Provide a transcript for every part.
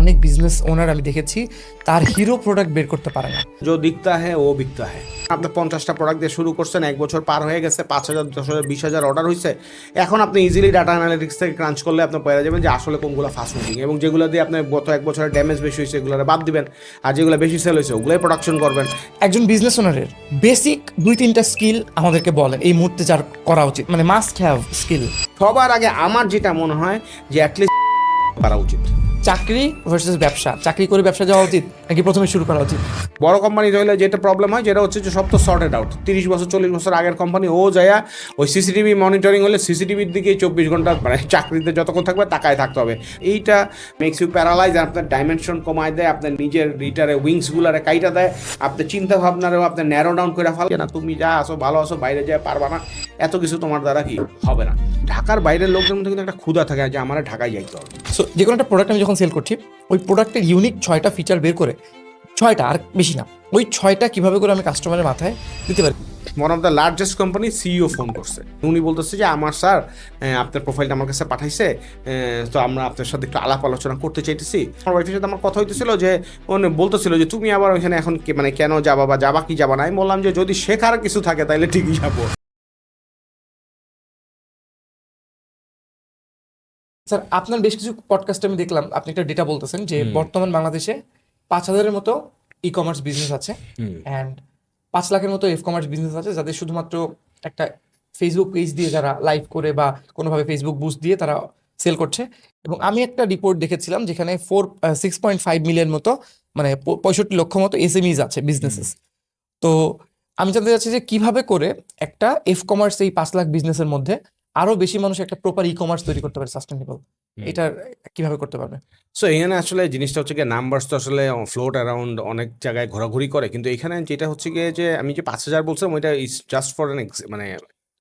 অনেক business owner আমি দেখেছি তার হিরো প্রোডাক্ট বের করতে পারে না। जो दिखता है वो बिकता है। আপনি 50টা প্রোডাক্ট দিয়ে শুরু করছেন, 1 বছর পার হয়ে গেছে, 5,000 10,000 20,000 অর্ডার হয়েছে। এখন আপনি ইজিলি ডাটা অ্যানালিটিক্স থেকে ক্রাঞ্চ করলে আপনি পেয়ে যাবেন যে আসলে কোনগুলো ফাস্ট মুভিং, এবং যেগুলো দিয়ে আপনার গত 1 বছরের ড্যামেজ বেশি হয়েছে এগুলো বাদ দিবেন, আর যেগুলো বেশি সেল হয়েছে ওগুলোই প্রোডাকশন করবেন। একজন বিজনেস ওনারের বেসিক 2-3টা স্কিল আমাদেরকে বলেন এই মুহূর্তে যার করা উচিত, মানে মাস্ট হ্যাভ স্কিল। সবার আগে আমার যেটা মনে হয় যে অ্যাটলিস্ট করা উচিত। চাকরি ভার্সেস ব্যবসা, চাকরি করে ব্যবসা যাওয়া উচিত নাকি প্রথমে শুরু করা উচিত? বড় কোম্পানি হলে যেটা প্রবলেম হয় যেটা হচ্ছে যে সব তো সর্টেড আউট, 30 বছর 40 বছর আগের কোম্পানি, ও যায় ওই সিসিটিভি মনিটরিং হলে সিসিটিভির দিকে 24 ঘন্টা, মানে চাকরিতে যতক্ষণ থাকবে তাকায় থাকতে হবে। এইটা মেক্স ইউ প্যারালাইজ, আপনার ডাইমেনশন কমায় দেয়, আপনার নিজের রিটারে উইংসগুলারে কাইটা দেয়, আপনার চিন্তা ভাবনারেও আপনার ন্যারো ডাউন করে ফেলে না। তুমি যা আসো ভালো আসো, বাইরে যায় পারবা না, এত কিছু তোমার দ্বারা কি হবে না। ঢাকার বাইরের লোকদের মধ্যে কিন্তু একটা ক্ষুধা থাকে যে আমার ঢাকায় যাইতে হবে। সো যে কোনো একটা প্রোডাক্ট আমি যখন সেল করছি ওই প্রোডাক্টের ইউনিক 6টা ফিচার বের করে, 6টা আর বেশি না, ওই 6টা কীভাবে করে আমি কাস্টমারের মাথায় দিতে পারি। One of the largest company CEO phone করছে, উনি বলতেছে যে আমার স্যার আপনার প্রোফাইলটা আমার কাছে পাঠাইছে, তো আমরা আপনার সাথে একটু আলাপ আলোচনা করতে চাইতেছি। আমার ওয়াইফের সাথে আমার কথা হইতেছিল যে উনি বলতেছিল যে তুমি আবার ওইখানে এখন মানে কেন যাবা বা যাবা কি যাবা না। আমি বললাম যে যদি শেখার কিছু থাকে তাহলে ঠিকই যাবো। স্যার আপনার বেশ কিছু পডকাস্টে আমি দেখলাম আপনি একটা ডেটা বলতেছেন যে বর্তমান বাংলাদেশে 5,000-এর মতো ই কমার্স বিজনেস আছে অ্যান্ড 5 লাখের মতো এফ কমার্স বিজনেস আছে যাদের শুধুমাত্র একটা ফেসবুক পেজ দিয়ে যারা লাইভ করে বা কোনোভাবে ফেসবুক বুস্ট দিয়ে তারা সেল করছে। এবং আমি একটা রিপোর্ট দেখেছিলাম যেখানে 6.5 মিলিয়ন মতো, মানে 65 লক্ষ মতো এসএমইজ আছে বিজনেসেস। তো আমি জানতে চাচ্ছি যে কিভাবে করে একটা এফ কমার্স এই 5 লাখ বিজনেসের মধ্যে আরো বেশি মানুষ একটা প্রপার ই কমার্স তৈরি করতে পারে সাস্টেনেবল, এটা কিভাবে করতে পারবে? সো এখানে আসলে জিনিসটা হচ্ছে গিয়ে নাম্বারস তো আসলে ফ্লোট অ্যারাউন্ড অনেক জায়গায় ঘোরাঘুরি করে, কিন্তু এখানে যেটা হচ্ছে গিয়ে যে আমি যে 5,000 বলছিলাম ওইটা ইজ জাস্ট ফর মানে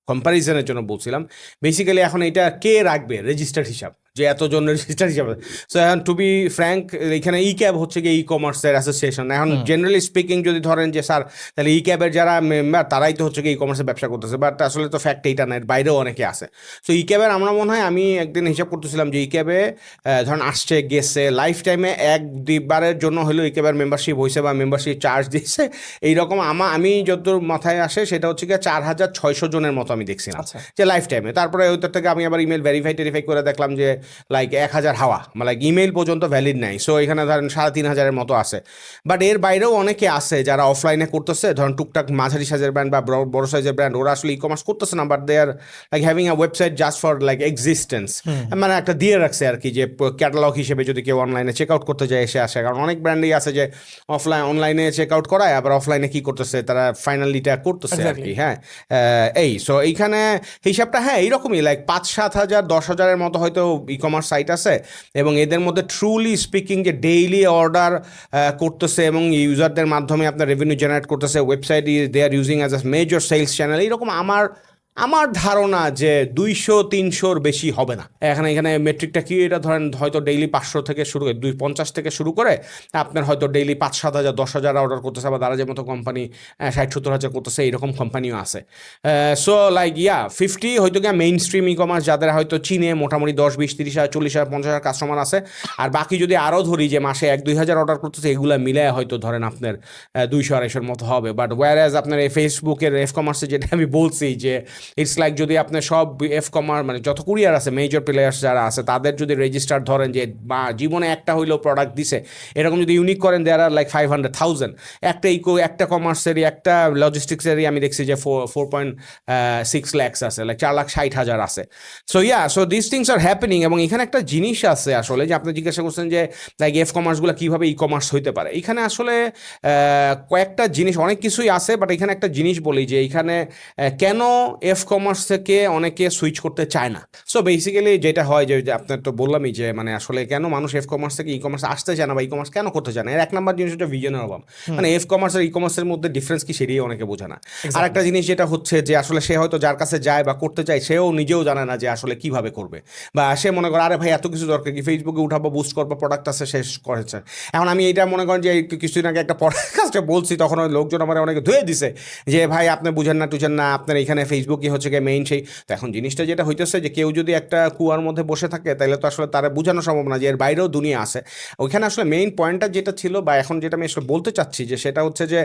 কম্প্যারিজনের জন্য বলছিলাম। বেসিক্যালি এখন এটা কে রাখবে রেজিস্টার্ড হিসাব, যে এতজন রেজিস্টার হিসাবে। সো এখন টু বি ফ্র্যাঙ্ক এখানে ই ক্যাব হচ্ছে গিয়ে ই কমার্সের অ্যাসোসিয়েশন। এখন জেনারেলি স্পিকিং যদি ধরেন যে স্যার তাহলে ই ক্যাবের যারা মেম্বার তারাই তো হচ্ছে গিয়ে ই কমার্সের ব্যবসা করতেছে, বাট আসলে তো ফ্যাক্ট এইটা না, এর বাইরেও অনেকে আছে। সো ই ক্যাবের আমরা মনে হয় আমি একদিন হিসাব করতেছিলাম যে ই ক্যাবে ধরেন আসছে গেছে লাইফ টাইমে 1-2বারের জন্য হলেও ই ক্যাবের মেম্বারশিপ হয়েছে বা মেম্বারশিপ চার্জ দিচ্ছে, এইরকম আমি যতদূর মাথায় আসে সেটা হচ্ছে গিয়ে 4,600 জনের মতো আমি দেখছিলাম যে লাইফ টাইমে। তারপরে ওইটার থেকে আমি আবার ইমেল টেরিফাই করে দেখলাম যে লাইক 1,000 হাওয়া, লাইক ইমেল পর্যন্ত ভ্যালিড নাই। সো এখানে ধরেন 3,500-এর মতো আছে। বাট এর বাইরেও অনেকে আছে যারা অফলাইনে করতেছে, ধরেন টুকটাক মাঝারি সাইজের ব্র্যান্ড বা বড় সাইজের ব্র্যান্ড, ওরা আসলে ই কমার্স করতেছে না, but they are like having a website just for like existence, মানে একটা দিয়ে রাখছে আর কি, যে ক্যাটালগ হিসেবে যদি কেউ অনলাইনে চেক আউট করতে যায় এসে আসে। কারণ অনেক ব্র্যান্ডই আছে যে অনলাইনে চেক আউট করায়, আবার অফলাইনে কি করতেছে তারা ফাইনালিটা করতেছে আর কি। হ্যাঁ, এই সো এইখানে হিসাবটা হ্যাঁ এইরকমই, লাইক 5-7 হাজার 10,000-এর মতো হয়তো ই কমার্স সাইট আছে, এবং এদের মধ্যে ট্রুলি স্পিকিং যে ডেইলি অর্ডার করতেছে এবং ইউজারদের মাধ্যমে আপনার রেভিনিউ জেনারেট করতেছে, website they are using as a major sales channel, এইরকম আমার ধারণা যে 200-300-র বেশি হবে না। এখানে মেট্রিকটা কি, এটা ধরেন হয়তো ডেইলি 500 থেকে শুরু করে 250 থেকে শুরু করে আপনার হয়তো ডেইলি 5-7 হাজার 10,000 অর্ডার করতেছে, আবার দারাজের মতো কোম্পানি 60-70 হাজার করতেছে, এইরকম কোম্পানিও আছে। সো লাইক 50 হয়তো গিয়ে মেইন স্ট্রিম ই কমার্স যাদের হয়তো চীনে মোটামুটি 10-20-30 হাজার 40,000 50,000 কাস্টমার আছে, আর বাকি যদি আরও ধরি যে মাসে 1-2 হাজার অর্ডার করতেছে, এগুলো মিলে হয়তো ধরেন আপনার 200-250-এর মতো হবে। বাট ওয়্যারএজ আপনার এই ফেসবুকের এফ কমার্সে যেটা আমি বলছি যে ইটস লাইক যদি আপনি সব এফ কমার্স মানে যত কুরিয়ার আছে মেজর প্লেয়ার্স যারা আছে তাদের যদি রেজিস্টার ধরেন যে বা জীবনে একটা হইলেও প্রোডাক্ট দিছে, এরকম যদি ইউনিক করেন দেয়ার আর লাইক 500,000। একটা কমার্সেরই একটা লজিস্টিক্সেরই আমি দেখছি যে 4.6 lakhs আছে, লাইক 4,60,000 আছে। So this things are happening. এবং এখানে একটা জিনিস আছে আসলে যে আপনি জিজ্ঞাসা করছেন যে লাইক এফ কমার্সগুলো কীভাবে ই কমার্স হইতে পারে। এখানে আসলে কয়েকটা জিনিস, অনেক কিছুই আছে, বাট এখানে একটা জিনিস বলি যে এখানে কেন এফ কমার্স থেকে অনেকে সুইচ করতে চায় না। সো বেসিক্যালি যেটা হয় যে আপনার তো বললামই যে মানে আসলে কেন মানুষ এফ কমার্স থেকে ই কমার্স আসতে চায় না বা ই কমার্স কেন করতে চায় না, এর 1 নাম্বার জিনিস হচ্ছে ভিজনের অভাব। মানে এফ কমার্স আর ই কমার্সের মধ্যে ডিফারেন্স কি সেটাই অনেকে বোঝে না। আর একটা জিনিস যেটা হচ্ছে যে আসলে সে হয়তো যার কাছে যায় বা করতে চায় সেও নিজেও জানে না যে আসলে কিভাবে করবে, বা সে মনে করে আরে ভাই এত কিছু দরকার কি, ফেসবুকে উঠাবো বুস্ট করবো প্রোডাক্ট আছে শেষ করেছে। এখন আমি এইটা মনে করেন যে কিছুদিন আগে একটা পডকাস্ট ফার্স্টে বলছি তখন ওই লোকজন আমার অনেকে ধুয়ে দিছে যে ভাই আপনি বুঝেন না টুঝেন না, আপনার এখানে ফেসবুকই হচ্ছে গিয়ে মেইন সেই। তো এখন জিনিসটা যেটা হইতেছে যে কেউ যদি একটা কুয়ার মধ্যে বসে থাকে তাহলে তো আসলে তারা বোঝানো সম্ভব না যে এর বাইরেও দুনিয়া আছে। ওইখানে আসলে মেইন পয়েন্টটা যেটা ছিল বা এখন যেটা আমি আসলে বলতে চাচ্ছি যে সেটা হচ্ছে যে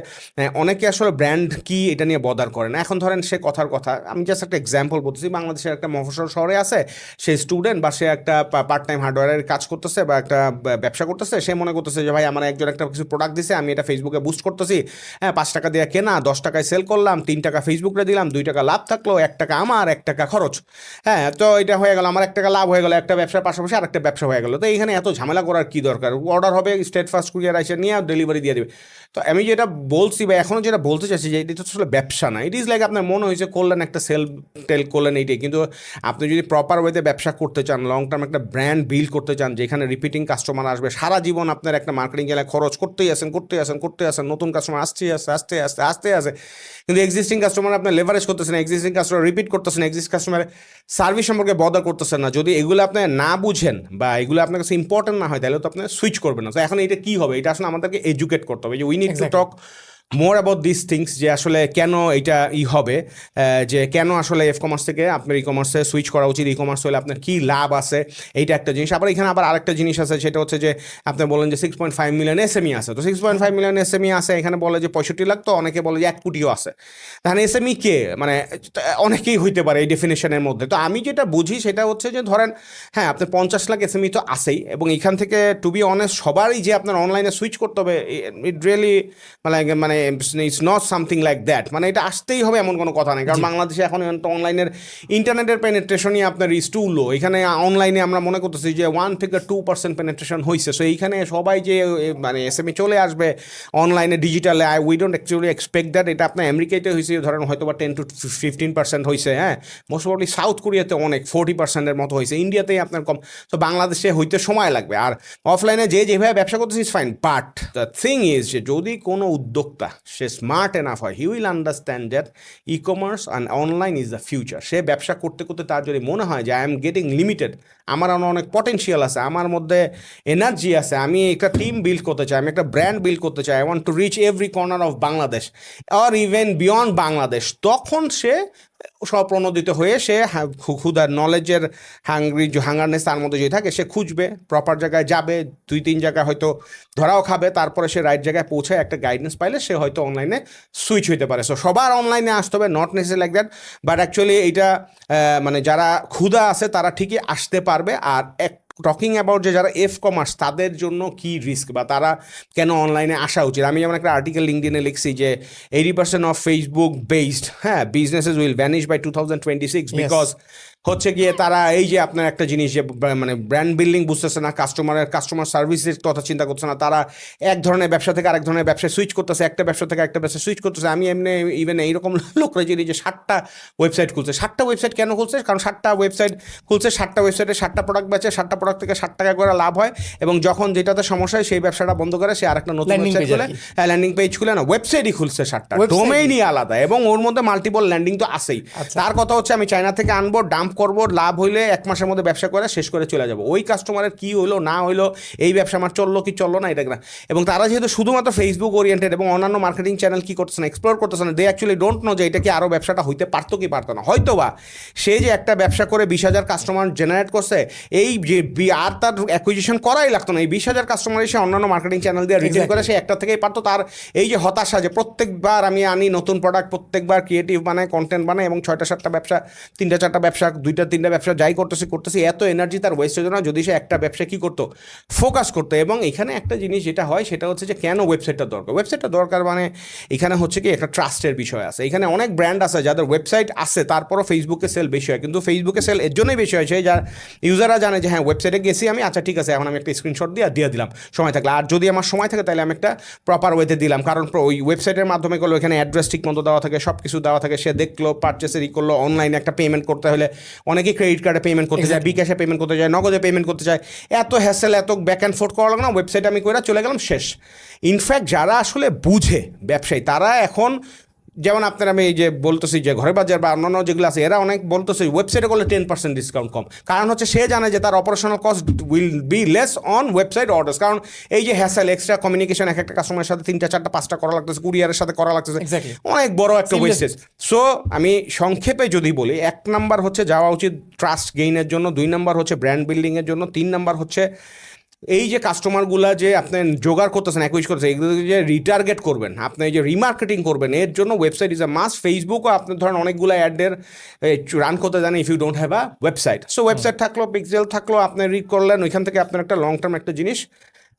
অনেকে আসলে ব্র্যান্ড কি এটা নিয়ে বদার করে না। এখন ধরেন সে কথার কথা, আমি জাস্ট একটা এক্সাম্পল বলতেছি, বাংলাদেশের একটা মফস্বল শহরে আছে, সে স্টুডেন্ট বা সে একটা পার্ট টাইম হার্ডওয়্যারের কাজ করতেছে বা একটা ব্যবসা করতেছে, সে মনে করতেছে যে ভাই আমার একজন একটা কিছু প্রোডাক্ট দিছে, আমি এটা ফেসবুকে বুস্ট করতেছি, হ্যাঁ 5 টাকা দিয়ে কেনা, 10 টাকায় সেল করলাম, 3 টাকা ফেসবুকে দিলাম, 2 টাকা লাভ থাকলো, 1 টাকা আমার, 1 টাকা খরচ, হ্যাঁ তো এটা হয়ে গেল, আমার 1 টাকা লাভ হয়ে গেল, একটা ব্যবসার পাশাপাশি আরেকটা ব্যবসা হয়ে গেল। তো এইখানে এত ঝামেলা করার কি দরকার? অর্ডার হবে, স্টেট ফার্স্ট কুরিয়ার এসে নিয়ে ডেলিভারি দিয়ে দেবে। তো আমি যেটা বলছি বা এখনও যেটা বলতে চাচ্ছি যে এটা আসলে ব্যবসা না, ইট ইজ লাইক আপনার মনে হয়েছে করলেন একটা সেল টেল করলেন এইটাই, কিন্তু আপনি যদি প্রপার ওয়েতে ব্যবসা করতে চান, লং টার্ম একটা ব্র্যান্ড বিল্ড করতে চান যেখানে রিপিটিং কাস্টমার আসবে সারা জীবন, আপনার একটা মার্কেটিং গেলে খরচ করতেই আসেন, নতুন কাস্টমার আসতে আসে, কিন্তু এক্সিস্টিং কাস্টমার আপনি লেভারেজ করতেছেন, এক্সিস্টিং কাস্টমার রিপিট করতেছেন, এক্সিস্টিং কাস্টমার সার্ভিস সম্পর্কে বদল করতেছেন না। যদি এগুলো আপনি না বুঝেন বা এগুলো আপনার কাছে ইম্পর্টেন্ট না হয় তাহলে তো আপনি সুইচ করবেন না। তো এখন এটা কী হবে? এটা আসলে আমাদেরকে এডুকেট করতে হবে যে we need to talk more about this things, যে আসলে কেন এটা হবে, যে কেন আসলে এফ কমার্স থেকে আপনার ই কমার্সে সুইচ করা উচিত, ই কমার্স হলে আপনার কী লাভ আছে, এইটা একটা জিনিস। আবার এখানে আবার আরেকটা জিনিস আছে, সেটা হচ্ছে যে আপনি বলেন যে 6.5 মিলিয়ন এসএমই আছে, তো 6.5 মিলিয়ন এসএমই আছে, এখানে বলে যে 65 লাখ, তো অনেকে বলে যে 1 কোটিও আছে। তাহলে এসএমই কে, মানে অনেকেই হইতে পারে এই ডেফিনেশনের মধ্যে। তো আমি যেটা বুঝি সেটা হচ্ছে যে ধরেন হ্যাঁ আপনার 50 লাখ এসএমই তো আছেই, এবং এখান থেকে টু বি অনেস্ট সবারই যে আপনার অনলাইনে সুইচ করতে হবে, ইট রিয়েলি মানে it's not something like that, মানে এটা আসতেই হবে এমন কোনো কথা নেই। কারণ বাংলাদেশে এখন অনলাইনের ইন্টারনেটের পেনেট্রেশনই আপনার ইজ টু লো। এখানে অনলাইনে আমরা মনে করতেছি যে 1 থেকে 2% পেনেট্রেশন হয়েছে। সো এইখানে সবাই যে মানে এসএমই চলে আসবে অনলাইনে ডিজিটালে, we don't actually expect that. এটা আপনার আমেরিকাতে হয়েছে ধরেন হয়তো বা 10 to 15% হয়েছে, হ্যাঁ মোস্ট প্রবাবলি সাউথ কোরিয়াতে অনেক 40%-এর মতো হয়েছে, ইন্ডিয়াতেই আপনার কম। তো বাংলাদেশে হইতে সময় লাগবে। আর অফলাইনে যেভাবে ব্যবসা করতেছি is fine, but the thing is যে যদি কোনো উদ্যোক্তা সে স্মার্ট এনাফ হয়, he will understand that e commerce and online is the future. সে ব্যবসা করতে করতে তার যদি মনে হয় যে আই এম গেটিং লিমিটেড, আমার অনেক পটেনশিয়াল আছে, আমার মধ্যে এনার্জি আছে, আমি একটা টিম বিল্ড করতে চাই, আমি একটা ব্র্যান্ড বিল্ড করতে চাই, I want to reach every corner of Bangladesh or even beyond Bangladesh, তখন সে স্বপ্রণোদিত হয়ে সে ক্ষুধার নলেজের হাঙ্গারনেস তার মধ্যে যদি থাকে, সে খুঁজবে, প্রপার জায়গায় যাবে, 2-3 জায়গায় হয়তো ধরাও খাবে, তারপরে সে রাইট জায়গায় পৌঁছায় একটা গাইডেন্স পাইলে সে হয়তো অনলাইনে সুইচ হইতে পারে। সো সবার অনলাইনে আসতে হবে, not necessary like that, but actually এইটা মানে যারা ক্ষুধা আছে তারা ঠিকই আসতে পারবে। আর টকিং অ্যাবাউট যে যারা এফ কমার্স তাদের জন্য কি রিস্ক বা তারা কেন অনলাইনে আসা উচিত, আমি যেমন একটা আর্টিকেল লিঙ্কডিনে লিখছি যে 80% অফ ফেসবুক বেসড হ্যাঁ businesses will vanish by 2026, because হচ্ছে গিয়ে তারা এই যে আপনার একটা জিনিস যে মানে ব্র্যান্ড বিল্ডিং বুঝতেছে না, কাস্টমার সার্ভিসের কথা চিন্তা করছে না, তারা এক ধরনের ব্যবসা থেকে আরেক ধরনের ব্যবসায় সুইচ করতেছে, একটা ব্যবসা থেকে একটা ব্যবসায় সুইচ করতেছে। আমি এমনি ইভেন এইরকম লোকরা জানি যে 7টা ওয়েবসাইট খুলছে। 7টা ওয়েবসাইট কেন খুলছে? কারণ 7টা ওয়েবসাইট খুলছে, 7টা ওয়েবসাইটে 7টা প্রোডাক্ট বেচে, 7টা প্রোডাক্ট থেকে 7 টাকা করে লাভ হয়, এবং যখন যেটাতে সমস্যা হয় সেই ব্যবসাটা বন্ধ করে সে আরেকটা নতুন ওয়েবসাইট খুলে, ল্যান্ডিং পেজ খুলে, না ওয়েবসাইটই খুলছে 7টা, ডোমেইনই আলাদা, এবং ওর মধ্যে মাল্টিপল ল্যান্ডিং তো আসেই। তার কথা হচ্ছে আমি চায়না থেকে আনবো, ডাম্প করবো, লাভ হইলে 1 মাসের মধ্যে ব্যবসা করে শেষ করে চলে যাবো। ওই কাস্টমারের কি হইলো না হইলো, এই ব্যবসা আমার চললো কি চললো না, এটা না। এবং তারা যেহেতু শুধুমাত্র ফেসবুক ওরিয়েন্টেড এবং অন্যান্য মার্কেটিং চ্যানেল কি করতেছে না, এক্সপ্লোর করতেছে না, দে অ্যাকচুয়ালি ডোন্ট নো যে এটা কি আরও ব্যবসাটা হইতে পারতো কি পারতো না। হয়তো বা সে যে একটা ব্যবসা করে 20,000 কাস্টমার জেনারেট করছে, এই যে আর তার অ্যাকুইজিশন করাই লাগতো না, এই 20,000 কাস্টমার এসে অন্যান্য মার্কেটিং চ্যানেল দিয়ে রিটেল করে সে একটা থেকেই পারতো। তার এই যে হতাশা যে প্রত্যেকবার আমি আনি নতুন প্রোডাক্ট, প্রত্যেকবার ক্রিয়েটিভ বানায়, কন্টেন্ট বানায়, এবং 6টা-7টা ব্যবসা, 3টা-4টা ব্যবসা, 2টা-3টা ব্যবসা যাই করতেছি, এত এনার্জি তার ওয়েস্ট হতো না যদি সে একটা ব্যবসা কী করতো, ফোকাস করতো। এবং এখানে একটা জিনিস যেটা হয় সেটা হচ্ছে যে কেন ওয়েবসাইটটা দরকার। ওয়েবসাইটটা দরকার মানে এখানে হচ্ছে কি একটা ট্রাস্টের বিষয় আছে। এখানে অনেক ব্র্যান্ড আছে যাদের ওয়েবসাইট আছে, তারপরও ফেসবুকে সেল বেশি হয়, কিন্তু ফেসবুকে সেল এর জন্যই বেশি হয় সেই যার ইউজাররা জানে যে হ্যাঁ ওয়েবসাইটে গেছি আমি, আচ্ছা ঠিক আছে এখন আমি একটা স্ক্রিনশট দিয়ে দিলাম সময় থাকলে, আর যদি আমার সময় থাকে তাহলে আমি একটা প্রপার ওয়েতে দিলাম, কারণ ওই ওয়েবসাইটের মাধ্যমে করলো, এখানে অ্যাড্রেস ঠিক মতো দেওয়া থাকে, সব কিছু দেওয়া থাকে, সে দেখলো, পারচেসের করলো, অনলাইনে একটা পেমেন্ট করতে হলে অনেকেই ক্রেডিট কার্ডে পেমেন্ট করতে যায়, বিকাশে পেমেন্ট করতে যায়, নগদে পেমেন্ট করতে চায়, এত হ্যাসেল, এত ব্যাক অ্যান্ড ফোর্থ করা লাগে না, ওয়েবসাইটে আমি করে চলে গেলাম, শেষ। ইনফ্যাক্ট যারা আসলে বুঝে ব্যবসায়ী তারা এখন যেমন আপনার আমি এই যে বলতেছি যে ঘরে বাজার বা অন্যান্য যেগুলো আছে এরা অনেক বলতেছে ওয়েবসাইটে করলে 10% ডিসকাউন্ট কম, কারণ হচ্ছে সে জানে যে তার operational cost will be less on website orders, কারণ এই যে হ্যাসেল এক্সট্রা কমিউনিকেশন এক একটা কাস্টমারের সাথে 3টা 4টা 5টা করা লাগতেছে, কুরিয়ারের সাথে করা লাগতেছে, Exactly. অনেক বড় একটা Seamless. ওয়েস্টেজ। সো আমি সংক্ষেপে যদি বলি, 1 নাম্বার হচ্ছে যাওয়া উচিত ট্রাস্ট গেইনের জন্য, 2 নাম্বার হচ্ছে ব্র্যান্ড বিল্ডিংয়ের জন্য, 3 নাম্বার হচ্ছে এই যে কাস্টমারগুলা যে আপনি জোগাড় করতেছেন অ্যাকুইজ করতেছেন এগুলো যে রিটার্গেট করবেন, আপনি এই যে রিমার্কেটিং করবেন, এর জন্য ওয়েবসাইট ইজ আ মাস্ট। ফেসবুকও আপনি ধরেন অনেকগুলো অ্যাডের রান করতে জানেন if you don't have a website. So website থাকলো, পিক্সেল থাকলো, আপনি রিড করলেন, ওইখান থেকে আপনার একটা লং টার্ম একটা জিনিস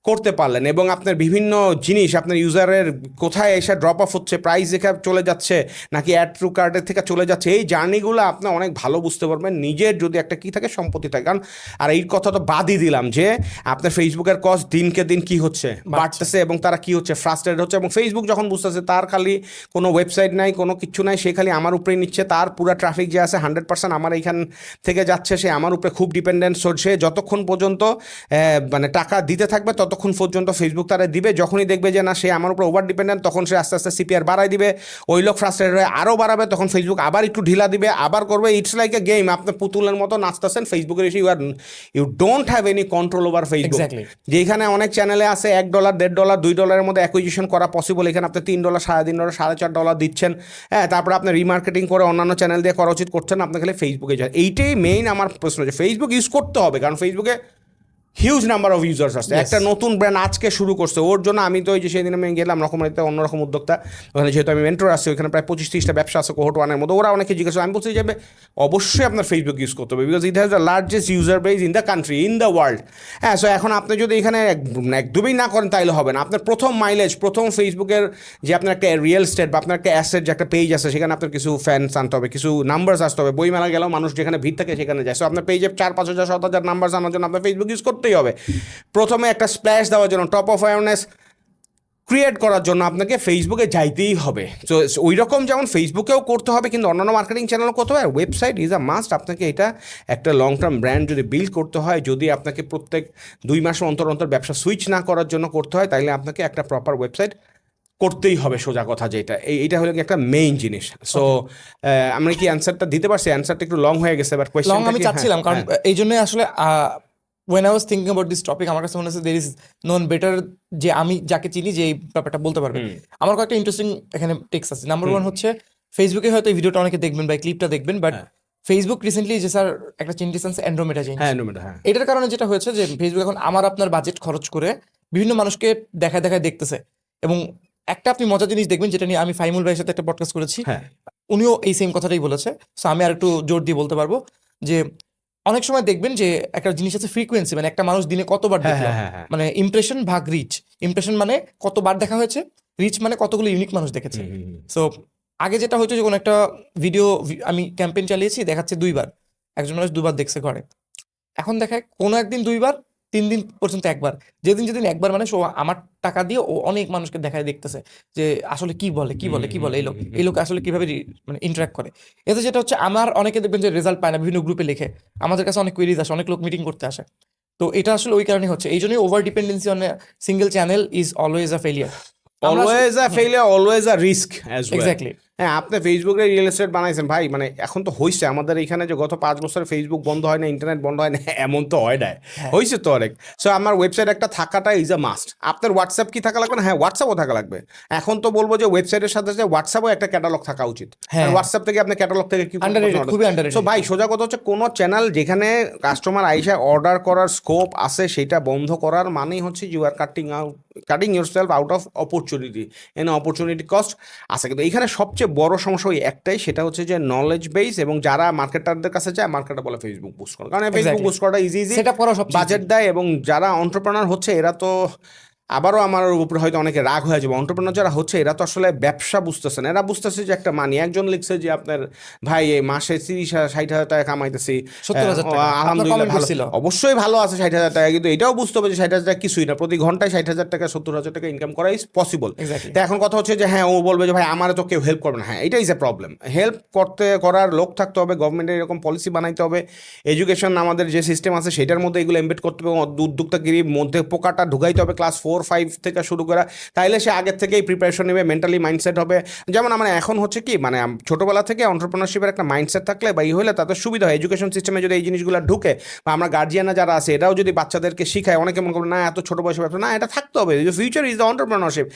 করতে পারলেন, এবং আপনার বিভিন্ন জিনিস আপনার ইউজারের কোথায় এসে ড্রপ অফ হচ্ছে, প্রাইস দেখে চলে যাচ্ছে নাকি অ্যাড টু কার্টের থেকে চলে যাচ্ছে, এই জার্নিগুলো আপনি অনেক ভালো বুঝতে পারবেন নিজের যদি একটা কী থাকে সম্পত্তি থাকে। কারণ আর এই কথা তো বাদই দিলাম যে আপনার ফেসবুকের কস্ট দিনকে দিন কি হচ্ছে বাড়তেছে, এবং তারা কি হচ্ছে ফ্রাস্ট্রেটেড হচ্ছে, এবং ফেসবুক যখন বুঝতেছে তার খালি কোনো ওয়েবসাইট নাই, কোনো কিছু নাই, সে খালি আমার উপরেই নিচ্ছে, তার পুরো ট্রাফিক যে আছে 100% আমার এইখান থেকে যাচ্ছে, সে আমার উপরে খুব ডিপেন্ডেন্ট, সে যতক্ষণ পর্যন্ত মানে টাকা দিতে থাকবে ততক্ষণ পর্যন্ত ফেসবুক তারা দিবে, যখনই দেখবে যে না সে আমার উপর ওভার ডিপেন্ডেন্ট তখন সে আস্তে আস্তে সিপিআর বাড়াই দিবে, ওই লোক ফ্রাস্ট্রেটেড হয়ে আরও বাড়াবে, তখন ফেসবুক আবার একটু ঢিলা দিবে, আবার করবে। ইটস লাইক এ গেম, আপনি পুতুলের মতো নাচতেছেন ফেসবুকের এসে, you don't have any control over Facebook. Exactly. যেখানে অনেক চ্যানেলে আছে $1, $1.5, $2 মধ্যে অ্যাকুইজিশন করা পসিবল, এখানে আপনি $3, $3.5, $4.5 দিচ্ছেন, হ্যাঁ, তারপরে আপনি রিমার্কেটিং করে অন্যান্য চ্যানেল দিয়ে করা উচিত, করছেন আপনি খালি ফেসবুকে যায়। এইটাই মেইন আমার প্রশ্ন, যে ফেসবুক ইউজ করতে হবে, কারণ ফেসবুকে হিউজ নাম্বার অফ ইউজার্স আসছে। একটা নতুন ব্র্যান্ড আজকে শুরু করছে, ওর জন্য আমি তো ওই যে সেদিন আমি গেলাম রকমারিতে, অন্যরকম উদ্যোক্তা, ওখানে যেহেতু আমি মেন্টর আসছি, ওখানে প্রায় 25-30টা ব্যবসা আছে কোহর্ট 1-এর মধ্যে, ওরা অনেকে জিজ্ঞাসা, আমি বলছি যে অবশ্যই আপনার ফেসবুক ইউজ করতে হবে, because it has the largest user base in the country, in the world. হ্যাঁ, সো এখন আপনি যদি এখানে একদমই না করেন তাইলে হবে না। আপনার প্রথম মাইলেজ, প্রথম ফেসবুকের যে আপনার একটা রিয়েল স্টেট বা আপনার একটা অ্যাসেট যে একটা পেজ আছে, সেখানে আপনার কিছু ফ্যান্স আনতে হবে, কিছু নাম্বারস আসতে হবে, বইমেলা গেলেও মানুষ যেখানে ভিড় থাকে সেখানে যায়। সো আপনার পেজে 4-5,000 7,000 নাম্বারস আনার জন্য আপনার ফেসবুক ইউজ করতেই হবে। প্রথমে একটা স্প্ল্যাশ দেওয়ার জন্য, টপ অফ অ্যাওয়ারনেস ক্রিয়েট করার জন্য আপনাকে ফেসবুকে যাইতেই হবে। তো ওই রকম যেমন ফেসবুকেও করতে হবে, কিন্তু অন্যান্য মার্কেটিং চ্যানেলও করতে হবে, ওয়েবসাইট ইজ আ মাস্ট। আপনাকে এটা একটা লং টার্ম ব্র্যান্ড যদি বিল্ড করতে হয়, যদি আপনাকে প্রত্যেক 2 মাস অন্তর অন্তর ব্যবসা সুইচ না করার জন্য করতে হয়, তাইলে আপনাকে একটা প্রপার ওয়েবসাইট করতেই হবে, সোজা কথা যেটা। এইটা হলো একটা মেইন জিনিস। সো আমরা কি অ্যান্সারটা দিতে পারছি? অ্যান্সারটা একটু লং হয়ে গেছে, বাট লং কোয়েশ্চেন আমি চাচ্ছিলাম, কারণ এই জন্যই আসলে when I was thinking about this topic, আমার কাছে মনে হচ্ছে there is none better, যে আমি যাকে চিনি যে এই ব্যাপারটা বলতে পারবে। আমার কয়েকটা ইন্টারেস্টিং এখানে টেক্সট আছে। নাম্বার 1 হচ্ছে, ফেসবুকে হয়তো এই ভিডিওটা অনেকে দেখবেন বা ক্লিপটা দেখবেন, বাট ফেসবুক রিসেন্টলি যে স্যার একটা চেঞ্জেস আনছে, অ্যান্ড্রোমেটা চেঞ্জ। এটার কারণে যেটা হয়েছে যে ফেসবুক এখন আমার আপনার বাজেট খরচ করে বিভিন্ন মানুষকে দেখায় দেখায় দেখতেছে। এবং একটা আপনি মজার জিনিস দেখবেন, যেটা নিয়ে আমি ফাইমুল ভাইয়ের সাথে একটা পডকাস্ট করেছি, উনিও এই সেম কথাটাই বলেছে। সো আমি আর একটু জোর দিয়ে বলতে পারবো যে অনেক সময় দেখবেন যে একটা জিনিস আছে ফ্রিকোয়েন্সি, মানে একটা মানুষ দিনে কতবার দেখলো, মানে ইমপ্রেশন ভাগ রিচ। ইমপ্রেশন মানে কতবার দেখা হয়েছে, রিচ মানে কতগুলো ইউনিক মানুষ দেখেছে। সো আগে যেটা হতো যে কোনো একটা ভিডিও আমি ক্যাম্পেইন চালিয়েছি, দেখাচ্ছে 2বার, একজন মানুষ 2বার দেখছে ঘরে। এখন দেখায় কোনো একদিন 2বার, 3 দিন পর্যন্ত 1বার। যেদিন যেদিন 1বার, মানে আমার টাকা দিয়ে ও অনেক মানুষকে দেখায় দেখতেছে যে আসলে কি বলে এই লোক আসলে কিভাবে মানে ইন্টারাক্ট করে। এতে যেটা হচ্ছে, আমার অনেকে দেখবেন যে রেজাল্ট পায় না, বিভিন্ন গ্রুপে লিখে, আমাদের কাছে অনেক কোয়েরিজ আসে, অনেক লোক মিটিং করতে আসে। তো এটা আসলে ওই কারণে হচ্ছে। এই জন্যই over dependency on single channel is always a failure. Always a failure, always a risk as well. Exactly. হ্যাঁ, আপনি ফেসবুকে রিয়েল এস্টেট বানাইছেন ভাই, মানে এখন তো হয়েছে আমাদের এখানে যে গত 5 বছরে ফেসবুক বন্ধ হয় না, ইন্টারনেট বন্ধ হয় না, এমন তো হয় না, হয়েছে তো অনেক। সো আমার ওয়েবসাইট একটা থাকাটা ইজ আ মাস্ট। আপনার হোয়াটসঅ্যাপ কি থাকা লাগবে না? হ্যাঁ, হোয়াটসঅ্যাপও থাকা লাগবে। এখন তো বলবো যে ওয়েবসাইটের সাথে সাথে হোয়াটসঅ্যাপও একটা ক্যাটালগ থাকা উচিত। হোয়াটসঅ্যাপ থেকে আপনি ক্যাটালগ থেকে কি খুবই আন্ডাররেটেড। সো ভাই সোজা কথা হচ্ছে, কোনো চ্যানেল যেখানে কাস্টমার আইসা অর্ডার করার স্কোপ আছে সেটা বন্ধ করার মানেই হচ্ছে you are cutting yourself out of opportunity, opportunity cost আছে। কিন্তু এইখানে সবচেয়ে বড় সমস্যা ওই একটাই, সেটা হচ্ছে যে নলেজ বেস, এবং যারা মার্কেটারদের কাছে যায়, মার্কেটার বলে ফেসবুক বুস্ট করো, কারণ ফেসবুক বুস্ট করাটা ইজি, বাজেট দেয়, এবং যারা এন্টারপ্রেনার হচ্ছে এরা তো আবারও আমার উপরে হয়তো অনেকে রাগ হয়ে যাবে, এন্টারপ্রেনার যারা হচ্ছে এরা তো আসলে ব্যবসা বুঝতেছে না, এরা বুঝতেছে যে একটা মানি। একজন লিখছে যে আপনার ভাই এই মাসে 30,000-60,000 টাকা কামাইতেছি, 70,000 টাকা, আলহামদুলিল্লাহ ভালো, অবশ্যই ভালো আছে 60,000 টাকা, কিন্তু এটাও বুঝতে হবে যে 60,000 টাকা কিছুই না, প্রতি ঘন্টায় 60,000 টাকা 70,000 টাকা ইনকাম করা ইজ পসিবল। তো এখন কথা হচ্ছে যে হ্যাঁ, ও বলবে যে ভাই আমার তো কেউ হেল্প করবে না। হ্যাঁ, এটা ইজ এ প্রবলেম। হেল্প করার লোক থাকতে হবে, গভর্নমেন্টের এরকম পলিসি বানাইতে হবে, এডুকেশন আমাদের যে সিস্টেম আছে সেটার মধ্যে এগুলো এমবেড করতে হবে, উদ্যোক্তাগিরির মধ্যে পোকাটা ঢুকাইতে হবে, ক্লাস 4 4-5 থেকে শুরু করা, তাইলে সে আগের থেকেই প্রিপারেশন নেবে, মেন্টালি মাইন্ডসেট হবে। যেমন আমার এখন হচ্ছে কি মানে ছোটোবেলা থেকে এন্টারপ্রেনারশিপের একটা মাইন্ডসেট থাকলে বা হলে তাদের সুবিধা হয়। এডুকেশন সিস্টেমে যদি এই জিনিসগুলো ঢুকে বা আমরা গার্জিয়ানরা যারা আছে এরাও যদি বাচ্চাদেরকে শিখায়, অনেকে মনে করবে না এত ছোটো বয়সে ব্যবসা না, এটা থাকতে হবে, ফিউচার ইজ দ্য এন্টারপ্রেনারশিপ।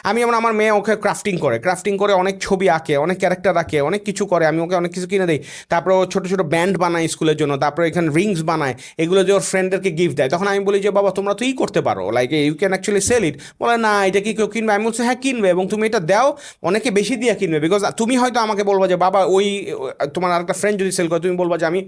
আমি যেমন আমার মেয়ে ওকে ক্রাফটিং করে অনেক ছবি আঁকে, অনেক ক্যারেক্টার আঁকে, অনেক কিছু করে, আমি ওকে অনেক কিছু কিনে দিই। তারপরে ও ছোটো ছোটো ব্যান্ড বানায় স্কুলের জন্য, তারপরে এখানে রিংস বানায়, এগুলো যে ওর ফ্রেন্ডদেরকে গিফট দেয়। তখন আমি বলি যে বাবা তোমরা তো করতে পারো, like you can actually sell it. বলে না এটা কি কেউ কিনবে? আমি বলছি হ্যাঁ কিনবে, এবং তুমি এটা দাও, অনেকে বেশি দিয়ে কিনবে। বিকজ তুমি হয়তো আমাকে বলবো যে বাবা ওই তোমার আরেকটা ফ্রেন্ড যদি সেল করে, তুমি বলবা যে আমি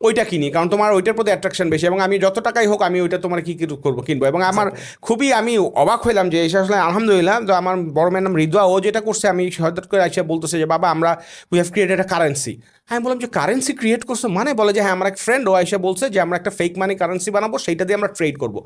ওইটা কিনি, কারণ তোমার ওইটার প্রতি অ্যাট্রাকশন বেশি, এবং আমি যত টাকাই হোক আমি ওইটা তোমার কি করবো, কিনবো। এবং আমার খুবই আমি অবাক হইলাম যে এটা আসলে আলহামদুলিল্লাহ, তো আমার বড় মেয়ের নাম রিদওয়া, ও যেটা করছে আমি হঠাৎ করে এসে বলতেছে যে বাবা আমরা we have created A currency. আমি বললাম যে কারেন্সি ক্রিয়েট করছো মানে? বলে যে হ্যাঁ আমার এক ফ্রেন্ড ও এসে বলছে যে আমরা একটা ফেক মানি কারেন্সি বানাবো, সেইটা দিয়ে আমরা ট্রেড করবো।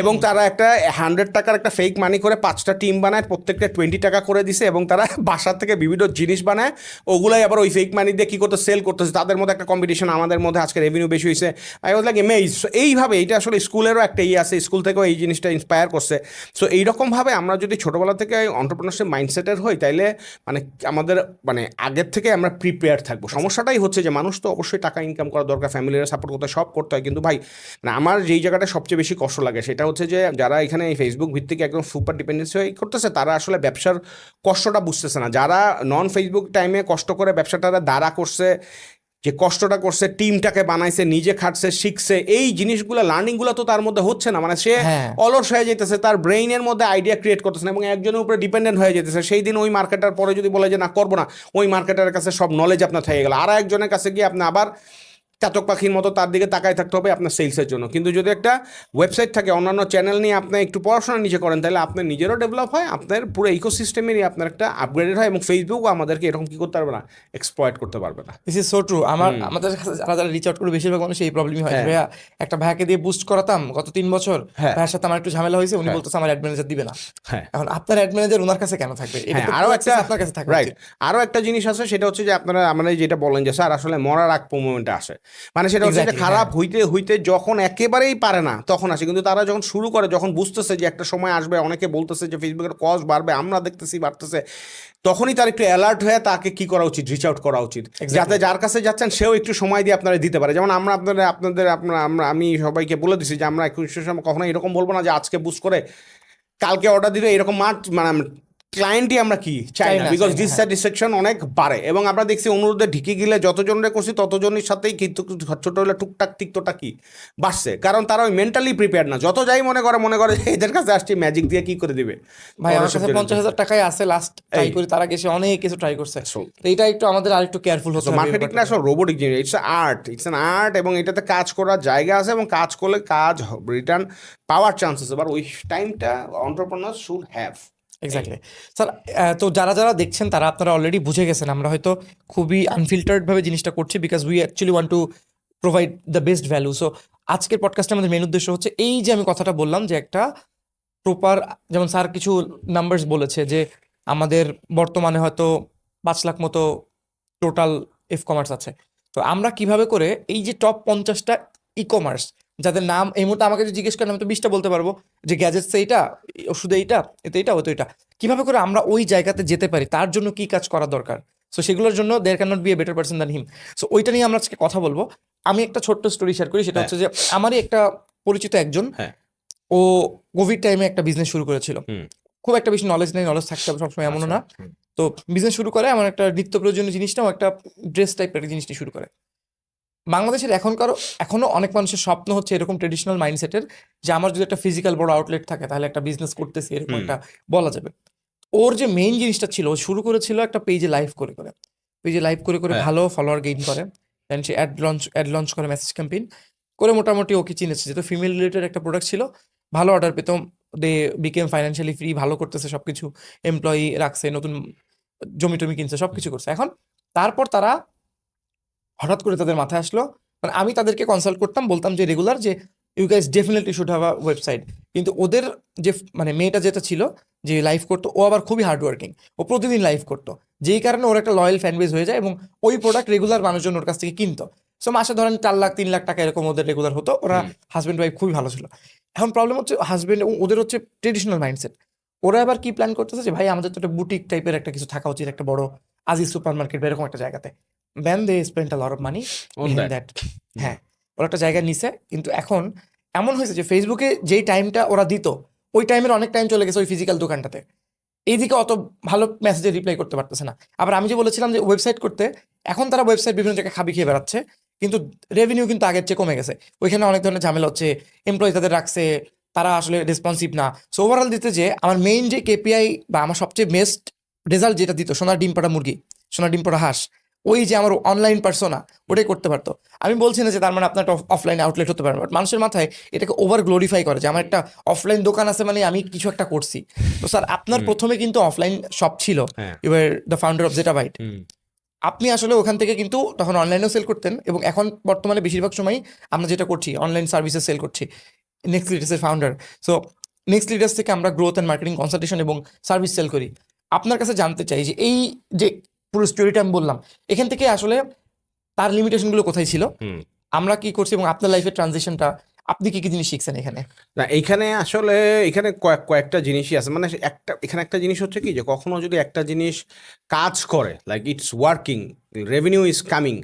এবং তারা একটা 100 টাকার একটা ফেক মানি করে 5টা টিম বানায়, প্রত্যেকটা 20 টাকা করে দিছে, এবং তারা বাসার থেকে বিভিন্ন জিনিস বানায়, ওগুলাই আবার ওই ফেক মানি দিয়ে কী করতে সেল করতেছে। তাদের মধ্যে একটা কম্পিটিশন, আমাদের মধ্যে আজকে রেভিনিউ বেশি হয়েছে। I was like amaze. এইভাবে এটা আসলে স্কুলেরও একটা আছে, স্কুল থেকেও এই জিনিসটা ইন্সপায়ার করছে। সো এইরকমভাবে আমরা যদি ছোটোবেলা থেকে এন্টারপ্রেনারশিপ মাইন্ডসেটের হই, তাইলে মানে আমাদের মানে আগের থেকে আমরা প্রিপেয়ার থাকবো। সমস্যাটাই হচ্ছে যে মানুষ তো অবশ্যই টাকা ইনকাম করা দরকার, ফ্যামিলিরা সাপোর্ট করতে, সব করতে হয়, কিন্তু ভাই মানে আমার যেই জায়গাটা সবচেয়ে বেশি কষ্ট লাগে সেটা হচ্ছে যে যারা এখানে এই ফেসবুক ভিত্তিক একদম সুপার ডিপেন্ডেন্সি হয়ে করতেছে, তারা আসলে ব্যবসার কষ্টটা বুঝতেছে না। যারা নন ফেসবুক টাইমে কষ্ট করে ব্যবসাটা দাঁড়া করছে, যে কষ্টটা করছে, টিমটাকে বানাইছে, নিজে খাটছে, শিখছে, এই জিনিসগুলো লার্নিংগুলো তো তার মধ্যে হচ্ছে না। মানে সে অলস হয়ে যেতেছে, তার ব্রেইনের মধ্যে আইডিয়া ক্রিয়েট করতেছে না, এবং একজনের উপরে ডিপেন্ডেন্ট হয়ে যেতেছে। সেই দিন ওই মার্কেটার পরে যদি বলে যে না করবো না, ওই মার্কেটারের কাছে সব নলেজ আপনার থেকে গেল, আর একজনের কাছে গিয়ে আপনি আবার চাতক পাখির মতো তার দিকে তাকায় থাকতে হবে আপনার সেলসের জন্য। কিন্তু যদি একটা ওয়েবসাইট থাকে, অন্যান্য চ্যানেল নিয়ে আপনি একটু পড়াশোনা নিজে করেন, তাহলে আপনার নিজেরও ডেভেলপ হয়, আপনার পুরো ইকোসিস্টেমেরই আপনার একটা আপগ্রেডেড হয়, এবং ফেসবুকও আমাদেরকে এরকম কী করতে পারবে না, এক্সপ্লয়েট করতে পারবে না। This is so true. আমাদের কাছে যারা রিচ আউট করে বেশিরভাগ মানুষ এই প্রবলেমই হয়। ভাইয়া একটা ভাইয়াকে দিয়ে বুস্ট করাতাম গত 3 বছর, ভাইয়ার সাথে আমার একটু ঝামেলা হয়েছে, উনি বলতেছে আমার অ্যাড ম্যানেজার দিবে না। এখন আপনার অ্যাড ম্যানেজার ওনার কাছে কেন থাকবে? আরো একটা আপনার কাছে থাকবে। রাইট, আরো একটা জিনিস আছে, সেটা হচ্ছে যে আপনারা আমরা যেটা বলেন যে স্যার আসলে মরার আগ মোমেন্টে আসে, মানে সেটা হচ্ছে যে খারাপ হইতে হইতে যখন একেবারেই পারে না তখন আসে। কিন্তু তারা যখন শুরু করে, যখন বুঝতেছে যে একটা সময় আসবে, অনেকে বলতেছে যে ফেসবুকের কস্ট বাড়বে, আমরা দেখতেছি বাড়তেছে, তখনই তার একটু অ্যালার্ট হয়ে তাকে কি করা উচিত, রিচ আউট করা উচিত, যাতে যার কাছে যাচ্ছেন সেও একটু সময় দিয়ে আপনারা দিতে পারে। যেমন আমরা আমি সবাইকে বলে দিছি যে আমরা কখনো এরকম বলবো না যে আজকে বুস্ট করে কালকে অর্ডার দিলে এরকম মানে ক্লায়েন্টই আমরা কি চাই না, বিকজ ডিসস্যাটিসফ্যাকশন অনেক বাড়ে। এবং আমরা দেখছি অনুরোধে ঢিকে গেলে যতজনরে করছি ততজনের সাথেই কিন্তু ছোট হলে টুকটাক তিক্তটা কি বাড়ছে, কারণ তারা ওই মেন্টালি প্রিপেয়ার না। যত যাই মনে করে এদের কাছে আসছে ম্যাজিক দিয়ে কি করে দিবে। ভাই আমার কাছে 50,000 টাকায় আছে, লাস্ট ট্রাই করি, তারা গেছে অনেক কিছু ট্রাই করছে। তো এটা একটু আমাদের আরেকটু কেয়ারফুল হতে হবে। মার্কেটিং না সব রোবোটিক জিনিস, ইটস অ্যান আর্ট, এবং এটাতে কাজ করার জায়গা আছে, এবং কাজ করলে কাজ রিটার্ন পাওয়ার চান্স আছে, বাট ওই টাইমটা entrepreneur should have. Exactly sir. তো যারা যারা দেখছেন তারা আপনারা অলরেডি বুঝে গেছেন আমরা হয়তো খুবই আনফিল্টার্ড ভাবে জিনিসটা করছি, because we actually want to provide the best value. So আজকের পডকাস্টে আমাদের মেন উদ্দেশ্য হচ্ছে এই যে আমি কথাটা বললাম যে একটা প্রপার, যেমন স্যার কিছু নাম্বারস বলেছে যে আমাদের বর্তমানে হয়তো 5 লাখ মতো টোটাল এফ কমার্স আছে। তো আমরা কিভাবে করে এই যে টপ 50টা ই কমার্স যাদের নাম এই মুহূর্তে আমাকে যদি জিজ্ঞেস করেন আমি তো 20টা বলতে পারবো, যে গ্যাজেটস এইটা, ওষুধ এইটা, এতে এইটা, ওতে এইটা, কিভাবে করে আমরা ওই জায়গাতে যেতে পারি, তার জন্য কি কাজ করা দরকার। সো সেগুলোর জন্য there can not be a better person than him. So ওইটা নিয়ে আমরা আজকে কথা বলবো। আমি একটা ছোট্ট স্টোরি শেয়ার করি, সেটা হচ্ছে যে আমারই একটা পরিচিত একজন, ও কোভিড টাইমে একটা বিজনেস শুরু করেছিল। খুব একটা বেশি নলেজ নেই, নলেজ থাকতে হবে সবসময় এমনও না। তো বিজনেস শুরু করে, আমার একটা নিত্য প্রয়োজনীয় জিনিসটাও একটা ড্রেস টাইপের একটা জিনিসটি শুরু করে। বাংলাদেশের এখনো অনেক মানুষের স্বপ্ন হচ্ছে এরকম ট্রেডিশনাল মাইন্ডসেটের, যে আমার যদি একটা ফিজিক্যাল বড় আউটলেট থাকে তাহলে একটা বিজনেস করতেছি এরকম একটা বলা যাবে। ওর যে মেইন জিনিসটা ছিল, ও শুরু করেছিল একটা পেজে লাইভ করে ভালো ফলোয়ার গেইন করে, দেন সে অ্যাড লঞ্চ করে, মেসেজ ক্যাম্পেইন করে মোটামুটি ওকে চিনেছে, যেহেতু ফিমেল রিলেটেড একটা প্রোডাক্ট ছিল, ভালো অর্ডার পেত, দে বিকেম ফাইন্যান্সিয়ালি ফ্রি, ভালো করতেছে সবকিছু, এমপ্লয়ি রাখছে, নতুন জমি টমি কিনছে, সবকিছু করছে। এখন তারপর তারা হঠাৎ করে তাদের মাথায় আসলো, মানে আমি তাদেরকে কনসাল্ট করতাম, বলতাম যে রেগুলার যে you guys definitely should have a website. কিন্তু ওদের যে মানে মেয়েটা যেটা ছিল যে লাইভ করতো, ও আবার খুবই হার্ড ওয়ার্কিং, ও প্রতিদিন লাইভ করতো, যেই কারণে ওর একটা লয়াল ফ্যান বেজ হয়ে যায়, এবং ওই প্রোডাক্ট রেগুলার মানুষজন ওর কাছ থেকে কিনতো। সো মাসে ধরেন 4 লাখ 3 লাখ টাকা এরকম ওদের রেগুলার হতো, ওরা হাজবেন্ড ওয়াইফ খুবই ভালো ছিল। এখন প্রবলেম হচ্ছে হাজবেন্ড এবং ওদের হচ্ছে ট্রেডিশনাল মাইন্ডসেট, ওরা এবার কি প্ল্যান করতেছে যে ভাই আমাদের তো একটা বুটিক টাইপের একটা কিছু থাকা উচিত, একটা বড় আজিজ সুপার মার্কেট বা এরকম একটা জায়গাতে। Then they spend a lot of money On in that. That. হ্যাঁ, ওরা একটা জায়গা নিছে, কিন্তু এখন এমন হয়েছে যে ফেসবুকে যেই টাইমটা ওরা দিত ওই টাইমের অনেক টাইম চলে গেছে ওই ফিজিক্যাল দোকানটাতে, এইদিকে অত ভালো মেসেজে রিপ্লাই করতে পারতেছে না। আবার আমি যে বলেছিলাম যে ওয়েবসাইট করতে, এখন তারা ওয়েবসাইট বিভিন্ন জায়গায় খাবি খেয়ে বেড়াচ্ছে, কিন্তু রেভিনিউ কিন্তু আগের চেয়ে কমে গেছে। ওইখানে অনেক ধরনের ঝামেলা হচ্ছে, এমপ্লয়ি তাদের রাখছে, তারা আসলে রেসপন্সিভ না। সো ওভারঅল দিতে যে আমার মেইন যে কেপিআই বা আমার সবচেয়ে বেস্ট রেজাল্ট যেটা দিত, সোনার ডিম পাড়া মুরগি, সোনার ডিম পাড়া হাঁস, ওই যে আমার অনলাইন পার্সোনা, ওটাই করতে পারতো। আমি বলছি না যে তার মানে আপনার একটা অফলাইন আউটলেট হতে পারে, বাট মানুষের মাথায় এটাকে ওভার গ্লোরিফাই করে যে আমার একটা অফলাইন দোকান আছে মানে আমি কিছু একটা করছি। তো স্যার আপনার প্রথমে কিন্তু অফলাইন শপ ছিল, হ্যাঁ। You are the founder of Zeta Byte. হুম। আপনি আসলে ওখান থেকে কিন্তু তখন অনলাইনেও সেল করতেন, এবং এখন বর্তমানে বেশিরভাগ সময় আমরা যেটা করছি অনলাইন সার্ভিসে সেল করছি। নেক্সট লিডার্সের ফাউন্ডার, সো নেক্সট লিডার্স থেকে আমরা গ্রোথ অ্যান্ড মার্কেটিং কনসালটেশন এবং সার্ভিস সেল করি। আপনার কাছে জানতে চাই যে এই যে পুরো স্টোরিটা আমি বললাম, এখান থেকে আসলে তার লিমিটেশনগুলো কোথায় ছিল, হুম। আমরা কি করছি, এবং আপনার লাইফের ট্রানজিশনটা আপনি কি কি জিনিস শিখছেন এখানে? না এইখানে আসলে এখানে কয়েকটা জিনিসই আছে, মানে এখানে একটা জিনিস হচ্ছে কি যে কখনো যদি একটা জিনিস কাজ করে, like it's working, revenue is coming,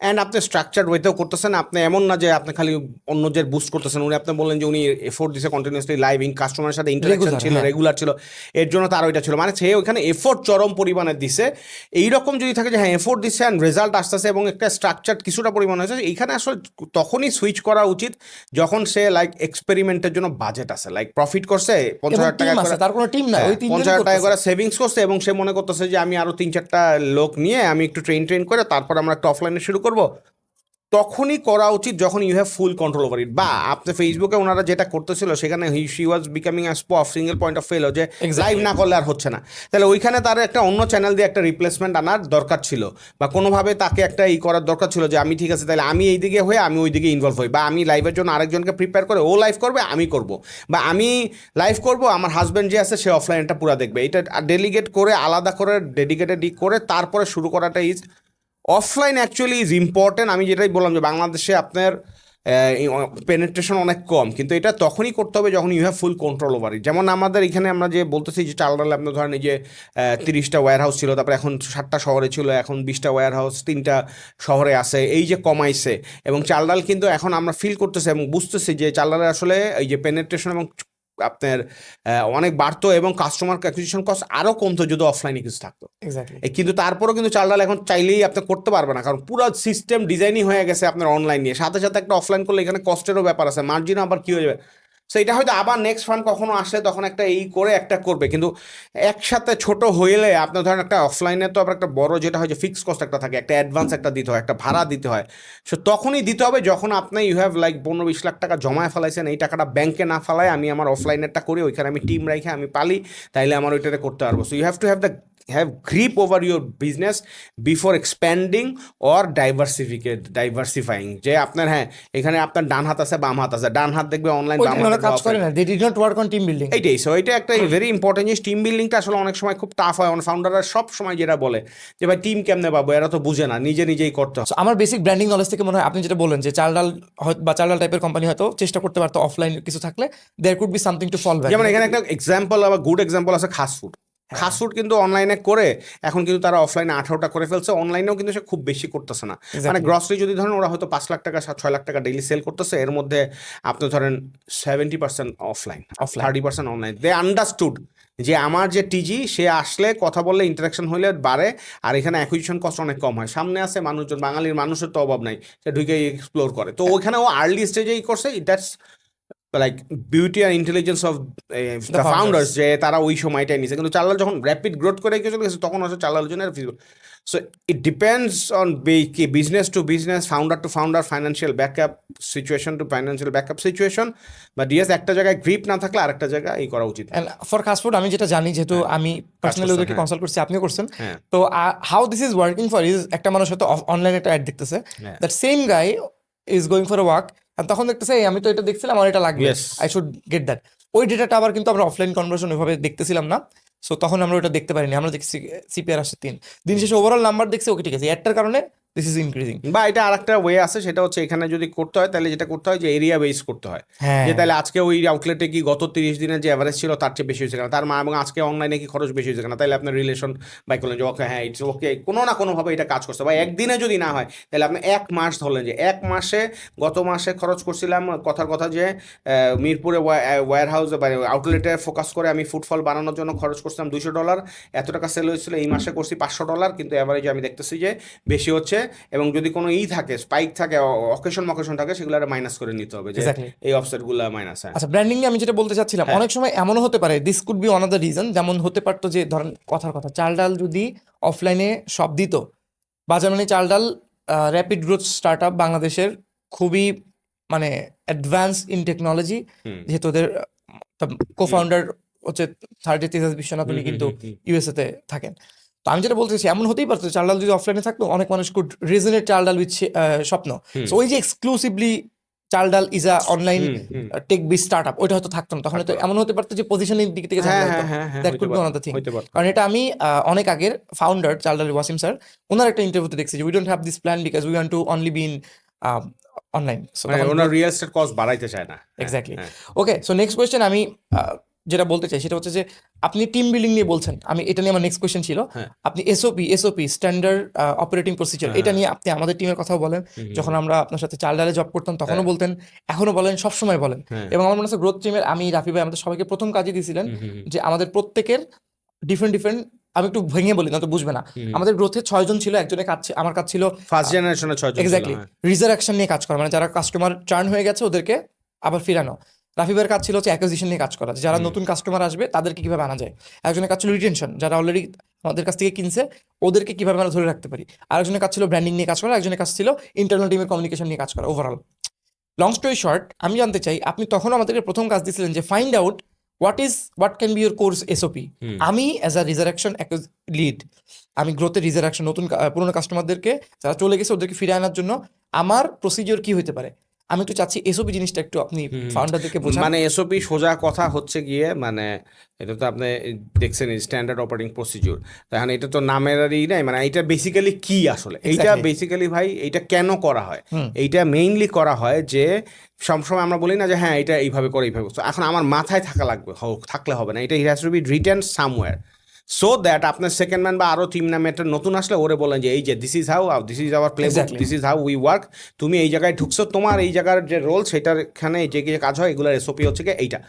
and আপনি স্ট্রাকচার্ড ওয়েতেও করতেছেন, আপনি এমন না যে আপনি খালি অন্যদের বুস্ট করতেছেন। উনি আপনি বললেন যে উনি এফোর্ট দিছে কন্টিনিউসলি, লাইভিং কাস্টমারের সাথে ইন্টারাকশন Regular, ছিল, হ্যাঁ। রেগুলার ছিল, এর জন্য তার ওইটা ছিল, মানে সে ওইখানে এফোর্ট চরম পরিমাণে দিছে। এইরকম যদি থাকে যে হ্যাঁ এফোর্ট দিচ্ছে অ্যান্ড রেজাল্ট আসতেছে এবং একটা স্ট্রাকচার্ড কিছুটা পরিমাণ হয়েছে, এইখানে আসলে তখনই সুইচ করা উচিত যখন সে লাইক এক্সপেরিমেন্টের জন্য বাজেট আছে, লাইক প্রফিট করছে 50,000 টাকা টিম আছে, তার কোনো টিম না, ওই 50,000 টাকা তিনজন করে সেভিংস করছে, এবং সে মনে করতেছে যে আমি আরো 3-4টা লোক নিয়ে আমি একটু ট্রেন করে তারপর আমরা একটা অফলাইনে শুরু করব। তখনই করা উচিত যখন you have full control over it. বা আপনি ফেসবুকে ওনারা যেটা করতেছিল সেখানে she was becoming a single point of fail, যে লাইভ না করলে আর হচ্ছে না, তাহলে ওইখানে তার একটা অন্য চ্যানেল দিয়ে একটা রিপ্লেসমেন্ট আনার দরকার ছিল, বা কোনোভাবে তাকে একটা করার দরকার ছিল যে আমি ঠিক আছে তাহলে আমি এই দিকে হয়ে আমি ওই দিকে ইনভলভ হই, বা আমি লাইভের জন্য আরেকজনকে প্রিপেয়ার করে ও লাইভ করবে আমি করব, বা আমি লাইভ করব আমার হাজব্যান্ড যে আছে সে অফলাইনটা পুরো দেখবে। এটা ডেলিগেট করে আলাদা করে ডেডিকেটেড করে তারপরে শুরু করাটা is offline actually is important. আমি যেটাই বললাম যে বাংলাদেশে আপনার পেনেট্রেশন অনেক কম, কিন্তু এটা তখনই করতে হবে যখন you have full control over it. যেমন আমাদের এখানে আমরা যে বলতেছি যে চাল ডালে আপনার ধরেন এই যে 30টা ওয়্যার হাউস ছিল, তারপরে এখন 7টা শহরে ছিল, এখন 20টা ওয়্যার হাউস 3টা শহরে আছে, এই যে কমাইছে। এবং চাল ডাল কিন্তু এখন আমরা ফিল করতেছি এবং বুঝতেছি যে চাল ডালে আসলে এই যে পেনেট্রেশন এবং আপনার অনেক বাড়তো, এবং কাস্টমার অ্যাকুইজিশন কস্ট আরও কমতো যদি অফলাইনে কিছু থাকতো। এক্স্যাক্টলি। কিন্তু তারপরেও কিন্তু চাল ডাল এখন চাইলেই আপনি করতে পারবে না, কারণ পুরো সিস্টেম ডিজাইনই হয়ে গেছে আপনার অনলাইন নিয়ে। সাথে সাথে একটা অফলাইন করলে এখানে কস্টেরও ব্যাপার আছে, মার্জিনও আবার কী হয়ে যাবে। সো এটা হয়তো আবার নেক্সট ফান্ড কখনো আসলে তখন একটা এই করে একটা করবে, কিন্তু একসাথে ছোট হইলে আপনার ধরেন একটা অফলাইনে তো আবার একটা বড় যেটা হয় যে ফিক্সড কস্ট একটা থাকে, একটা অ্যাডভান্স একটা দিতে হয়, একটা ভাড়া দিতে হয়। সো তখনই দিতে হবে যখন আপনি ইউ হ্যাভ লাইক 15-20 লাখ টাকা জমায় ফেলাইছেন, এই টাকাটা ব্যাংকে না ফেলায় আমি আমার অফলাইনেরটা করি, ওইখানে আমি টিম রেখে আমি পালি, তাইলে আমার ওইটাতে করতে পারবো। So you have to have the have grip over your business before expanding or diversifying। যে আপনার হ্যাঁ এখানে আপনার ডান হাত আছে বাম হাত আছে, ডান হাত দেখবে অনলাইন, বাম হাত কাজ করে না, they did not work on team building. এইটাই। সো এটা একটা ভেরি ইম্পর্টেন্ট জিনিস। টিম বিল্ডিংটা আসলে অনেক সময় খুব টাফ হয়, ফাউন্ডাররা সব সময় যেটা বলে যে ভাই টিম কেমনে পাবো, এরা তো বুঝে না, নিজেই করতে হয়। আমার বেসিক ব্র্যান্ডিং নলেজ থেকে মনে হয় আপনি যেটা বললেন যে চাল ডাল বা চাল ডাল টাইপের কোম্পানি হয়তো চেষ্টা করতে পারতো অফলাইন কিছু থাকলে, there could be something to fall back. যেমন এখানে একটা এক্সাম্পল, আবার গুড এক্সাম্পল আছে খাসফুড। খাসফুড কিন্তু অনলাইনে করে এখন কিন্তু তারা অফলাইনে 18টা করে ফেলছে, অনলাইনেও কিন্তু সে খুব বেশি করতেছে না। মানে গ্রসারি যদি ধরেন ওরা হয়তো 5 লাখ টাকা 6 লাখ টাকা ডেইলি সেল করতেছে, এর মধ্যে আপনি ধরেন 70% অফলাইন, 30% অনলাইন। দে আন্ডারস্টুড যে আমার যে টিজি সে আসলে কথা বললে ইন্টারাকশন হইলে বাড়ে, আর এখানে অ্যাকুইজিশন কস্ট অনেক কম হয়। সামনে আছে মানুষজন, বাঙালির মানুষের তো অভাব নাই, সে ঢুকে এক্সপ্লোর করে। তো ওইখানে ও আর্লি স্টেজেই করছে। দ্যাটস লাইক বিউটি আর ইন্টেলিজেন্স অফ দ্য ফাউন্ডার্স, যে তারা ওই সময়টাই নিছে। কিন্তু চালাল যখন র্যাপিড গ্রোথ করে চলে গেছে তখন হচ্ছে চালালের জন্য feasible. So it depends on business to business, founder to founder, financial backup situation to financial backup situation. বা ডিএস একটা জায়গায় গ্রিপ না থাকলে আরেকটা জায়গায় এই করা উচিত। ফর ফাস্টফুড আমি যেটা জানি, যেহেতু আমি পার্সোনালি ওদেরকে কনসাল্ট করছি, আপনিও করছেন, তো how this is working for is একটা মানুষ হয়তো অনলাইনে একটা অ্যাড দেখতেছে, that same guy is going for a walk, আর তখন দেখতেছে আমি তো এটা দেখছিলাম আমার এটা লাগবে, আই শুড গেট দ্যাট। ওই ডেটাটা আবার কিন্তু আমরা অফলাইন কনভার্সন ওইভাবে দেখতেছিলাম না, সো তখন আমরা ওটা দেখতে পারিনি। আমরা দেখছি সিপিআর আসছে 3 দিন শেষে ওভারঅল নাম্বার দেখছি, ওকে ঠিক আছে, একটার কারণে দিস ইজ ইনক্রিজিং। বা এটা আরেকটা ওয়ে আছে, সেটা হচ্ছে এখানে যদি করতে হয় তাহলে যেটা করতে হয় যে এরিয়া বেস করতে হয়, হ্যাঁ যে তাহলে আজকে ওই আউটলেটে কি গত 30 দিনের যে অ্যাভারেজ ছিল তার চেয়ে বেশি হয়েছে কেনা, তার এবং আজকে অনলাইনে কি খরচ বেশি হয়েছে কেনা, তাহলে আপনার রিলেশন বাই করলেন যে ওকে হ্যাঁ ইটস ওকে, কোনো না কোনোভাবে এটা কাজ করছে। বা একদিনে যদি না হয় তাহলে আপনি 1 মাস ধরলেন যে 1 মাসে গত মাসে খরচ করছিলাম, কথার কথা যে মিরপুরে ওয়্যার হাউসে বা আউটলেটে ফোকাস করে আমি ফুটফল বানানোর জন্য খরচ করছিলাম $200, এত টাকা সেল হয়েছিল, এই মাসে করছি $500, কিন্তু অ্যাভারেজে আমি দেখতেছি যে বেশি হচ্ছে। এবং যদি কোনো থাকে স্পাইক থাকে, অকেশন থাকে, সেগুলো মাইনাস করে নিতে হবে, যে এক্স্যাক্টলি। এই অফসেটগুলো মাইনাস। হ্যাঁ আচ্ছা, ব্র্যান্ডিং নিয়ে আমি যেটা বলতে চাচ্ছিলাম, হ্যাঁ অনেক সময় এমনও হতে পারে, this could be one of the reason, যেমন হতে পারতো যে ধরেন কথার কথা চাল ডাল যদি অফলাইনে সব দিত, বাজার মানে চাল ডাল র্যাপিড গ্রোথ স্টার্ট আপ বাংলাদেশের, খুবই মানে অ্যাডভান্স ইন টেকনোলজি, হুম যেহেতু ওদের কো ফাউন্ডার হচ্ছে থার্ড তেজাজ বিশ্বনাথ, উনি কিন্তু ইউএসএ তে থাকেন। তো আমি যেটা বলতেছি, এমন হতেই পারতো চাল ডাল যদি অফলাইনে থাকতো, অনেক মানুষ কুড রিজনেট চাল ডাল উইথ স্বপ্ন। সো ওই যে exclusively Chaldal is a online tech B startup, ওইটা হয়তো থাকতো না, তখন তো এমন হতে পারতো যে পজিশনের দিক থেকে হ্যাঁ ঝামেলা হতো। হ্যাঁ হ্যাঁ দ্যাট হইতে could be one of the পারতো, থিং। হইতে পারতো। কারণ এটা আমি অনেক আগের ফাউন্ডার চাল ডাল ওয়াসিম স্যার, ওনার একটা ইন্টারভিউতে দেখছি যে we don't have this plan because we want to only be in online. So মানে ওনার রিয়েল এস্টেট কস্ট বাড়াইতে চায় না। এক্স্যাক্টলি। হ্যাঁ ওকে, সো নেক্সট কোয়েশ্চেন আমি যেটা বলতে চাই সেটা হচ্ছে যে আপনি টিম বিল্ডিং নিয়ে বলছেন, আমি এটা নিয়ে আমার নেক্সট কোয়েশ্চেন ছিল, হ্যাঁ আপনি এসওপি স্ট্যান্ডার্ড অপারেটিং প্রসিজার, এটা নিয়ে আপনি আমাদের টিমের কথাও বলেন, যখন আমরা আপনার সাথে চাল ডালে জব করতাম তখনও বলতেন, এখনো বলেন, সবসময় বলেন। হ্যাঁ এবং আমার মনে হচ্ছে গ্রোথ টিমের আমি রাফি ভাই আমাদের সবাইকে প্রথম কাজই দিয়েছিলেন যে আমাদের প্রত্যেকের ডিফারেন্ট, আমি একটু ভেঙে বলি না তো বুঝবে না, আমাদের গ্রোথে 6 জন ছিল, একজনের কাজ আমার কাজ ছিল ফার্স্ট জেনারেশনের 6 জন ছিল। এক্স্যাক্টলি রিজারেকশন নিয়ে কাজ করা, মানে যারা কাস্টমার চার্ন হয়ে গেছে ওদেরকে আবার ফিরানো। রাফি ভাইয়ের কাজ ছিল হচ্ছে অ্যাকুইজিশন নিয়ে কাজ করা, যারা নতুন কাস্টমার আসবে তাদেরকে কিভাবে আনা যায়। একজনের কাজ ছিল রিটেনশন, যারা অলরেডি আমাদের কাছ থেকে কিনছে ওদেরকে কিভাবে আমরা ধরে রাখতে পারি। আরেকজনের কাজ ছিল ব্র্যান্ডিং নিয়ে কাজ করা, একজনের কাজ ছিল ইন্টারনাল টিমের কমিউনিকেশন নিয়ে কাজ করা। ওভারঅল লং স্টোরি শর্ট, আমি জানতে চাই আপনি তখন আমাদেরকে প্রথম কাজ দিয়েছিলেন যে find out what can be your course SOP. আমি অ্যাজ আ রিজারেকশন লিড, আমি গ্রোথের রিজারেকশন নতুন পুরোনো কাস্টমারদেরকে যারা চলে গেছে ওদেরকে ফিরে আনার জন্য আমার প্রসিজিওর কি হতে পারে, আমি একটু চাচ্ছি এসওপি জিনিসটা একটু আপনি ফাউন্ডারদেরকে বোঝান। মানে এসওপি সোজা কথা হচ্ছে গিয়ে, মানে এটা তো আপনি দেখছেন স্ট্যান্ডার্ড অপারেটিং প্রসিডিউর, এখন এটা তো নামেরই নাই, মানে এটা বেসিক্যালি কি আসলে, এইটা বেসিক্যালি ভাই এইটা কেন করা হয়, এইটা মেইনলি করা হয় যে সবসময় আমরা বলি না যে হ্যাঁ এটা এইভাবে করে এইভাবে, এখন আমার মাথায় থাকা লাগবে, থাকলে হবে না, এটা has to be written somewhere, so that আপনার সেকেন্ড ম্যান বা আরও টিম মেম্বার নতুন আসলে ওরে বলেন যে এই যে this is our play book, this is how we work, তুমি এই জায়গায় ঢুকছো, তোমার এই জায়গার যে রোল সেটারখানে যে কাজ হয় এগুলোর এসওপি হচ্ছে কি এইটা।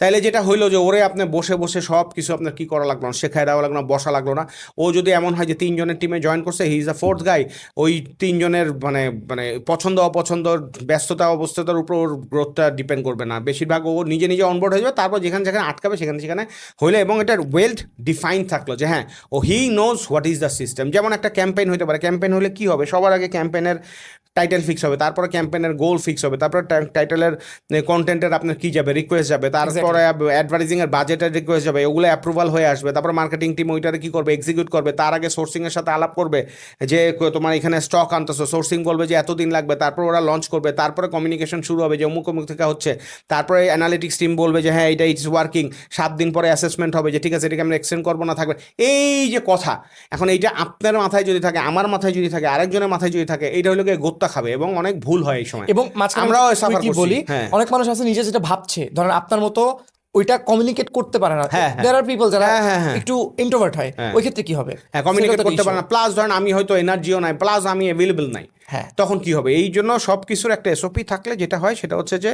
তাইলে যেটা হইলো যে ওরে আপনি বসে বসে সব কিছু আপনার কী করা লাগলো না, শেখায় দেওয়া লাগলো না, বসা লাগলো না। ও যদি এমন হয় যে 3 জনের টিমে জয়েন করছে, হি ইজ আ ফোর্থ গাই, ওই 3 জনের মানে মানে পছন্দ অপছন্দ, ব্যস্ততা অবস্থার উপর ওর গ্রোথটা ডিপেন্ড করবে না, বেশিরভাগ ও নিজে নিজে অনবোর্ড হয়ে যাবে, তারপর যেখানে যেখানে আটকাবে সেখানে হইলে, এবং এটার ওয়েল ডিফাইন থাকলো যে হ্যাঁ ও he knows what is the system. যেমন একটা ক্যাম্পেইন হতে পারে, ক্যাম্পেইন হলে কী হবে, সবার আগে ক্যাম্পেইনের টাইটেল ফিক্স হবে, তারপরে ক্যাম্পেইনের গোল ফিক্স হবে, তারপরে টাইটেলের কন্টেন্টের আপনার কী যাবে, রিকোয়েস্ট যাবে, তারপরে অ্যাডভার্টাইজিংয়ের বাজেটের রিকোয়েস্ট যাবে, ওগুলো অ্যাপ্রুভাল হয়ে আসবে, তারপর মার্কেটিং টিম ওইটারে কী করবে, এক্সিকিউট করবে, তার আগে সোর্সিংয়ের সাথে আলাপ করবে যে তোমার এখানে স্টক আনতেছো, সোর্সিং বলবে যে এতদিন লাগবে, তারপর ওরা লঞ্চ করবে, তারপরে কমিউনিকেশন শুরু হবে যে অমুক থেকে হচ্ছে, তারপরে অ্যানালিটিক্স টিম বলবে যে হ্যাঁ এটা ইটস ওয়ার্কিং, 7 দিন পরে অ্যাসেসমেন্ট হবে যে ঠিক আছে এটাকে আমরা এক্সটেন্ড করবো না থাকবে, এই যে কথা। এখন এইটা আপনার মাথায় যদি থাকে, আমার মাথায় যদি থাকে, আরেকজনের মাথায় যদি থাকে, এইটা হলো গিয়ে গোত্তা খাবে এবং অনেক ভুল হয় এই সময়। এবং আমরাও সাফার কি করছি। বলি, হ্যাঁ অনেক মানুষ আছে নিজে যেটা ভাবছে, ধরেন আপনার মতো ওইটা কমিউনিকেট করতে পারে না, দেয়ার আর পিপল যারা একটু ইন্ট্রোভার্ট হয়, ওই ক্ষেত্রে কি হবে, হ্যাঁ কমিউনিকেট করতে পারে না, প্লাস ধরেন আমি হয়তো এনার্জিও নাই, প্লাস আমি অ্যাভেলেবল নাই, তখন কি হবে। এই জন্য সব কিছুর একটা এসওপি থাকলে যেটা হয় সেটা হচ্ছে যে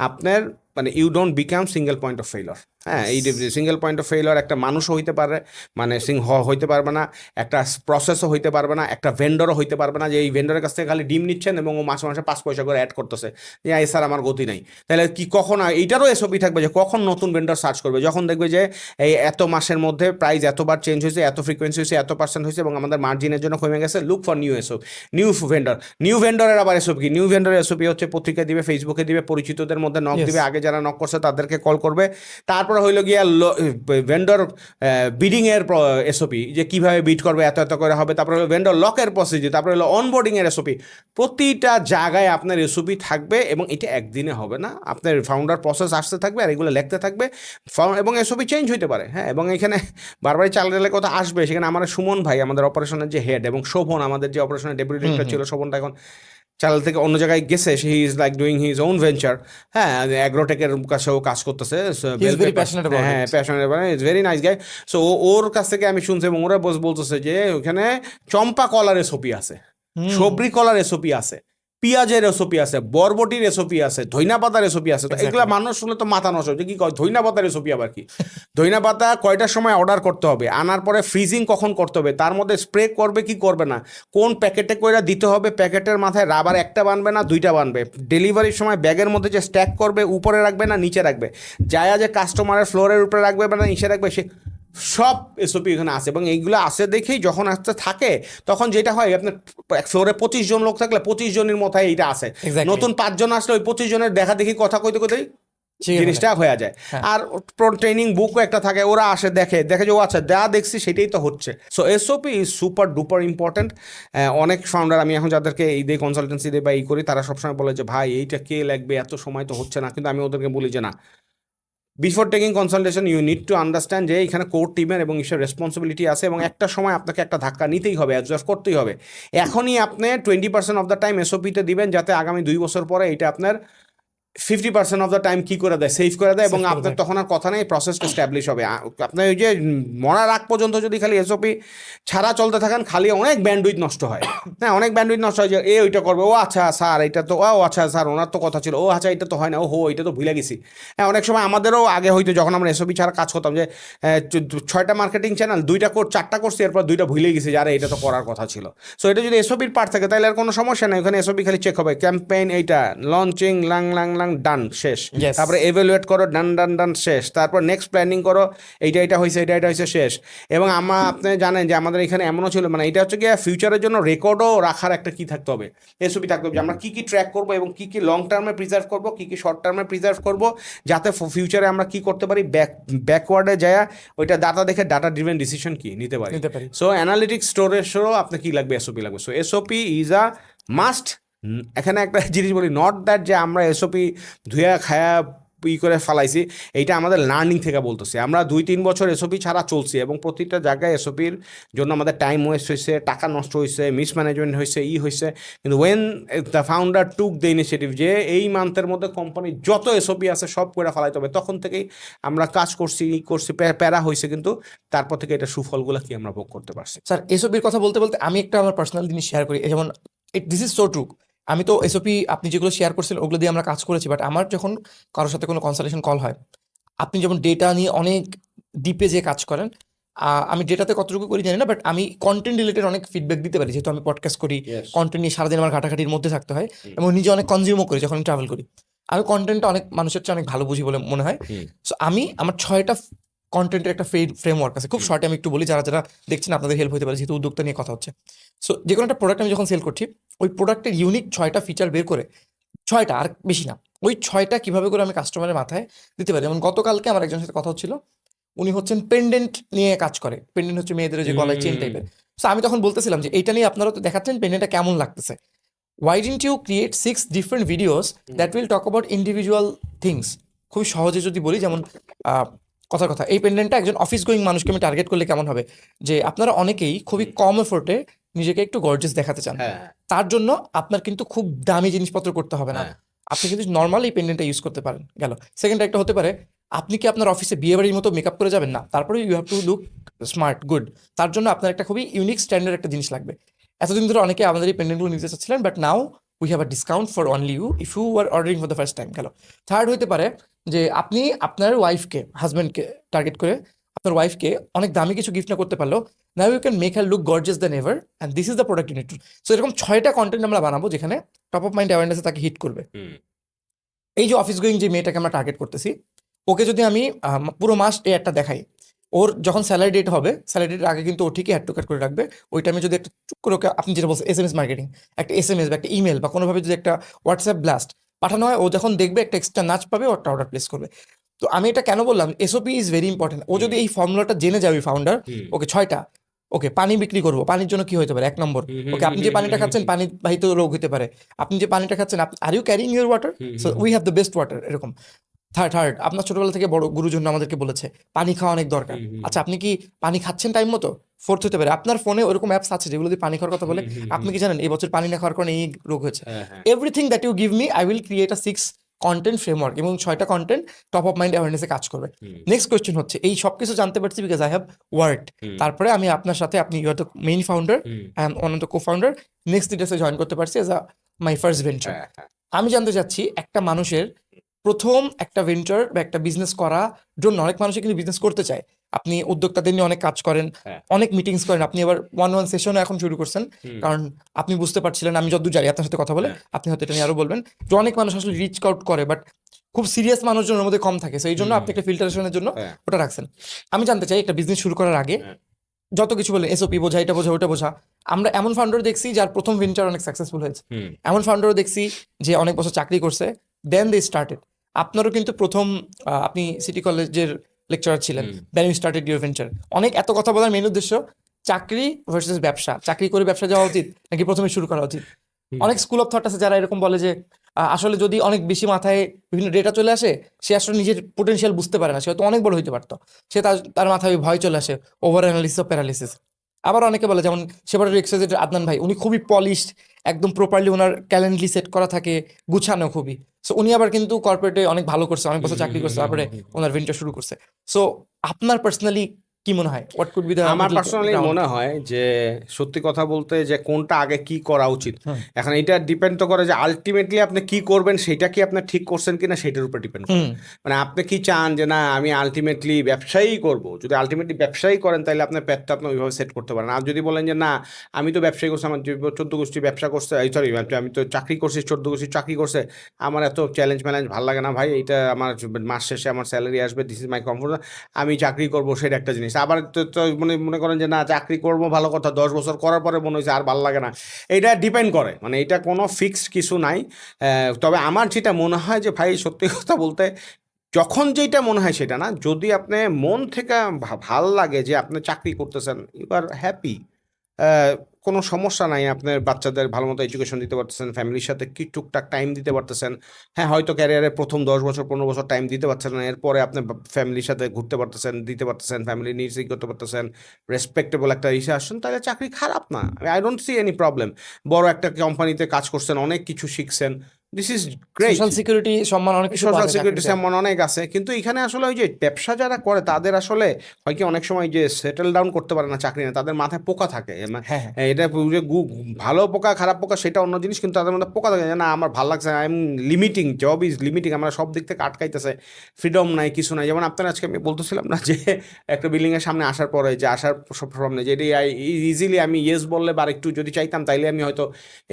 আপনার মানে you don't become single point of failure. হ্যাঁ এই সিঙ্গেল পয়েন্ট অফ ফেইলর একটা মানুষও হইতে পারে, মানে হইতে পারবে না, একটা প্রসেসও হইতে পারবে না, একটা ভেন্ডরও হইতে পারবে না যে এই ভেন্ডরের কাছ থেকে খালি ডিম নিচ্ছেন এবং ও মাসে মাসে 5 পয়সা করে অ্যাড করতেছে যে এই স্যার আমার গতি নাই। তাহলে কি কখন এইটারও এসওপি থাকবে যে কখন নতুন ভেন্ডর সার্চ করবে, যখন দেখবে যে এই এত মাসের মধ্যে প্রাইস এতবার চেঞ্জ হয়েছে, এত ফ্রিকোয়েন্সি হয়েছে, এত পার্সেন্ট হয়েছে এবং আমাদের মার্জিনের জন্য কমে গেছে, look for new vendor. New ভেন্ডরের আবার এসওপি কি, নিউ ভেন্ডরের এসওপি হচ্ছে পত্রিকা দিবে, ফেসবুকে দিবে, পরিচিতদের মধ্যে নক দিবে, আগে যারা নক করছে তাদেরকে কল করবে, তারপর তারপর হইলো গিয়া ভেন্ডর বিডিং এর এসওপি, যে কিভাবে বিড করবে, এত এত করে হবে। তারপর হলো ভেন্ডর লকের প্রসিডিউর, তারপর হলো অনবোর্ডিং এর এসওপি। প্রতিটা জায়গায় আপনার এসওপি থাকবে, এবং এটা একদিনে হবে না, আপনার ফাউন্ডার প্রসেস আসতে থাকবে আর এগুলো লিখতে থাকবে, এবং এসওপি চেঞ্জ হইতে পারে। হ্যাঁ, এবং এখানে বারবারই চালের কথা আসবে, সেখানে আমার সুমন ভাই আমাদের অপারেশনের যে হেড, এবং শোভন আমাদের যে অপারেশনের ডেপুটি ডিরেক্টর ছিল, শোভনটা এখন চাল থেকে অন্য জায়গায় গেছে, he is like doing his own venture. হ্যাঁ, অ্যাগ্রোটেকের কাছেও কাজ করতেছে। হ্যাঁ, passionate, is very nice guy. So ওর কাছ থেকে আমি শুনছি, এবং ওরা বলতেছে যে ওখানে চম্পা কলার এসওপি আছে, সবরি কলার এসওপি আছে, পেঁয়াজের রেসিপি আছে, বরবটির রেসিপি আছে, ধইনা পাতার রেসিপি আছে। তো এগুলা মানুষ শুনলে তো মাথা নষ্ট হচ্ছে, কি কয় ধইনা পাতার রেসিপি আবার কি? ধইনা পাতা কয়টার সময় অর্ডার করতে হবে, আনার পরে ফ্রিজিং কখন করতে হবে, তার মধ্যে স্প্রে করবে কি করবে না, কোন প্যাকেটে কইরা দিতে হবে, প্যাকেটের মাথায় রাবার একটা বানবে না দুইটা বানবে, ডেলিভারির সময় ব্যাগের মধ্যে যে স্ট্যাক করবে উপরে রাখবে না নিচে রাখবে, যায় যে কাস্টমারের ফ্লোরের উপরে রাখবে না নিচে রাখবে, সে সব এসওপি এখানে আছে। এবং এইগুলো আছে দেখেই যখন আসতে থাকে, তখন যেটা হয় আপনার ফ্লোরে 25 জন লোক থাকলে 25 জনের মাথায় এইটা আছে। নতুন 5 জন আসলে ওই 25 জনের দেখা দেখি কথা কইতে কইতেই জিনিসটা হয়ে যায়। আর ট্রেনিং বুকও একটা থাকে, ওরা আসে দেখে দেখে যে ও আচ্ছা যা দেখছি সেটাই তো হচ্ছে। So SOP is super duper important. অনেক ফাউন্ডার আমি এখন যাদেরকে এই দিয়ে কনসালটেন্সি দিয়ে বা এই করি, তারা সবসময় বলে যে ভাই এইটা কে লাগবে, এত সময় তো হচ্ছে না। কিন্তু আমি ওদেরকে বলি যে না, before taking consultation you need to understand যে এখানে কোর টিমের এবং ঈশ্বর রেসপন্সিবিলিটি আছে, এবং একটা সময় আপনাকে একটা ধাক্কা নিতেই হবে, অ্যাডজাস্ট করতেই হবে। এখনই আপনি 20% অফ দ্য টাইম এসওপিতে দিবেন, যাতে আগামী 2 বছর পরে এটা আপনার 50% অফ দ্য টাইম কি করে দেয়, সেভ করে দেয়, এবং আপনার তখন আর কথা নেই, প্রসেসটা এস্টাবলিশ হবে। আপনার ওই যে মরার আগ পর্যন্ত যদি খালি এসওপি ছাড়া চলতে থাকেন, খালি অনেক ব্যান্ডউইথ নষ্ট হয়। হ্যাঁ, অনেক ব্যান্ডউইথ নষ্ট হয়, যে ওইটা করবে, ও আচ্ছা স্যার এটা তো, ও আচ্ছা স্যার ওনার তো কথা ছিল, ও আচ্ছা এটা তো হয় না, ও হো এটা তো ভুলে গেছি। হ্যাঁ, অনেক সময় আমাদেরও আগে হয়তো যখন আমরা এসওপি ছাড়া কাজ করতাম, যে 6টা মার্কেটিং চ্যানেল 4টা করছি, এরপর 2টা ভুলে গেছি, যারা এটা তো করার কথা ছিল। সো এটা যদি এসওপির পার্ট থাকে তাহলে আর কোনো সমস্যা নেই, ওখানে এসওপি খালি চেক হবে, ক্যাম্পেইন এইটা লঞ্চিং লাং লাং লাং ডান শেষ, তারপরে এভালুয়েট করো ডান ডান ডান শেষ, তারপর নেক্সট প্ল্যানিং করো, এটা হয়েছে এটা হয়েছে শেষ। এবং আপনি জানেন যে আমাদের এখানে এমনও ছিল, মানে এটা হচ্ছে কি ফিউচারের জন্য রেকর্ডও রাখার একটা কি থাকতে হবে, এসওপি থাকতে হবে, যে আমরা কি ট্র্যাক করবো, এবং কি লং টার্মে প্রিজার্ভ করবো, কি শর্ট টার্মে প্রিজার্ভ করবো, যাতে ফিউচারে আমরা কি করতে পারি, ব্যাকওয়ার্ডে যায় ওইটা ডাটা দেখে ডাটা ড্রিভেন ডিসিশন কি নিতে পারি। সো অ্যানালিটিক্স স্টোরেজও আপনার কি লাগবে, এসওপি লাগবে। So SOP is a must. এখানে একটা জিনিস বলি, নট দ্যাট যে আমরা এসওপি ধুয়া খায়া করে ফালাইছি, এইটা আমাদের লার্নিং থেকে বলতেছি। আমরা 2-3 বছর এসওপি ছাড়া চলছি, এবং প্রতিটা জায়গায় এসওপির জন্য আমাদের টাইম ওয়েস্ট হয়েছে, টাকা নষ্ট হয়েছে, মিসম্যানেজমেন্ট হয়েছে, হয়েছে। কিন্তু when the founder took the initiative যে এই মান্থের মধ্যে কোম্পানির যত এসওপি আছে সব করে ফেলাইতে হবে, তখন থেকেই আমরা কাজ করছি প্যারা হয়েছে, কিন্তু তারপর থেকে এটা সুফলগুলো কি আমরা ভোগ করতে পারছি। স্যার, এসওপির কথা বলতে বলতে আমি একটা আমার পার্সোনাল জিনিস শেয়ার করি, যেমন দিস ইজ সো ট্রু। আমি তো এসওপি আপনি যেগুলো শেয়ার করছেন ওগুলো দিয়ে আমরা কাজ করেছি, বাট আমার যখন কারোর সাথে কোনো কনসালটেশন কল হয়, আপনি যেমন ডেটা নিয়ে অনেক ডিপে যে কাজ করেন, আমি ডেটাতে কতটুকু করি জানি না, বাট আমি কন্টেন্ট রিলেটেড অনেক ফিডব্যাক দিতে পারি, যেহেতু আমি পডকাস্ট করি, কন্টেন্ট নিয়ে সারাদিন আমার ঘাটাঘাটির মধ্যে থাকতে হয়, এবং নিজে অনেক কনজিউমও করি যখন আমি ট্রাভেল করি। আমি কন্টেন্টটা অনেক মানুষের চেয়ে অনেক ভালো বুঝি বলে মনে হয়। সো আমি আমার 6টা কন্টেন্টের একটা ফ্রেমওয়ার্ক আছে, খুব শর্টে আমি একটু বলি, যারা যারা দেখছেন আপনাদের হেল্প হতে পারে, যেহেতু উদ্যোক্তা নিয়ে কথা হচ্ছে। সো যে কোনো একটা প্রোডাক্ট আমি যখন সেল করছি, ওই প্রোডাক্টের ইউনিক 6টা ফিচার বের করে, 6টা আর বেশি না, ওই 6টা কীভাবে করে আমি কাস্টমারের মাথায় দিতে পারি। যেমন গতকালকে আমার একজনের সাথে কথা হচ্ছিল, উনি হচ্ছেন পেন্ডেন্ট নিয়ে কাজ করে, পেন্ডেন্ট হচ্ছে মেয়েদের যে গলায় চেন টাইপের। সো আমি তখন বলতেছিলাম যে এইটা নিয়ে আপনারা তো দেখাচ্ছেন পেন্ডেন্টটা কেমন লাগতেছে, why didn't you create 6 different videos that will talk about individual things? খুবই সহজে যদি বলি, যেমন কথার কথা, এই পেন্ডেন্টটা একজন অফিস গোয়িং মানুষকে আমি টার্গেট করলে কেমন হবে, যে আপনারা অনেকেই খুবই কম এফোর্টে নিজেকে একটু গর্জিয়াস দেখাতে চান, তার জন্য আপনার কিন্তু খুব দামি জিনিসপত্র করতে হবে না, আপনি কিন্তু নর্মাল এই পেন্ডেন্টটা ইউজ করতে পারেন। গেল। সেকেন্ড একটা হতে পারে, আপনি কি আপনার অফিসে বিয়ে বাড়ির মতো মেকআপ করে যাবেন না, তারপরে you have to look smart good, তার জন্য আপনার একটা খুবই ইউনিক স্ট্যান্ডার্ড একটা জিনিস লাগবে। এতদিন ধরে অনেকে আমাদের এই পেন্ডেন্টগুলো নিতে চাচ্ছিলেন, but now we have a discount for only you if you are ordering for the first time. গেল। থার্ড হতে পারে যে আপনি আপনার ওয়াইফকে, হাজব্যান্ডকে টার্গেট করে আপনার ওয়াইফকে অনেক দামি কিছু গিফট না করতে পারলো, now you can make her look gorgeous than ever, and this is the product unit two. So এরকম 6টা কন্টেন্ট আমরা বানাবো যেখানে টপ অফ মাইন্ড অ্যাওয়ারনেসে তাকে হিট করবে। এই যে অফিস গোয়িং যে মেয়েটাকে আমরা টার্গেট করতেছি, ওকে যদি আমি পুরো মাস এই একটা দেখাই, ওর যখন স্যালারি ডেট হবে, স্যালারি ডেটের আগে কিন্তু ও ঠিকই অ্যাড টু কার্ট করে রাখবে, ওই টাইমে যদি একটা চুপ করে ওকে, আপনি যেটা বলছেন SMS মার্কেটিং, একটা SMS বা একটা ইমেল বা কোনোভাবে যদি একটা হোয়াটসঅ্যাপ ব্লাস্ট পাঠানো হয়, ও যখন দেখবে একটা এক্সট্রা নাচ পাবে, ও একটা অর্ডার প্লেস করবে। তো আমি এটা কেন বললাম, এসওপি ইজ ভেরি ইম্পর্টেন্ট। ও যদি এই ফর্মুলাটা জেনে যাবে ফাউন্ডার, ওকে 6টা, ওকে পানি বিক্রি করবো, পানির জন্য কি হতে পারে 1 নম্বর, ওকে আপনি যে পানিটা খাচ্ছেন পানি বাহিত রোগ হতে পারে, আপনি যে পানিটা খাচ্ছেন are you carrying your water, so we have the best water, এরকম। থার্ড, আপনার ছোটবেলা থেকে বড় গুরুজন আমাদেরকে বলেছে পানি খাওয়া অনেক দরকার। আচ্ছা, আপনি কি পানি খাচ্ছেন টাইম মতো? ফোর্থ হতে পারে আপনার ফোনে ওরকম অ্যাপস আছে যেগুলো দিয়ে পানি খাওয়ার কথা বলে। আপনি কি জানেন এই বছর পানি না খাওয়ার কারণে এই রোগ হয়েছে? Everything that you give me, I will create a 6 content framework, এবং 6টা কন্টেন্ট টপ অফ মাইন্ড অ্যাওয়ারনেসে কাজ করবে। নেক্সট কোয়েশ্চেন হচ্ছে, এই সব কিছু জানতে পারছি বিকজ আই হ্যাভ ওয়ার্ড। তারপরে আমি আপনার সাথে, আপনি you are the main founder, I am one of the co founder, next ডিটেলসে জয়েন করতে পারছি as a my first venture. আমি জানতে চাচ্ছি, একটা মানুষের প্রথম একটা ভেঞ্চার বা একটা বিজনেস করার জন্য, অনেক মানুষই কিন্তু বিজনেস করতে চায়, আপনি উদ্যোক্তাদের নিয়ে অনেক কাজ করেন, অনেক মিটিংস করেন, আপনি আবার 1-1 সেশনও এখন শুরু করছেন, কারণ আপনি বুঝতে পারছিলেন, আমি যতদূর জানি আপনার সাথে কথা বলে, আপনি হয়তো এটা নিয়ে আরো বলবেন, যে অনেক মানুষ আসলে রিচ আউট করে বাট খুব সিরিয়াস মানুষজনের মধ্যে কম থাকে, সেই জন্য আপনি একটা ফিল্টারেশনের জন্য ওটা রাখছেন। আমি জানতে চাই, একটা বিজনেস শুরু করার আগে যত কিছু বলে এসওপি বোঝা, এটা বোঝা, ওটা বোঝা, আমরা এমন ফাউন্ডার দেখছি যার প্রথম ভেঞ্চার অনেক সাকসেসফুল হয়েছে, এমন ফাউন্ডারও দেখছি যে অনেক বছর চাকরি করছে, দেন দে স্টার্টেড। আপনারও কিন্তু প্রথম আপনি সিটি কলেজের লেকচারার ছিলেন, then you started your venture. অনেক এত কথা বলার মেন উদ্দেশ্য চাকরি ভার্সেস ব্যবসা, চাকরি করে ব্যবসা যাওয়া উচিত নাকি প্রথমে শুরু করা উচিত। অনেক স্কুল অফ থট আছে যারা এরকম বলে যে আসলে যদি অনেক বেশি মাথায় বিভিন্ন ডেটা চলে আসে, সে আসলে নিজের পোটেনশিয়াল বুঝতে পারে না, সে হয়তো অনেক বড় হইতে পারতো, সে তার মাথায় ভয় চলে আসে, ওভার অ্যানালিসিস অফ প্যারালিসিস। আবার অনেকে বলে, যেমন সেবারের এক্সাইজেড আদনান ভাই, উনি খুবই পলিশড, একদম প্রপারলি ওনার ক্যালেন্ডলি সেট করা থাকে, গুছানো খুবই। সো উনি আবার কিন্তু কর্পোরেটে অনেক ভালো করছে, অনেক বছর চাকরি করছে, তারপরে ওনার ভেঞ্চার শুরু করছে। সো আপনার পার্সোনালি কি মনে হয়, হোয়াট কুড বি দ্য? আমার পার্সোনালি মনে হয় যে সত্যি কথা বলতে, যে কোনটা আগে কি করা উচিত, এখন এটা ডিপেন্ড তো করে যে আলটিমেটলি আপনি কি করবেন, সেটা কি আপনি ঠিক করছেন কিনা সেটার উপর ডিপেন্ড করে। মানে আপনি কি চান যে না আমি আলটিমেটলি ব্যবসায়ী করব, যদি আলটিমেটলি ব্যবসায়ী করেন তাহলে আপনার প্যাথটা আপনি ওইভাবে সেট করতে পারেন। আর যদি বলেন যে না আমি তো ব্যবসায়ী করছি, আমার 14 গোষ্ঠী ব্যবসা করছে, সরি আমি তো চাকরি করছি, 14 গোষ্ঠী চাকরি করছে, আমার এত চ্যালেঞ্জ ম্যালেঞ্জ ভালো লাগে না ভাই, এটা আমার মাস শেষে আমার স্যালারি আসবে, দিস ইজ মাই কমফোর্ট, আমি চাকরি করবো, সেটা একটা জিনিস। আবার তো মনে করেন যে না চাকরি করবো, ভালো কথা, 10 বছর করার পরে মনে হয়েছে আর ভালো লাগে না, এটা ডিপেন্ড করে, মানে এটা কোনো ফিক্সড কিছু নাই। তবে আমার যেটা মনে হয় যে ভাই সত্যি কথা বলতে, যখন যেটা মনে হয় সেটা না, যদি আপনি মন থেকে ভাল লাগে যে আপনি চাকরি করতেছেন, ইউ আর হ্যাপি, কোনো সমস্যা নাই, আপনার বাচ্চাদের ভালো মতো এডুকেশন দিতে পারতেছেন, ফ্যামিলির সাথে কি টুকটাক টাইম দিতে পারতেছেন। হ্যাঁ, হয়তো ক্যারিয়ারের প্রথম 10 বছর 15 বছর টাইম দিতে পারছেন না, এরপরে আপনি ফ্যামিলির সাথে ঘুরতে পারতেছেন, দিতে পারতেছেন, ফ্যামিলি নিডস করতে পারতেছেন, রেসপেক্টেবল একটা ইসে আসছেন, তাহলে চাকরি খারাপ না, I don't see any problem. বড় একটা কোম্পানিতে কাজ করছেন, অনেক কিছু শিখছেন, this is great. Social security সম্মান অনেক কিছু, সোশ্যাল সিকিউরিটি সম্মান অনেক আছে, কিন্তু এখানে আসলে ওই যে ব্যবসা যারা করে তাদের আসলে হয় কি, অনেক সময় যে সেটেল ডাউন করতে পারে না চাকরি না, তাদের মাথায় পোকা থাকে। এটা যে ভালো পোকা খারাপ পোকা সেটা অন্য জিনিস, কিন্তু তাদের মধ্যে পোকা থাকে, না আমার ভালো লাগছে, I am limiting, job is limiting, আমরা সব দিক থেকে আটকাইতেছে, ফ্রিডম নাই, কিছু নাই। যেমন আপনার আজকে আমি বলতেছিলাম না যে একটা বিল্ডিংয়ের সামনে আসার পরে যে আসার সব প্রবলেম নেই, যেটি ইজিলি আমি ইয়েস বললে বা একটু যদি চাইতাম তাইলে আমি হয়তো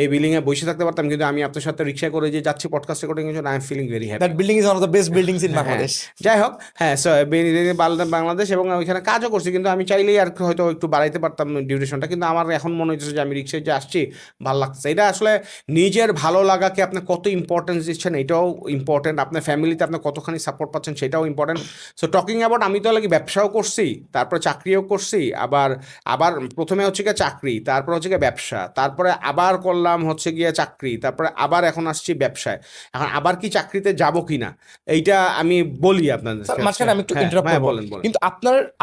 এই বিল্ডিংয়ে বসে থাকতে পারতাম, কিন্তু আমি আপনার সাথে রিক্সা করে যে যাচ্ছি পডকাস্ট রেকর্ডিং এর জন্য, I am feeling very happy. That building is one of the best buildings in Bangladesh. যাই হোক, হ্যাঁ, বাংলাদেশ, এবং ওইখানে কাজও করছি, কিন্তু আমি চাইলেই আর হয়তো একটু বাড়াইতে পারতাম ডিউরেশনটা, কিন্তু আমার এখন মনে হচ্ছে যে আমি রিক্সায় যে আসছি ভালো লাগছে। এটা আসলে নিজের ভালো লাগাকে আপনি কত ইম্পর্টেন্স দিচ্ছেন এটাও ইম্পর্টেন্ট, আপনার ফ্যামিলিতে আপনি কতখানি সাপোর্ট পাচ্ছেন সেটাও ইম্পর্টেন্ট। সো টকিং অ্যাবাউট, আমি তো লাগে ব্যবসাও করছি, তারপরে চাকরিও করছি, আবার প্রথমে হচ্ছে গিয়ে চাকরি, তারপর হচ্ছে গিয়ে ব্যবসা, তারপরে আবার করলাম হচ্ছে গিয়ে চাকরি, তারপরে আবার এখন আসছি ব্যবসায়, এখন আবার কি চাকরিতে যাব কিনা এইটা আমি বলি আপনাদের মাঝখানে আমি একটু ইন্টারাপ্ট করব, কিন্তু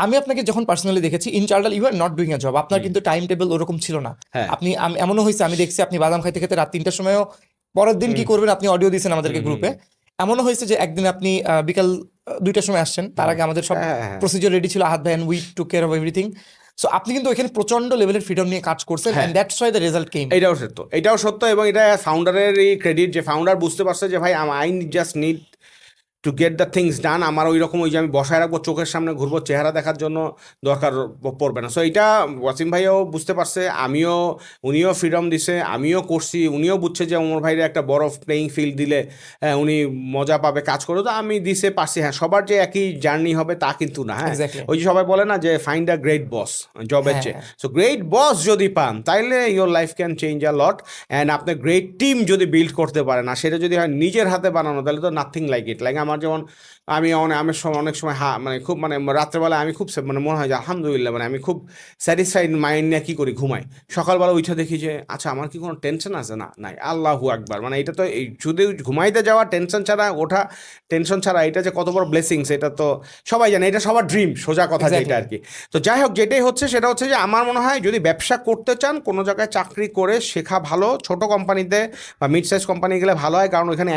আমি আপনাকে যখন পার্সোনালি দেখেছি, in journal you are not doing a job, আপনার কিন্তু টাইম টেবিল ওরকম ছিল না। আপনি এমনও হয়েছে, আমি দেখছি আপনি বাদাম খাইতে খেতে রাত 3টার সময়ও পরের দিন কি করবেন আপনি অডিও দিয়েছেন আমাদেরকে গ্রুপে। এমনও হয়েছে যে একদিন আপনি বিকাল 2টার সময় আসছেন, তার আগে আমাদের সব প্রসিজার রেডি ছিল, আহাদ ভাই and we took care of everything. So আপনি কিন্তু এখানে প্রচন্ড লেভেলের ফ্রিডম নিয়ে কাজ করছেন, and that's why the result came. এটাও সত্য, এবং এটা ফাউন্ডারেরই ক্রেডিট, যে ফাউন্ডার বুঝতে পারছে যে ভাই I just need to get the things ডান। আমার ওই রকম ওই যে আমি বসায় রাখবো, চোখের সামনে ঘুরবো, চেহারা দেখার জন্য দরকার পড়বে না। সো এইটা ওয়াসিম ভাইও বুঝতে পারছে, উনিও ফ্রিডম দিছে, আমিও করছি, উনিও বুঝছে যে ওমর ভাইরে একটা বড় প্লেয়িং ফিল্ড দিলে উনি মজা পাবে কাজ করে, তো আমি দিছে পারছি। হ্যাঁ, সবার যে একই জার্নি হবে তা কিন্তু না। হ্যাঁ, ওই যে সবাই বলে না যে ফাইন্ড আ গ্রেট বস জবের চেয়ে। সো গ্রেট বস যদি পান তাইলে your life can change a lot, and আপনি গ্রেট টিম যদি বিল্ড করতে পারেন, আর সেটা যদি হয় নিজের হাতে বানানো, তাহলে তো নাথিং লাইক ইট। লাইক আমার আমার যেমন আমি অনেক সময় মানে খুব মানে রাত্রেবেলা আমি খুব মানে মনে হয় যে আলহামদুলিল্লাহ মানে আমি খুব স্যাটিসফাইড মাইন্ড নিয়ে কী করি ঘুমাই, সকালবেলা উঠে দেখি যে আচ্ছা আমার কি কোনো টেনশন আছে, না নাই, আল্লাহু আকবার, মানে এটা তো এই শুধু ঘুমাইতে যাওয়া টেনশন ছাড়া ওঠা টেনশন ছাড়া, এটা যে কত বড় ব্লেসিংস এটা তো সবাই জানে, এটা সবার ড্রিম, সোজা কথা যেটা আর কি। তো যাই হোক, যেটাই হচ্ছে সেটা হচ্ছে যে আমার মনে হয় যদি ব্যবসা করতে চান কোনো জায়গায় চাকরি করে শেখা ভালো, ছোট কোম্পানিতে বা মিড সাইজ কোম্পানি গেলে ভালো হয়, কারণ ওইখানে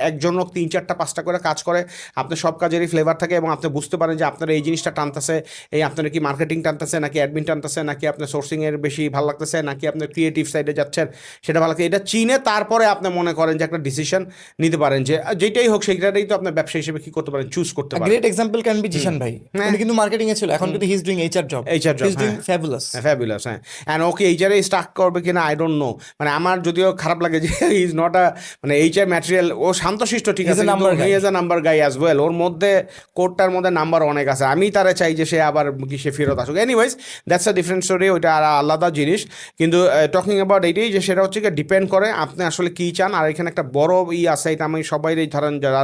একজন লোক 3-4টা 5টা করে কাজ করে, আপনার সব কাজেরই ফ্লেভার থাকে এবং আপনি বুঝতে পারেন যে আপনার এই জিনিসটা টানতেছে, এই আপনার কি মার্কেটিং টানতেছে নাকি অ্যাডমিন টানতেছে নাকি আপনার সোর্সিংয়ের বেশি ভালো লাগতেছে নাকি আপনার ক্রিয়েটিভ সাইডে যাচ্ছেন সেটা ভালো লাগে, এটা চিনে তারপরে আপনি মনে করেন যে একটা ডিসিশন নিতে পারেন যে যেটাই হোক সেইটাই তো আপনার ব্যবসা হিসেবে কি করতে পারেন, চুজ করতে পারেন। Great example can be Zishan ভাই, উনি কিন্তু মার্কেটিং এ ছিল, এখন কিন্তু he is doing HR job, he is doing fabulous. Fabulous, হ্যাঁ। অ্যান্ড ওকে এইচআরে স্টার্ট করবে কিনা আই ডোন্ট নো, মানে আমার যদিও খারাপ লাগে যে হি ইজ নট আ মানে এইচআর ম্যাটেরিয়াল, ও শান্তশিষ্ট ঠিক আছে, he is a number guy as well, ওর মধ্যে কোডটার মধ্যে নাম্বার অনেক আছে, আমি তারা চাই যে সে আবার কি সে ফেরত আসুক। Anyways that's a different story, ওইটা আর আলাদা জিনিস। কিন্তু টকিং অ্যাবাউট এইটাই যে সেটা হচ্ছে কি ডিপেন্ড করে আপনি আসলে কী চান। আর এখানে একটা বড় আছে, এটা আমি সবাই ধরেন যারা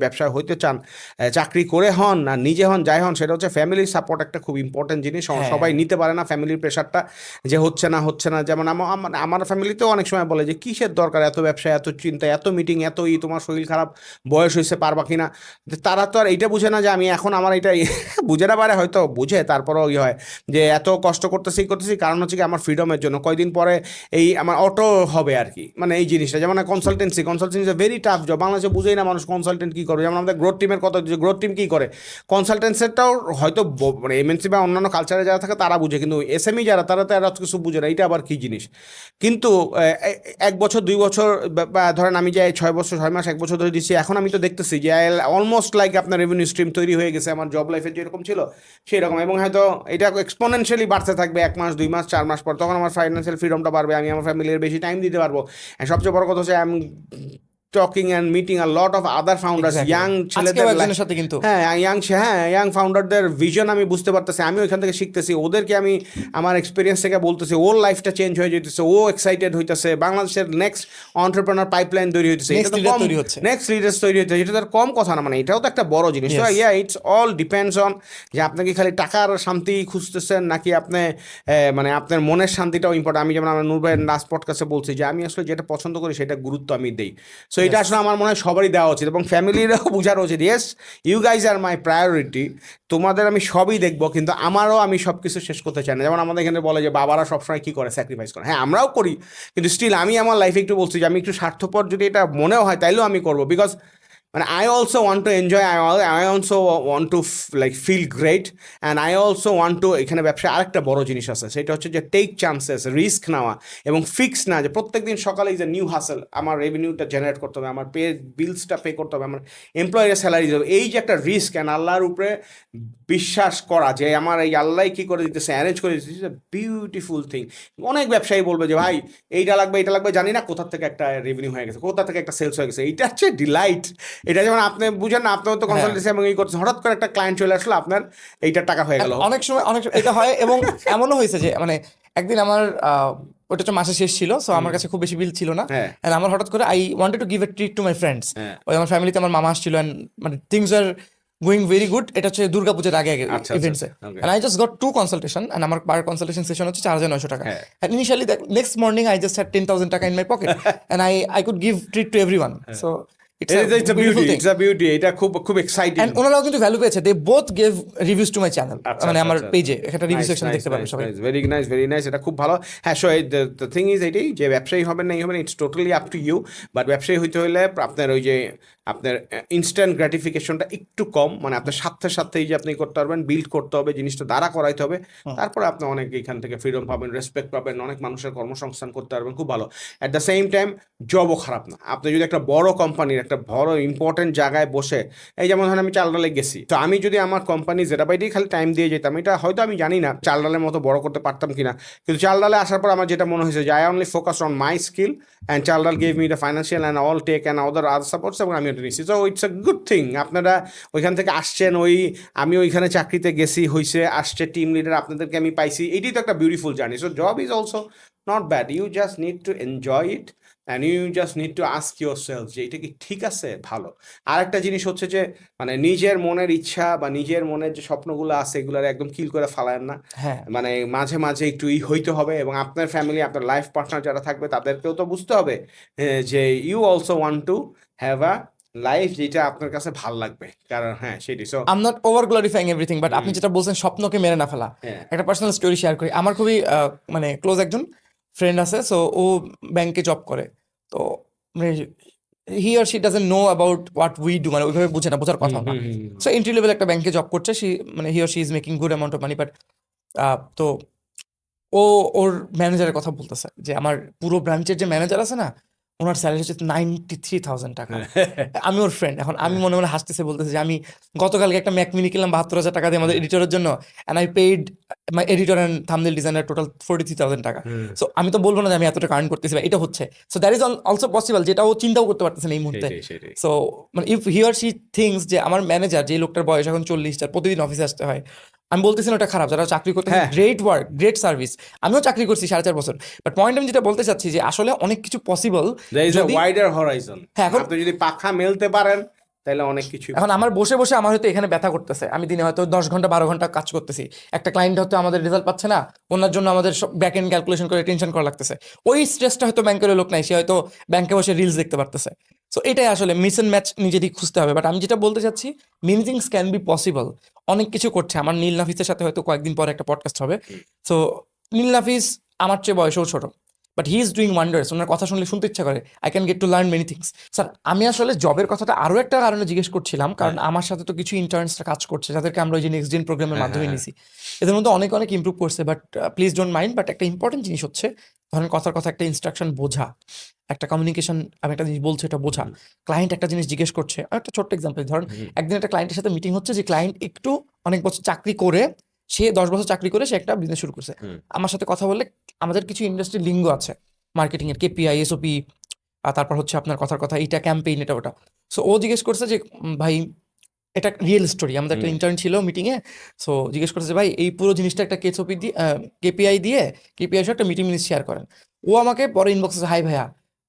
ব্যবসায় হইতে চান, চাকরি করে হন না নিজে হন যাই হন, সেটা হচ্ছে ফ্যামিলির সাপোর্ট একটা খুব ইম্পর্টেন্ট জিনিস। সবাই নিতে পারে না ফ্যামিলির প্রেশারটা, যে হচ্ছে না। যেমন আমার ফ্যামিলিতেও অনেক সময় বলে যে কিসের দরকার এত ব্যবসা, এত চিন্তা, এত মিটিং, এত তোমার শরীর খারাপ, বয়স হয়েছে, পারবা কিনা। তারা তো আর এইটা বুঝে না যে আমি এখন আমার এটা বুঝে না পারে, হয়তো বুঝে তারপরেও হয় যে এত কষ্ট করতেছি, কারণ হচ্ছে কি আমার ফ্রিডমের জন্য। কয়দিন পরে এই আমার অটো হবে আর কি, মানে এই জিনিসটা যেমন কনসালটেন্সি ভেরি টাফ জব, বাংলাদেশে বুঝেই না মানুষ কনসালটেন্ট কী করবে। যেমন আমাদের গ্রোথ টিমের কথা, গ্রোথ টিম কী করে, কনসালটেন্সিটাও হয়তো মানে এমএনসি বা অন্যান্য কালচারে যারা থাকে তারা বুঝে, কিন্তু এসএমই যারা তারা তো আর কিছু বুঝে না, এটা আবার কী জিনিস। কিন্তু 1 বছর 2 বছর বা ধরেন আমি যে 6 বছর 6 মাস 1 বছর ধরে দিচ্ছি, এখন আমি তো দেখতেছি যে অলমোস্ট লাইক আপনার রেভিনিউ স্ট্রিম তৈরি হয়ে গেছে আমার জব লাইফে যেরকম ছিল সেই রকম, এবং হয়তো এটা এক্সপোনেনশিয়ালি বাড়তে থাকবে 1 মাস 2 মাস 4 মাস পর, তখন আমার ফাইন্যান্সিয়াল ফ্রিডমটা বাড়বে, আমি আমার ফ্যামিলির বেশি টাইম দিতে পারবো। সবচেয়ে বড় কথা হচ্ছে I am talking and meeting a lot of other founders, young ছেলেদের সাথে কিন্তু ইয়াং ফাউন্ডারদের ভিশন আমি বুঝতে পারতেছি, আমি ওইখান থেকে শিখতেছি, ওদেরকে আমি আমার এক্সপিরিয়েন্স থেকে বলতেছি, ওর লাইফটা চেঞ্জ হয়ে যেতেছে, ও এক্সাইটেড হইতেছে, বাংলাদেশের নেক্সট অন্টারপ্রেনার পাইপলাইন তৈরি হইতেছে, নেক্সট লিডার্স তৈরি হচ্ছে, এটা তার কম কথা না, মানে এটাও তো একটা বড় জিনিস। তো ইটস অল ডিপেন্ডস অন যে আপনি কি খালি টাকার শান্তি খুঁজতেছেন নাকি আপনি মানে আপনার মনের শান্তিটাও ইম্পর্টেন্ট। আমি যেমন আমার নূর ভাইয়ের লাস্ট পডকাস্টে বলছি যে আমি আসলে যেটা পছন্দ করি সেটা গুরুত্ব আমি দিই। সো এটা আসলে আমার মনে হয় সবারই দেওয়া উচিত এবং ফ্যামিলিরও বোঝানো উচিত, yes you guys are my priority, তোমাদের আমি সবই দেখবো, কিন্তু আমারও আমি সব কিছু শেষ করতে চাই না। যেমন আমাদের এখানে বলে যে বাবারা সবসময় কী করে, স্যাক্রিফাইস করে, হ্যাঁ আমরাও করি, কিন্তু স্টিল আমি আমার লাইফে একটু বলছি যে আমি একটু স্বার্থপর যদি এটা মনেও হয় তাইলেও আমি করবো, বিকজ মানে I also want to enjoy, I also want to like feel great, and I also want to, এখানে ব্যবসায় আরেকটা বড় জিনিস আছে, সেটা হচ্ছে যে টেক চান্সেস, রিস্ক নেওয়া এবং ফিক্স না যে প্রত্যেকদিন সকালে ইজ এ নিউ হাসেল, আমার রেভিনিউটা জেনারেট করতে হবে, আমার বিলসটা পে করতে হবে, আমার এমপ্লয়ের স্যালারি দেবে, এই যে একটা রিস্ক অ্যান্ড আল্লাহর উপরে বিশ্বাস করা যে আমার এই আল্লাহ কী করে দিতেছে, অ্যারেঞ্জ করে দিতেছে, বিউটিফুল থিং। অনেক ব্যবসায়ী বলবে যে ভাই এইটা লাগবে জানি না কোথা থেকে একটা রেভিনিউ হয়ে গেছে, কোথা থেকে একটা সেলস হয়ে গেছে, এইটা হচ্ছে ডিলাইট। এটা যেমন আপনি বুঝেন না, আপনার তো কনসালটেন্সি এবং এই করছেন, হঠাৎ করে একটা ক্লায়েন্ট চলে আসলো, আপনার এইটার টাকা হয়ে গেল। অনেক সময় এটা হয়, এবং এমনও হয়েছে যে মানে একদিন আমার ওটা হচ্ছে মাসের শেষ ছিল, সো আমার কাছে খুব বেশি বিল ছিল না, এন্ড আমার হঠাৎ করে I wanted to give a treat to my friends, ওই আমার ফ্যামিলিতে আমার মামা আসছিল, এন্ড মানে things are going very good, এটা হচ্ছে দুর্গাপূজার আগে ইভেন্টসে, and I just got 2 consultation, and আমার পার কনসালটেশন সেশন হচ্ছে 4900 টাকা, and initially next morning I just had 10,000 টাকা in my pocket, and I could give treat to everyone. So it's a beauty, এটা খুব এক্সাইটিং, এন্ড ওনারাও কিন্তু value পেয়েছে, they both gave reviews to my channel, মানে আমার পেজে একটা রিভিউ সেকশন দেখতে পারবেন সবাই। ভেরি নাইস, এটা খুব ভালো। হ্যাঁ, সো দ্য থিং ইজ এটাই যে ব্যবসায়ী হবেন না এই হবেন, it's totally up to you, but ব্যবসায়ী হইতে হলে আপনার ওই যে আপনার ইনস্ট্যান্ট গ্র্যাটিফিকেশনটা একটু কম, মানে আপনার সাথেই যে আপনি করতে পারবেন, বিল্ড করতে হবে, জিনিসটা দ্বারা করাইতে হবে, তারপরে আপনি অনেক এখান থেকে ফ্রিডম পাবেন, রেসপেক্ট পাবেন, অনেক মানুষের কর্মসংস্থান করতে পারবেন, খুব ভালো। অ্যাট দ্য সেম টাইম জবও খারাপ না, আপনি যদি একটা বড় কোম্পানির একটা বড় ইম্পর্টেন্ট জায়গায় বসে, এই যেমন ধরেন আমি চালডালে গেছি, তো আমি যদি আমার কোম্পানি যেটা বাইরেই খালি টাইম দিয়ে যেতাম, এটা হয়তো আমি জানি না চালডালের মতো বড় করতে পারতাম কিনা, কিন্তু চালডালে আসার পর আমার যেটা মনে হয়েছে যে I only focus on my skill, and Chaldal gave me the financial and all tech and other supports, এবং আমি ওটা নিচ্ছি। So it's a good thing, আপনারা ওইখান থেকে আসছেন, আমি ওইখানে চাকরিতে গেছি হয়েছে, আসছে টিম লিডার, আপনাদেরকে আমি পাইছি, এটাই তো একটা beautiful journey. So job is also not bad, you just need to enjoy it, and you just need to ask yourself যে এটা কি ঠিক আছে, ভালো। আর একটা জিনিস হচ্ছে যে মানে নিজের মনের ইচ্ছা বা নিজের মনের যে স্বপ্নগুলো আছে এগুলার একদম কিল করে ফেলায়েন না। হ্যাঁ মানে মাঝে মাঝে একটু হইতে হবে, এবং আপনার ফ্যামিলি, আপনার লাইফ পার্টনার যারা থাকবে তাদেরকেও তো বুঝতে হবে যে you also want to have a life যেটা আপনার কাছে ভাল লাগবে। কারণ হ্যাঁ সেটি so am not over glorifying everything, but আপনি যেটা বলছেন স্বপ্নকে মেরে না ফেলা, হ্যাঁ একটা পার্সোনাল স্টোরি শেয়ার করি। আমার খুবই মানে ক্লোজ একজন ফ্রেন্ড আছে, সো ও ব্যাংকে জব করে। তো মানে he or she doesn't know about what we do, মানে ওইভাবে বুঝে না, বোঝার কথা না। সো এন্ট্রি লেভেল একটা ব্যাংকে জব করছে, মানে he or she is making good amount of money, but তো ও ওর ম্যানেজারের কথা বলতেছে যে আমার পুরো ব্রাঞ্চের যে ম্যানেজার আছে না, ওনার স্যালারি হচ্ছে 93,000 টাকা। আমি ওর ফ্রেন্ড, এখন আমি মনে মনে হাসতেছে, বলতেছে যে আমি গতকালকে একটা ম্যাক মিনি কিনলাম 72,000 টাকা দিয়ে আমাদের এডিটরের জন্য, and I paid my editor and thumbnail designer total 43,000 টাকা। সো আমি তো বলবো না যে আমি এত টাকা আর্ন করতেছি, বা এটা হচ্ছে। So that is also possible, যেটা ও চিন্তাও করতে পারতেছে না এই মুহূর্তে। সেটাই সেটাই সো মানে if he or she things যে আমার ম্যানেজার, যে লোকটার বয়স এখন 40, তার প্রতিদিন অফিসে আসতে হয়, আমি বলতেছি না ওটা খারাপ, যারা চাকরি করতে হ্যাঁ গ্রেট ওয়ার্ক, গ্রেট সার্ভিস। আমিও চাকরি করছি 4.5 বছর, বাট পয়েন্ট আমি যেটা বলতে চাচ্ছি যে আসলে অনেক কিছু পসিবল there is a যদি। wider horizon। হ্যাঁ, এখন আপনি যদি পাখা মেলতে পারেন তাহলে অনেক কিছু। এখন আমার বসে বসে আমার হয়তো এখানে ব্যথা করতেছে, আমি দিনে হয়তো 10 ঘন্টা 12 ঘন্টা কাজ করতেছি, একটা ক্লায়েন্ট হয়তো আমাদের রেজাল্ট পাচ্ছে না, ওনার জন্য আমাদের ব্যাক এন্ড ক্যালকুলেশন করে টেনশন করা লাগতেছে। ওই স্ট্রেসটা হয়তো ব্যাংকের লোক নাই, সে হয়তো ব্যাংকে বসে রিলস দেখতে পারতেছে। সো এটাই আসলে মিস এন্ড ম্যাচ নিজেরই খুঁজতে হবে। বাট আমি যেটা বলতে চাচ্ছি, many things can be possible. অনেক কিছু করছে। আমার নীল নাফিসের সাথে হয়তো কয়েকদিন পরে একটা পডকাস্ট হবে। সো নীল নাফিস আমার চেয়ে বয়সেও ছোট, but he is doing wonders. ওনার কথা শুনলে শুনতে ইচ্ছা করে, I can get to learn many things. Sir আমি আসলে জবের কথাটা আরও একটা কারণে জিজ্ঞেস করছিলাম, কারণ আমার সাথে তো কিছু ইন্টার্নসরা কাজ করছে, যাদেরকে আমরা ওই যে নেক্সট জেন প্রোগ্রামের মাধ্যমে নিছি। এদের মধ্যে অনেক অনেক ইমপ্রুভ করছে, but please don't mind. But একটা ইম্পর্টেন্ট জিনিস হচ্ছে, ধরেন কথার কথা একটা ইনস্ট্রাকশন বোঝা, একটা কমিউনিকেশন, আমি একটা জিনিস বলছি এটা বোঝা। ক্লায়েন্ট একটা জিনিস জিজ্ঞেস করছে, আর একটা ছোট্ট এক্সাম্পল, ধরেন একদিন একটা ক্লায়েন্টের সাথে মিটিং হচ্ছে, যে ক্লায়েন্ট একটু অনেক বছর চাকরি করে, সে 10 বছর চাকরি করে সে একটা বিজনেস শুরু করছে। আমার সাথে কথা বললে আমাদের কিছু ইন্ডাস্ট্রি লিঙ্গ আছে মার্কেটিং এর, কেপিআই, এসওপি, তারপর হচ্ছে আপনার কথার কথা এইটা ক্যাম্পেইন, এটা ওটা। সো ও জিজ্ঞেস করছে যে ভাই, এটা রিয়েল স্টোরি, আমাদের একটা ইন্টার্ন ছিল মিটিংয়ে। সো জিজ্ঞেস করছে যে ভাই, এই পুরো জিনিসটা একটা কেএসওপি দিয়ে, কেপিআই দিয়ে, কেপিআই একটা মিটিং মিনিট শেয়ার করেন। ও আমাকে পরে ইনবক্সে, হাই ভাইয়া,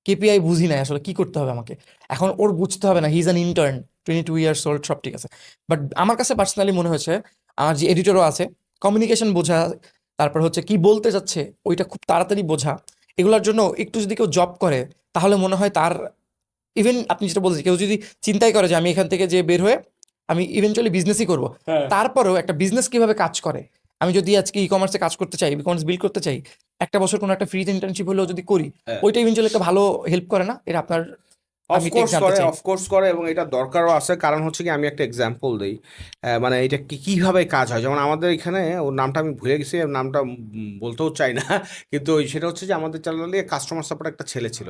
কেপিআই বুঝি নাই আসলে কি করতে হবে আমাকে। এখন ওর বুঝতে হবে না, he is an intern, 22 years old, সব ঠিক আছে। বাট আমার কাছে পার্সোনালি মনে হয়েছে, আমার যে এডিটরও আছে, কমিউনিকেশন বোঝা, তারপর হচ্ছে কি বলতে যাচ্ছে ওইটা খুব তাড়াতাড়ি বোঝা, এগুলোর জন্য একটু যদি কেউ জব করে, তাহলে মনে হয় তার, ইভেন আপনি যেটা বলছেন, কেউ যদি চিন্তাই করে যে আমি এখান থেকে যে বের হয়ে আমি ইভেনচুয়ালি বিজনেসই করবো, তারপরেও একটা বিজনেস কিভাবে কাজ করে, আমি যদি আজকে ই কমার্সে কাজ করতে চাই, ই কমার্স বিল্ড করতে চাই, একটা বছর কোনো একটা ফ্রি ইন্টার্নশিপ হলেও যদি করি, ওইটা ইভেনচুয়ালি একটা ভালো হেল্প করে না? এটা আপনার, আমি অফকোর্স জানতে করে, চাই। অফকোর্স করে, এবং এটা দরকারও আছে। কারণ হচ্ছে কি, আমি একটা এক্সাম্পল দিই, মানে এটা কিভাবে কাজ হয়। যেমন আমাদের এখানে, ওর নামটা আমি ভুলে গেছি, ওর নামটা বলতেও চাই না, কিন্তু সেটা হচ্ছে যে আমাদের চ্যানেলে কাস্টমার সাপোর্ট একটা ছেলে ছিল।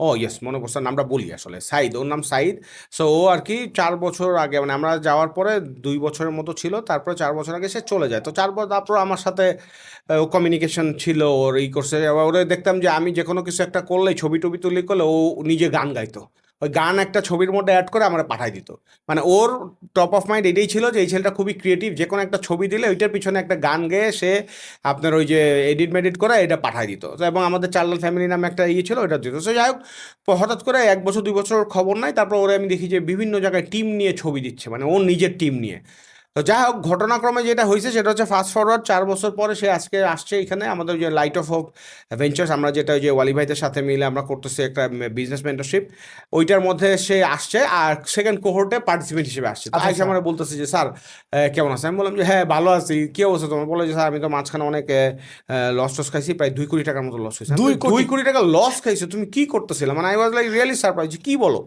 ও ইয়েস, মনে পড়ছে, নামটা বলি আসলে, সাইদ, ওর নাম সাইদ। সো ও আর কি 4 বছর আগে, মানে আমরা যাওয়ার পরে 2 বছরের মতো ছিল, তারপরে 4 বছর আগে সে চলে যায়। তো 4 বছর তারপর আমার সাথে কমিউনিকেশন ছিল, ওর করছে। ওরে দেখতাম যে আমি যে কোনো কিছু একটা করলে, ছবি টবি তুলি করলে, ও নিজে গান গাইতো। ওই গান একটা ছবির মধ্যে অ্যাড করে আমরা পাঠাই দিত। মানে ওর টপ অফ মাইন্ড এটাই ছিল যে এই ছেলেটা খুবই ক্রিয়েটিভ, যে কোনো একটা ছবি দিলে ওইটার পিছনে একটা গান গেয়ে সে আপনার ওই যে এডিট মেডিট করে এটা পাঠাই দিত। তো এবং আমাদের চার্লাল ফ্যামিলি নামে একটা ছিল, ওটা দিত। সো যাই হোক, হঠাৎ করে 1 বছর 2 বছর খবর নাই, তারপর ওরে আমি দেখি যে বিভিন্ন জায়গায় টিম নিয়ে ছবি দিচ্ছে, মানে ওর নিজের টিম নিয়ে। তো যাই হোক, ঘটনাক্রমে যেটা হয়েছে সেটা হচ্ছে, ফাস্ট ফরওয়ার্ড 4 বছর পরে সে আজকে আসছে এখানে আমাদের যে লাইট অফ হোপ ভেঞ্চার্স, আমরা যেটা ওই যে ওয়ালি ভাইদের সাথে মিলে আমরা করতেছি একটা বিজনেস মেন্টরশিপ, ওইটার মধ্যে সে আসছে, আর সেকেন্ড কোহোর্টে পার্টিসিপেন্ট হিসেবে আসছে। তো আইসা আমার বলতেছে যে স্যার কেমন আছে? আমি বললাম যে হ্যাঁ ভালো আছি, কি অবস্থা তোমার? বলে যে স্যার আমি তো মাঝখানে অনেক লস টস খাইছি, প্রায় 2 কোটি টাকার মতো লস হয়েছে। 2 কোটি টাকা লস খাইছো? তুমি কি করতেছিলে? মানে I was like really surprise, কি বলো?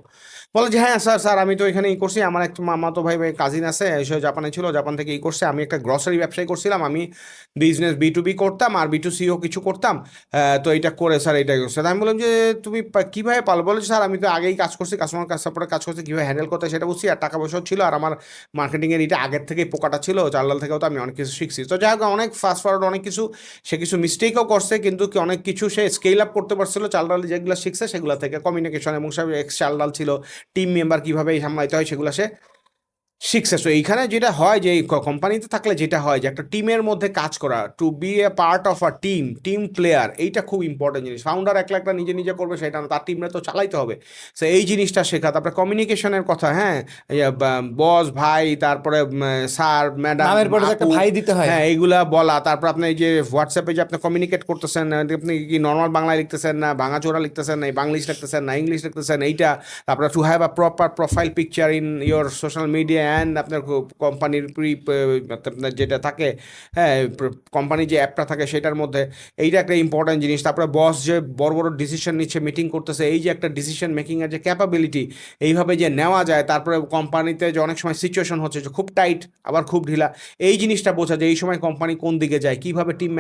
বলে যে হ্যাঁ স্যার, স্যার আমি তো এখানে ই করছি, আমার একটা মামাতো ভাই কাজিন আছে, সে জাপানে ছিল, জাপান থেকে ই করছে। আমি একটা গ্রসারি ব্যবসায়ী করছিলাম, আমি বিজনেস B2B করতাম আর B2Cও কিছু করতাম। তো এটা করে স্যার এটাই করছে। আমি বললাম যে তুমি কীভাবে পালো? বলে স্যার আমি তো আগেই কাজ করছি, কাস্টমার সাপোর্টে কাজ করছি, কীভাবে হ্যান্ডেল করতে সেটা বুঝছি, আর টাকা পয়সাও ছিল, আর আমার মার্কেটিংয়ের এটা আগের থেকেই পোকাটা ছিল, চার্লাল থেকেও তো আমি অনেক কিছু শিখছি। তো যাই হোক, অনেক ফাস্ট ফরওয়ার্ড অনেক কিছু, সে কিছু মিস্টেকও করছে, কিন্তু অনেক কিছু সে স্কেল আপ করতে পারছিল চার্লাল যেগুলো শিখছে সেগুলো থেকে। কমিউনিকেশন এবং সব এক্স চার্লাল ছিল, টিম মেম্বার কীভাবে সামলাইতে হয় সেগুলো সে শিখছে। সো এইখানে যেটা হয় যে কোম্পানিতে থাকলে যেটা হয় যে একটা টিমের মধ্যে কাজ করা, to be a part of a team player, এইটা খুব ইম্পর্টেন্ট জিনিস। ফাউন্ডার একলা একটা নিজে নিজে করবে সেটা না, তার টিমরা তো চালাইতে হবে। সো এই জিনিসটা শেখা। তারপরে কমিউনিকেশনের কথা, হ্যাঁ, বস ভাই, তারপরে স্যার ম্যাডাম নামের পরে যে একটা আপু, ভাই দিতে হয়। হ্যাঁ এইগুলা বলা। তারপর আপনি এই যে হোয়াটসঅ্যাপে যে আপনি কমিউনিকেট করতেছেন, আপনি কি নর্মাল বাংলায় লিখতেছেন না ভাঙাচোরা লিখতেছেন না বাংলিশ লিখতেছেন না ইংলিশ লিখতেছেন, এইটা। তারপরে two have a proper profile picture in your social media and আপনার কোম্পানির আপনার যেটা থাকে, হ্যাঁ, কোম্পানির যে অ্যাপটা থাকে সেটার মধ্যে, এইটা একটা ইম্পর্ট্যান্ট জিনিস। তারপরে বস যে বড় বড় ডিসিশন নিচ্ছে, মিটিং করতেছে, এই যে একটা ডিসিশন মেকিংয়ের যে ক্যাপাবিলিটি, এইভাবে যে নেওয়া যায়। তারপরে কোম্পানিতে যে অনেক সময় সিচুয়েশন হচ্ছে যে খুব টাইট আবার খুব ঢিলা, এই জিনিসটা বোঝা যায় এই সময় কোম্পানি কোন দিকে যায়, কীভাবে টিম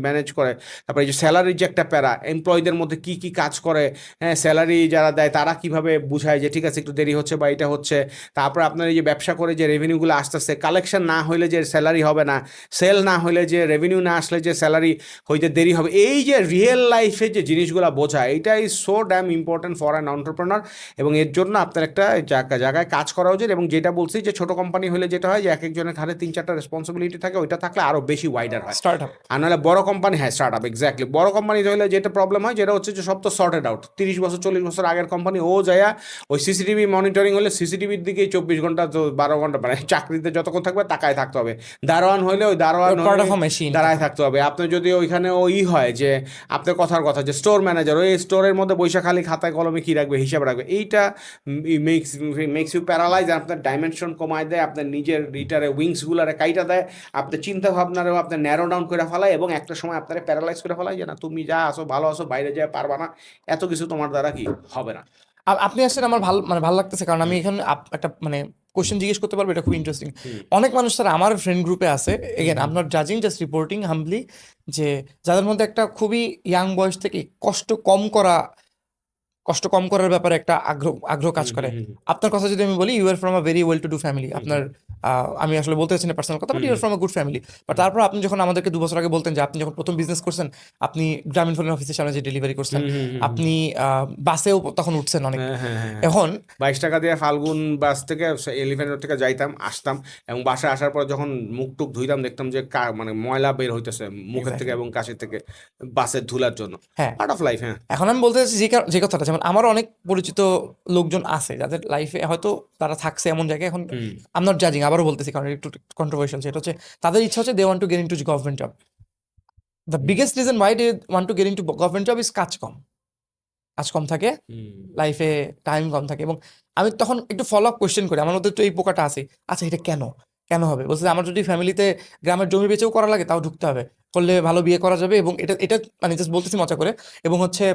ম্যানেজ করে। তারপরে এই যে স্যালারির যে একটা প্যারা, এমপ্লয়ীদের মধ্যে কি কি কাজ করে, হ্যাঁ, স্যালারি যারা দেয় তারা কিভাবে বুঝায় যে ঠিক আছে একটু দেরি হচ্ছে বা এটা হচ্ছে। তারপর আপনার এই যে ব্যবসা করে যে রেভিনিউগুলো আসতেছে, কালেকশন না হইলে যে স্যালারি হবে না, সেল না হইলে যে রেভিনিউ না আসলে যে স্যালারি হইতে দেরি হবে, এই যে রিয়েল লাইফে যে জিনিসগুলো বোঝা, এইটা is so dam important for an entrepreneur. এবং এর জন্য আপনার একটা জায়গায় কাজ করা উচিত। এবং যেটা বলছি যে ছোট কোম্পানি হলে যেটা হয় যে এক একজনের ঘাড়ে 3-4টা রেসপন্সিবিলিটি থাকে, ওইটা থাকলে আরও বেশি ওয়াইডার হয়। Start up. আর নাহলে বড় কোম্পানি, হ্যাঁ স্টার্ট আপ, এক্স্যাক্টলি, বড় কোম্পানি হলে যেটা প্রবলেম হয় যেটা হচ্ছে যে সব তো সর্টেড আউট। 30 বছর 40 বছর আগের কোম্পানি, ও যায় ওই সিসিটিভি মনিটরিং হলে সিসিটিভির দিকেই 24 ঘন্টা তো 12 ঘন্টা, মানে চাকরিতে যতক্ষণ থাকবে তাকায় থাকতে হবে। দারোয়ান হলে ওই দারোয়ান পার্ট অফ আ মেশিন। দাঁড়ায় থাকতে হবে। আপনি যদি ওইখানে ওই হয় যে আপনার কথার কথা যে স্টোর ম্যানেজার, ওই স্টোরের মধ্যে বৈশা খালি খাতায় কলমে কী রাখবে, হিসাব রাখবে, এইটা মেক্স ইউ প্যারালাইজ। আপনার ডাইমেনশন কমায় দেয়, আপনার নিজের রিটারে উইংসগুলারে কাইটা দেয়, আপনার চিন্তা ভাবনারেও আপনার ন্যারো ডাউন করে ফেলায়, এবং একটা সময় আপনারা প্যারালাইজ করে ফেলায় যে না তুমি যা আসো ভালো আসো, বাইরে যা পারবা না, এত কিছু তোমার দ্বারা কি হবে না। আপনি আসলে আমার ভালো লাগতেছে, কারণ আমি এখানে একটা মানে কোশ্চেন জিজ্ঞেস করতে পারবো, এটা খুব ইন্টারেস্টিং। অনেক মানুষ স্যার আমার ফ্রেন্ড গ্রুপে আছে, এগেন আই এম নট জাজিং, জাস্ট রিপোর্টিং হাম্বলি, যে যাদের মধ্যে একটা খুবই ইয়াং বয়স থেকে কষ্ট কম করার ব্যাপারে একটা আগ্রহ কাজ করে। আপনার কথা যদি আমি বলি, you are from a very well to do family. আপনার আমি আসলে বলতে চাচ্ছি না পার্সোনাল কথা, but you are from a good family. But তারপর আপনি যখন আমাদেরকে 2 বছর আগে বলতেন যে আপনি যখন প্রথম বিজনেস করছেন, আপনি গ্রামীণ ফোনের অফিসের সামনে যে ডেলিভারি করছেন, আপনি বাসেও তখন উঠছেন অনেক। এখন 22 টাকা দিয়ে ফাল্গুন বাস থেকে এলিফ্যান্ট রোড থেকে যাইতাম আসতাম, এবং বাসায় আসার পর যখন মুখ টুক ধুইতাম দেখতাম যে মানে ময়লা বের হইতেছে মুখের থেকে এবং কাশির থেকে বাসের ধুলার জন্য। হ্যাঁ, পার্ট অফ লাইফ। হ্যাঁ, এখন আমি বলতে চাচ্ছি যে কথাটা, যেমন আমার অনেক পরিচিত লোকজন আছে যাদের লাইফে হয়তো তারা থাকছে এমন জায়গায়, এখন আই এম নট জাজিং, আবারও বলতেছি কারণ একটু কন্ট্রোভার্সিয়াল, সেটা হচ্ছে তাদের ইচ্ছা হচ্ছে they want to get into government job. The biggest reason why they want to get into government job is কাজ কম থাকে, লাইফে টাইম কম থাকে। এবং আমি তখন একটু ফলো আপ কোয়েশ্চেন করি, আমার মধ্যে তো এই পোকাটা আছে, আচ্ছা এটা কেন হবে? বলছে আমার যদি ফ্যামিলিতে গ্রামের জমি বেচেও করা লাগে তাও ঢুকতে হবে, করলে ভালো বিয়ে করা যাবে, এবং এটা মানে জাস্ট বলতেছি মজা করে। এবং হচ্ছে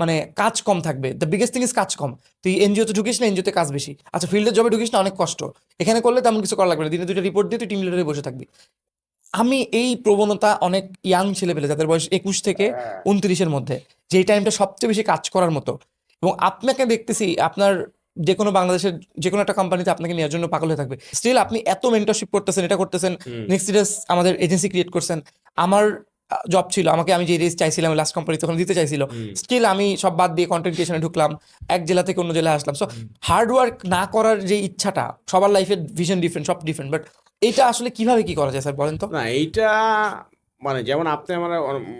মানে কাজ কম থাকবে, দ্য বিগেস্ট থিং ইজ কাজ কম। তুই এনজিওতে ঢুকিস না, এনজিওতে কাজ বেশি। আচ্ছা ফিল্ডের জবে ঢুকিস না, অনেক কষ্ট, এখানে করলে তেমন কিছু করা লাগবে না, দিনে 2টা রিপোর্ট দিয়ে তুই টিম লিডারে বসে থাকবি। আমি এই প্রবণতা অনেক ইয়াং ছেলে পেলে যাদের বয়স 21 থেকে 29-এর মধ্যে, যেই টাইমটা সবচেয়ে বেশি কাজ করার মতো, এবং আপনাকে দেখতেছি আপনার যে কোনো বাংলাদেশের যে কোনো একটা কোম্পানিতে আপনাকে নেওয়ার জন্য পাগল হয়ে থাকবে, স্টিল আপনি এত মেন্টরশিপ করতেছেন, এটা করতেছেন, নেক্সট ডেস আমাদের এজেন্সি ক্রিয়েট করছেন। আমার জব ছিল, আমি যে রেস চাইছিলাম লাস্ট কোম্পানি তখন দিতে চাইছিল, স্টিল আমি সব বাদ দিয়ে কন্টেন্ট ক্রিয়েশনে ঢুকলাম, এক জেলা থেকে অন্য জেলায় আসলাম। সো হার্ড ওয়ার্ক না করার যে ইচ্ছাটা, সবার লাইফের ভিশন ডিফারেন্ট, সব ডিফারেন্ট, বাট এইটা আসলে কিভাবে কি করা যায় স্যার বলেন তো? না এইটা মানে যেমন আপনি আমার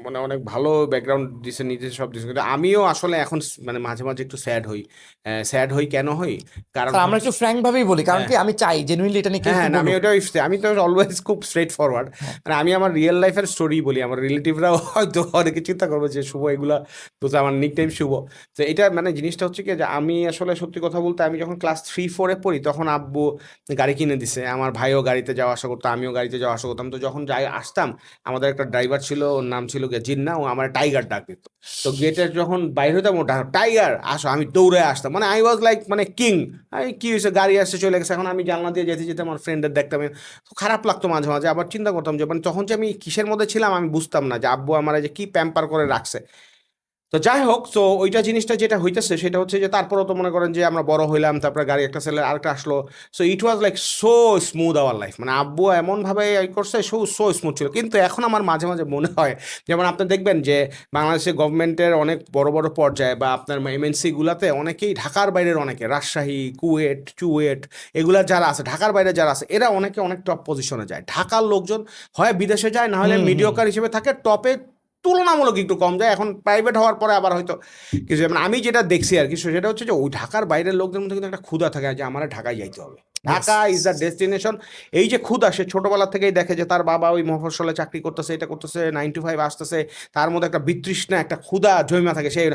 মানে অনেক ভালো ব্যাকগ্রাউন্ড দিচ্ছেন, নিজে সব দিচ্ছেন, কিন্তু আমিও আসলে এখন মানে মাঝে মাঝে একটু স্যাড হই। কেন হই? কারণ স্যার আমরা একটু ফ্র্যাঙ্ক ভাবেই বলি, কারণ কি আমি চাই জেনুইনলি এটা নিয়ে কেউ হ্যাঁ, একটু আমি বলুক। ওটাই, আমি তো অলওয়েজ খুব স্ট্রেট ফরওয়ার্ড। মানে আমি আমার রিয়েল লাইফের স্টোরি বলি, আমার রিলেটিভরাও হয়তো অনেকে চিন্তা করবে যে শুভ এগুলা, তো আমার নিক নেম শুভ। তো এটা মানে জিনিসটা হচ্ছে কি যে আমি আসলে সত্যি কথা বলতে, আমি যখন ক্লাস 3-4-এ পড়ি তখন আব্বু গাড়ি কিনে দিছে, আমার ভাইও গাড়িতে যাওয়া আসা করতো, আমিও গাড়িতে যাওয়া আসা করতাম। তো যখন যাই আসতাম, আমাদের একটা ড্রাইভার ছিল, ওর নাম ছিল গিয়ে জিন্না, ও আমার টাইগার ডাক দিত। তো গেটে যখন বাইরে হতাম, ও টাইগার আসো, আমি দৌড়ে আসতাম, মানে আই ওয়াজ লাইক মানে কিং। কি হয়েছে, গাড়ি আসছে চলে গেছে। এখন আমি জানলা দিয়ে যেতে যেতে আমার ফ্রেন্ডদের দেখতাম, তো খারাপ লাগতো মাঝে মাঝে। আবার চিন্তা করতাম যে মানে তখন যে আমি কিসের মধ্যে ছিলাম আমি বুঝতাম না, যে আব্বু আমার যে কি প্যাম্পার করে রাখছে। তো যাই হোক, তো ওইটা জিনিসটা যেটা হইতেছে সেটা হচ্ছে যে তারপরেও তো মনে করেন যে আমরা বড় হইলাম, তারপরে গাড়ি একটা ছেলে আরেকটা আসলো। So it was like so smooth our life, মানে আব্বু এমনভাবে করছে সো স্মুথ ছিল। কিন্তু এখন আমার মাঝে মাঝে মনে হয়, যেমন আপনি দেখবেন যে বাংলাদেশের গভর্নমেন্টের অনেক বড় বড় পর্যায়ে বা আপনার এমএনসি গুলাতে অনেকেই ঢাকার বাইরের অনেকে, রাজশাহী, কুয়েট, চুয়েট, এগুলা যারা আছে, ঢাকার বাইরে যারা আছে, এরা অনেকে অনেক টপ পজিশনে যায়। ঢাকার লোকজন হয় বিদেশে যায়, না হলে মিডিওকার হিসেবে থাকে, টপে তুলনামূলক একটু কম যায়। এখন প্রাইভেট হওয়ার পরে আবার হয়তো কিছু, মানে আমি যেটা দেখছি আর কি, সেটা হচ্ছে যে ওই ঢাকার বাইরের লোকদের মধ্যে কিন্তু একটা ক্ষুধা থাকে যে আমার ঢাকায় যাইতে হবে, ঢাকা ইজ দ্য ডেস্টিনেশন। এই যে ক্ষুধা, সে ছোটবেলা থেকেই দেখে যে তার বাবা ওই মফস্বলে চাকরি করতেছে, এটা করতেছে, 9 to 5 আসতেছে, তার মধ্যে একটা বিতৃষ্ণা, একটা ক্ষুধা জমা থাকে। সেই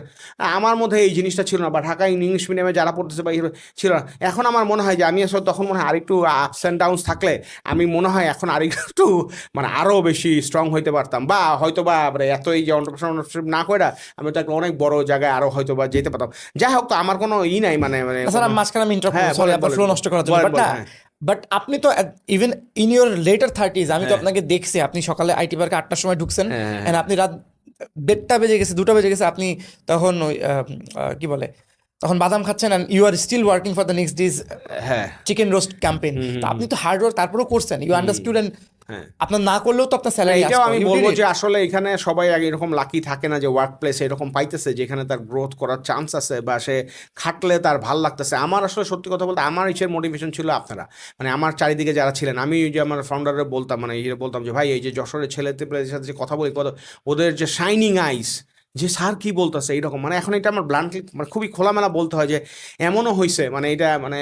আমার মধ্যে এই জিনিসটা ছিল না, বা ঢাকা ইংলিশ মিডিয়ামে যারা পড়তেছে বা ছিল না। এখন আমার মনে হয় যে আমি আসলে তখন মনে হয় আরেকটু আপস অ্যান্ড ডাউনস থাকলে আমি মনে হয় এখন আরেকটু মানে আরও বেশি স্ট্রং হইতে পারতাম, বা হয়তো বা এত এই যে অন্টারপ্রেনারশিপ না করে আমি তো একটা অনেক বড় জায়গায় আরো হয়তো বা যেতে পারতাম। যাই হোক, তো আমার কোনো নাই, মানে মানে স্যার মাঝখানে আমি ইন্টারাপ্ট হ্যাঁ, সরি বলেন, আপনার বলেন, ফ্লো নষ্ট করার জন্য, বলেন, বাট বলেন, না, হ্যাঁ। বাট আপনি তো even in your letter 30s, আমি তো হ্যাঁ। আপনাকে দেখছি, আপনি সকালে আইটি পার্কে 8টার সময় ঢুকছেন, হ্যাঁ, হ্যাঁ, এন্ড আপনি রাত 1:30 বেজে গেছে, 2টা বেজে গেছে, আপনি তখন ওই কি বলে, তখন বাদাম খাচ্ছেন, and you are still working for the next days হ্যাঁ, চিকেন রোস্ট ক্যাম্পেইন। তো আপনি তো হার্ড ওয়ার্ক তারপরেও করছেন, ইউ আন্ডারস্টুড, এন্ড হ্যাঁ। আপনার না করলেও তো আপনার না, স্যালারি এটাও আসতো, আমি ইউ ডিড বলবো ইট। যে আসলে এখানে সবাই আগে এরকম লাকি থাকে না যে ওয়ার্ক প্লেস এরকম পাইতেছে যেখানে তার গ্রোথ করার চান্স আছে, বা সে খাটলে তার ভাল লাগতেছে। আমার আসলে সত্যি কথা বলতে আমার ইচ্ছের মোটিভেশন ছিল আপনারা, মানে আমার চারিদিকে যারা ছিলেন, আমি ওই যে আমার ফাউন্ডারে বলতাম, মানে এই যে বলতাম যে ভাই এই যে যশোরের ছেলেদের সাথে যে কথা বলি, ওদের যে শাইনিং আইস, যে স্যার কি বলতেছে এইরকম, মানে এখন এটা আমার ব্লান্টলি মানে খুবই খোলামেলা বলতে হয় যে এমনও হয়েছে, মানে এটা মানে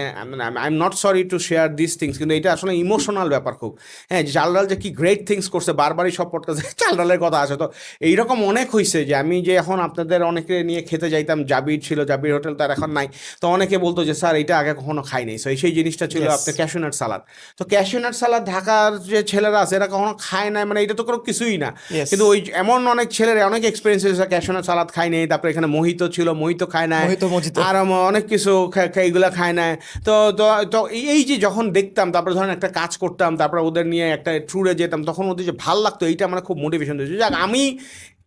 I am not sorry to share this things, কিন্তু এটা আসলে ইমোশনাল ব্যাপার খুব। হ্যাঁ, যে চাল ডাল যে কি গ্রেট থিংস করছে, বারবারই সব পডকাস্টে চাল ডালের কথা আসে। তো এইরকম অনেক হয়েছে যে আমি যে এখন আপনাদের অনেকে নিয়ে খেতে যাইতাম, জাবির ছিল, জাবির হোটেল তার এখন নাই, তো অনেকে বলতো যে স্যার এটা আগে কখনো খাই নাই। সেই জিনিসটা ছিল Yes. আপনার ক্যাশিউনাট সালাদ। তো ক্যাশিউনাট সালাদ ঢাকার যে ছেলেরা আছে এরা কখনো খায় নাই, মানে এটা তো কোনো কিছুই না। Yes. কিন্তু ওই এমন অনেক ছেলেরা অনেক এক্সপিরিয়েন্স হয়েছে ক্যাশিউনাট সালাদ খায় নাই, তারপরে এখানে মোহিত ছিল, মোহিত খায় নাই, মজিত। আর অনেক কিছু এইগুলা খায় নাই। তো তো তো এই যে যখন দেখতাম, তারপরে ধরেন একটা কাজ করতাম, তারপরে ওদের নিয়ে একটা ট্যুরে যেতাম, তখন ওদের যে ভাল লাগতো, এইটা আমার খুব মোটিভেশন দিয়েছে। যাক, আমি